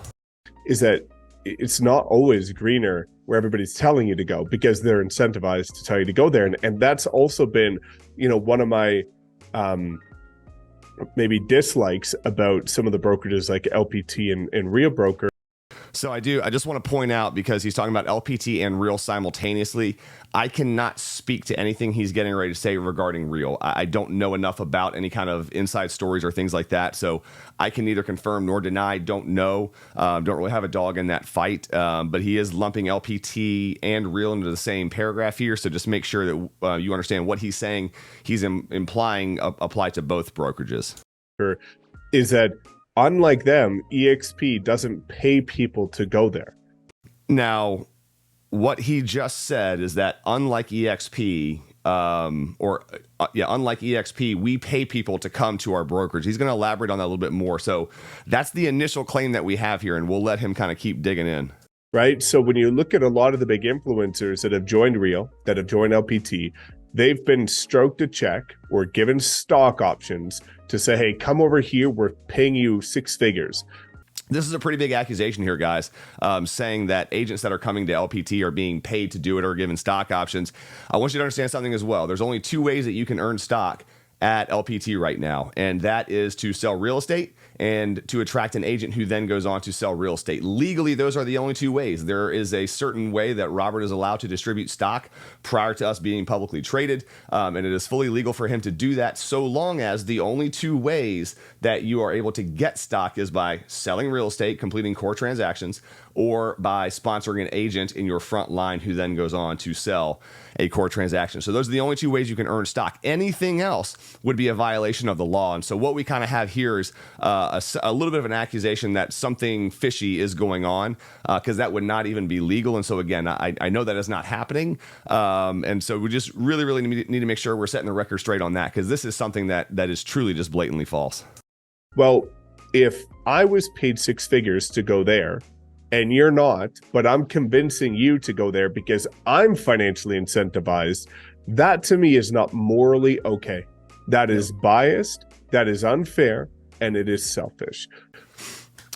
Is that it's not always greener where everybody's telling you to go, because they're incentivized to tell you to go there. And that's also been, one of my maybe dislikes about some of the brokerages like LPT and Real Broker. So I just want to point out, because he's talking about LPT and Real simultaneously, I cannot speak to anything he's getting ready to say regarding Real. I don't know enough about any kind of inside stories or things like that. So I can neither confirm nor deny, don't know, don't really have a dog in that fight. But he is lumping LPT and Real into the same paragraph here. So just make sure that you understand what he's saying. He's implying apply to both brokerages. Is that unlike them, eXp doesn't pay people to go there. Now, what he just said is that unlike eXp, unlike eXp, we pay people to come to our brokerage. He's going to elaborate on that a little bit more. So that's the initial claim that we have here, and we'll let him kind of keep digging in. Right. So when you look at a lot of the big influencers that have joined Real, that have joined LPT, they've been stroked a check or given stock options to say, hey, come over here, we're paying you 6 figures. This is a pretty big accusation here, guys, saying that agents that are coming to LPT are being paid to do it or given stock options. I want you to understand something as well. There's only 2 ways that you can earn stock at LPT right now, and that is to sell real estate and to attract an agent who then goes on to sell real estate. Legally, those are the only 2 ways. There is a certain way that Robert is allowed to distribute stock prior to us being publicly traded, and it is fully legal for him to do that, so long as the only 2 ways that you are able to get stock is by selling real estate, completing core transactions, or by sponsoring an agent in your front line who then goes on to sell a core transaction. So those are the only 2 ways you can earn stock. Anything else would be a violation of the law. And so what we kind of have here is a little bit of an accusation that something fishy is going on, because that would not even be legal. And so again, I know that is not happening. And so we just really need to make sure we're setting the record straight on that, because this is something that is truly just blatantly false. Well, if I was paid 6 figures to go there, and you're not, but I'm convincing you to go there because I'm financially incentivized, that to me is not morally okay. That is biased, that is unfair, and it is selfish.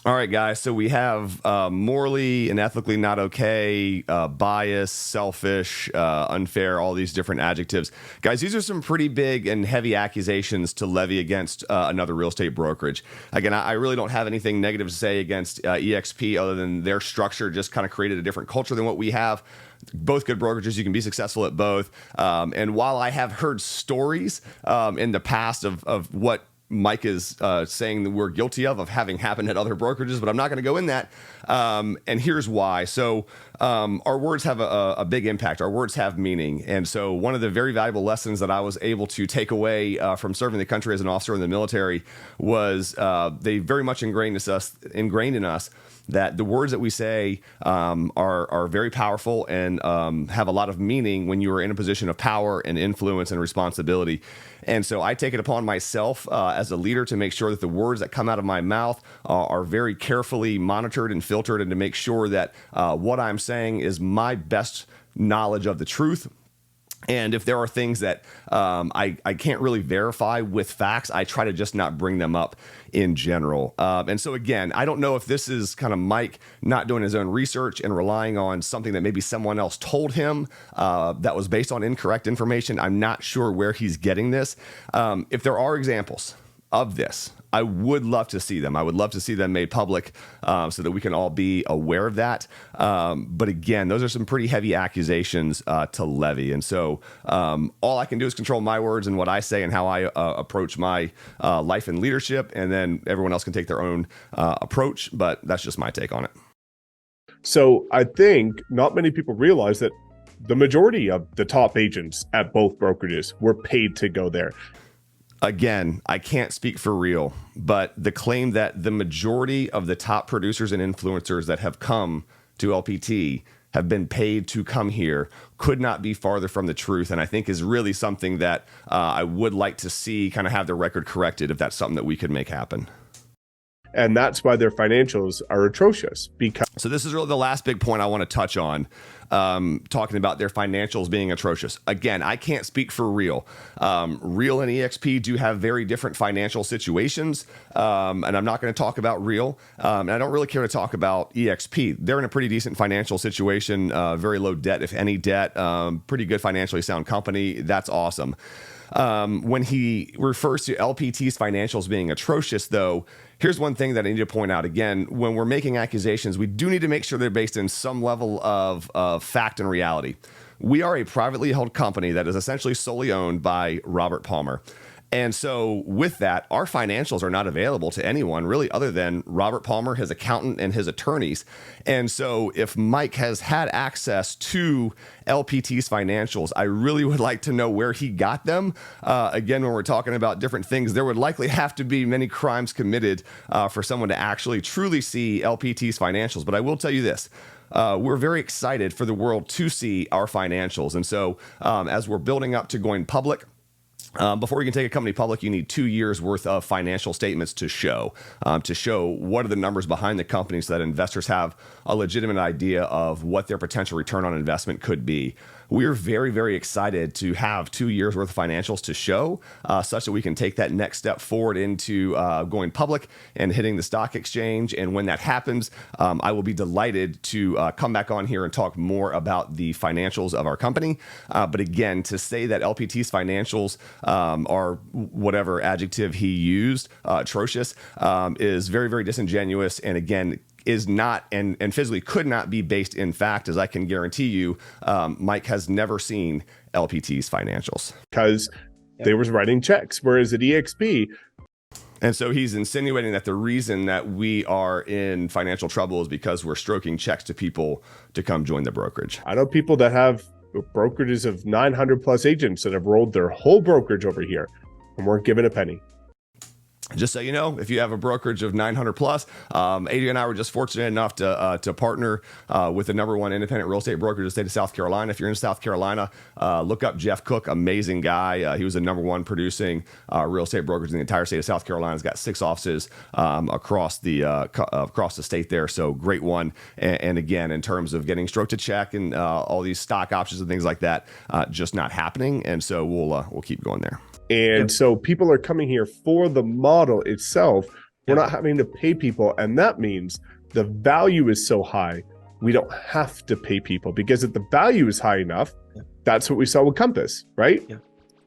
All right, guys. So we have morally and ethically not okay, biased, selfish, unfair, all these different adjectives. Guys, these are some pretty big and heavy accusations to levy against another real estate brokerage. Again, I really don't have anything negative to say against eXp other than their structure just kind of created a different culture than what we have. Both good brokerages, you can be successful at both. And while I have heard stories in the past of what Mike is saying that we're guilty of having happened at other brokerages, but I'm not going to go in that. And here's why. So our words have a big impact. Our words have meaning. And so one of the very valuable lessons that I was able to take away from serving the country as an officer in the military was they very much ingrained in us that the words that we say are very powerful and have a lot of meaning when you are in a position of power and influence and responsibility. And so I take it upon myself as a leader to make sure that the words that come out of my mouth are very carefully monitored and filtered, and to make sure that what I'm saying is my best knowledge of the truth. And if there are things that I can't really verify with facts, I try to just not bring them up in general. And so again, I don't know if this is kind of Mike not doing his own research and relying on something that maybe someone else told him that was based on incorrect information. I'm not sure where he's getting this. If there are examples of this, I would love to see them. I would love to see them made public so that we can all be aware of that. But again, those are some pretty heavy accusations to levy. And so all I can do is control my words and what I say and how I approach my life and leadership. And then everyone else can take their own approach. But that's just my take on it. So I think not many people realize that the majority of the top agents at both brokerages were paid to go there. Again, I can't speak for real, but the claim that the majority of the top producers and influencers that have come to LPT have been paid to come here could not be farther from the truth. And I think is really something that I would like to see kind of have the record corrected if that's something that we could make happen. And that's why their financials are atrocious. So this is really the last big point I want to touch on, talking about their financials being atrocious. Again, I can't speak for Real. Real and eXp do have very different financial situations, and I'm not going to talk about Real. And I don't really care to talk about eXp. They're in a pretty decent financial situation, very low debt, if any debt, pretty good financially sound company. That's awesome. When he refers to LPT's financials being atrocious, though, here's one thing that I need to point out. Again, when we're making accusations, we do need to make sure they're based in some level of fact and reality. We are a privately held company that is essentially solely owned by Robert Palmer. And so with that, our financials are not available to anyone really other than Robert Palmer, his accountant, and his attorneys. And so if Mike has had access to LPT's financials, I really would like to know where he got them. Again, when we're talking about different things, there would likely have to be many crimes committed for someone to actually truly see LPT's financials. But I will tell you this. We're very excited for the world to see our financials. And so as we're building up to going public, before you can take a company public, you need 2 years worth of financial statements to show what are the numbers behind the company so that investors have a legitimate idea of what their potential return on investment could be. We're very, very excited to have 2 years worth of financials to show such that we can take that next step forward into going public and hitting the stock exchange. And when that happens, I will be delighted to come back on here and talk more about the financials of our company. But again, to say that LPT's financials are whatever adjective he used, atrocious, is very, very disingenuous. And again, is not and physically could not be based in fact, as I can guarantee you, Mike has never seen LPT's financials. Because they was writing checks, whereas at eXp. And so he's insinuating that the reason that we are in financial trouble is because we're stroking checks to people to come join the brokerage. I know people that have brokerages of 900 plus agents that have rolled their whole brokerage over here and weren't given a penny. Just so you know, if you have a brokerage of 900 plus, Adrian and I were just fortunate enough to partner with the #1 independent real estate brokerage in the state of South Carolina. If you're in South Carolina, look up Jeff Cook, amazing guy. He was the #1 producing real estate brokerage in the entire state of South Carolina. He's got 6 offices across the state there. So great one. And again, in terms of getting stroke to check and all these stock options and things like that, just not happening. And so we'll keep going there. And so people are coming here for the model itself. We're not having to pay people. And that means the value is so high, we don't have to pay people, because if the value is high enough, that's what we saw with Compass, right? Yeah.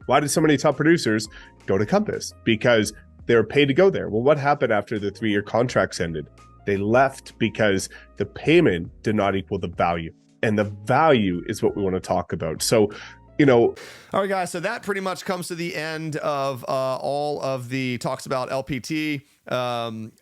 Why did so many top producers go to Compass? Because they were paid to go there. Well, what happened after the 3-year contracts ended? They left because the payment did not equal the value. And the value is what we want to talk about. So you know, All right, guys. So that pretty much comes to the end of all of the talks about LPT.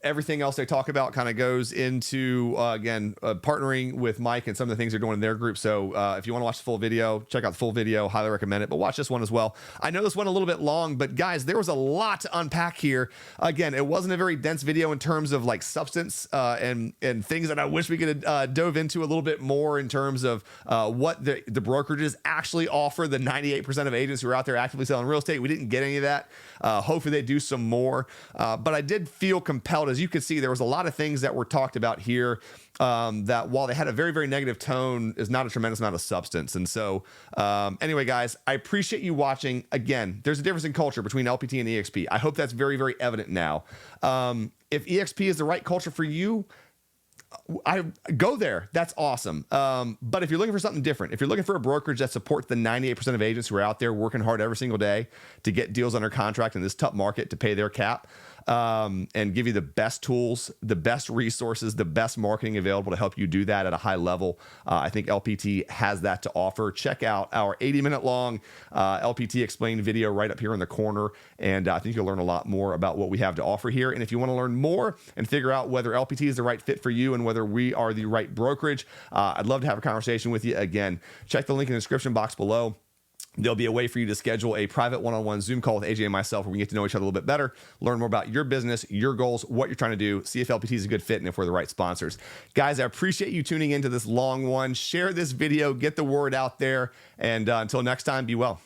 Everything else they talk about kind of goes into, again, partnering with Mike and some of the things they're doing in their group. So if you want to watch the full video, check out the full video. Highly recommend it. But watch this one as well. I know this went a little bit long, but guys, there was a lot to unpack here. Again, it wasn't a very dense video in terms of like substance and things that I wish we could have dove into a little bit more in terms of what the brokerages actually offer the 98% of agents who are out there actively selling real estate. We didn't get any of that. Hopefully they do some more. But I did feel compelled. As you can see, there was a lot of things that were talked about here that while they had a very, very negative tone, is not a tremendous amount of substance. And so anyway, guys, I appreciate you watching. Again, there's a difference in culture between LPT and eXp. I hope that's very, very evident now. If eXp is the right culture for you, I go there. That's awesome. But if you're looking for something different, if you're looking for a brokerage that supports the 98% of agents who are out there working hard every single day to get deals under contract in this tough market to pay their cap, and give you the best tools, the best resources, the best marketing available to help you do that at a high level, I think LPT has that to offer. Check out our 80-minute long LPT explained video right up here in the corner, and I think you'll learn a lot more about what we have to offer here. And if you want to learn more and figure out whether LPT is the right fit for you and whether we are the right brokerage, I'd love to have a conversation with you. Again, check the link in the description box below. There'll be a way for you to schedule a private one-on-one Zoom call with AJ and myself where we get to know each other a little bit better, learn more about your business, your goals, what you're trying to do, see if LPT is a good fit and if we're the right sponsors. Guys, I appreciate you tuning into this long one. Share this video, get the word out there, and until next time, be well.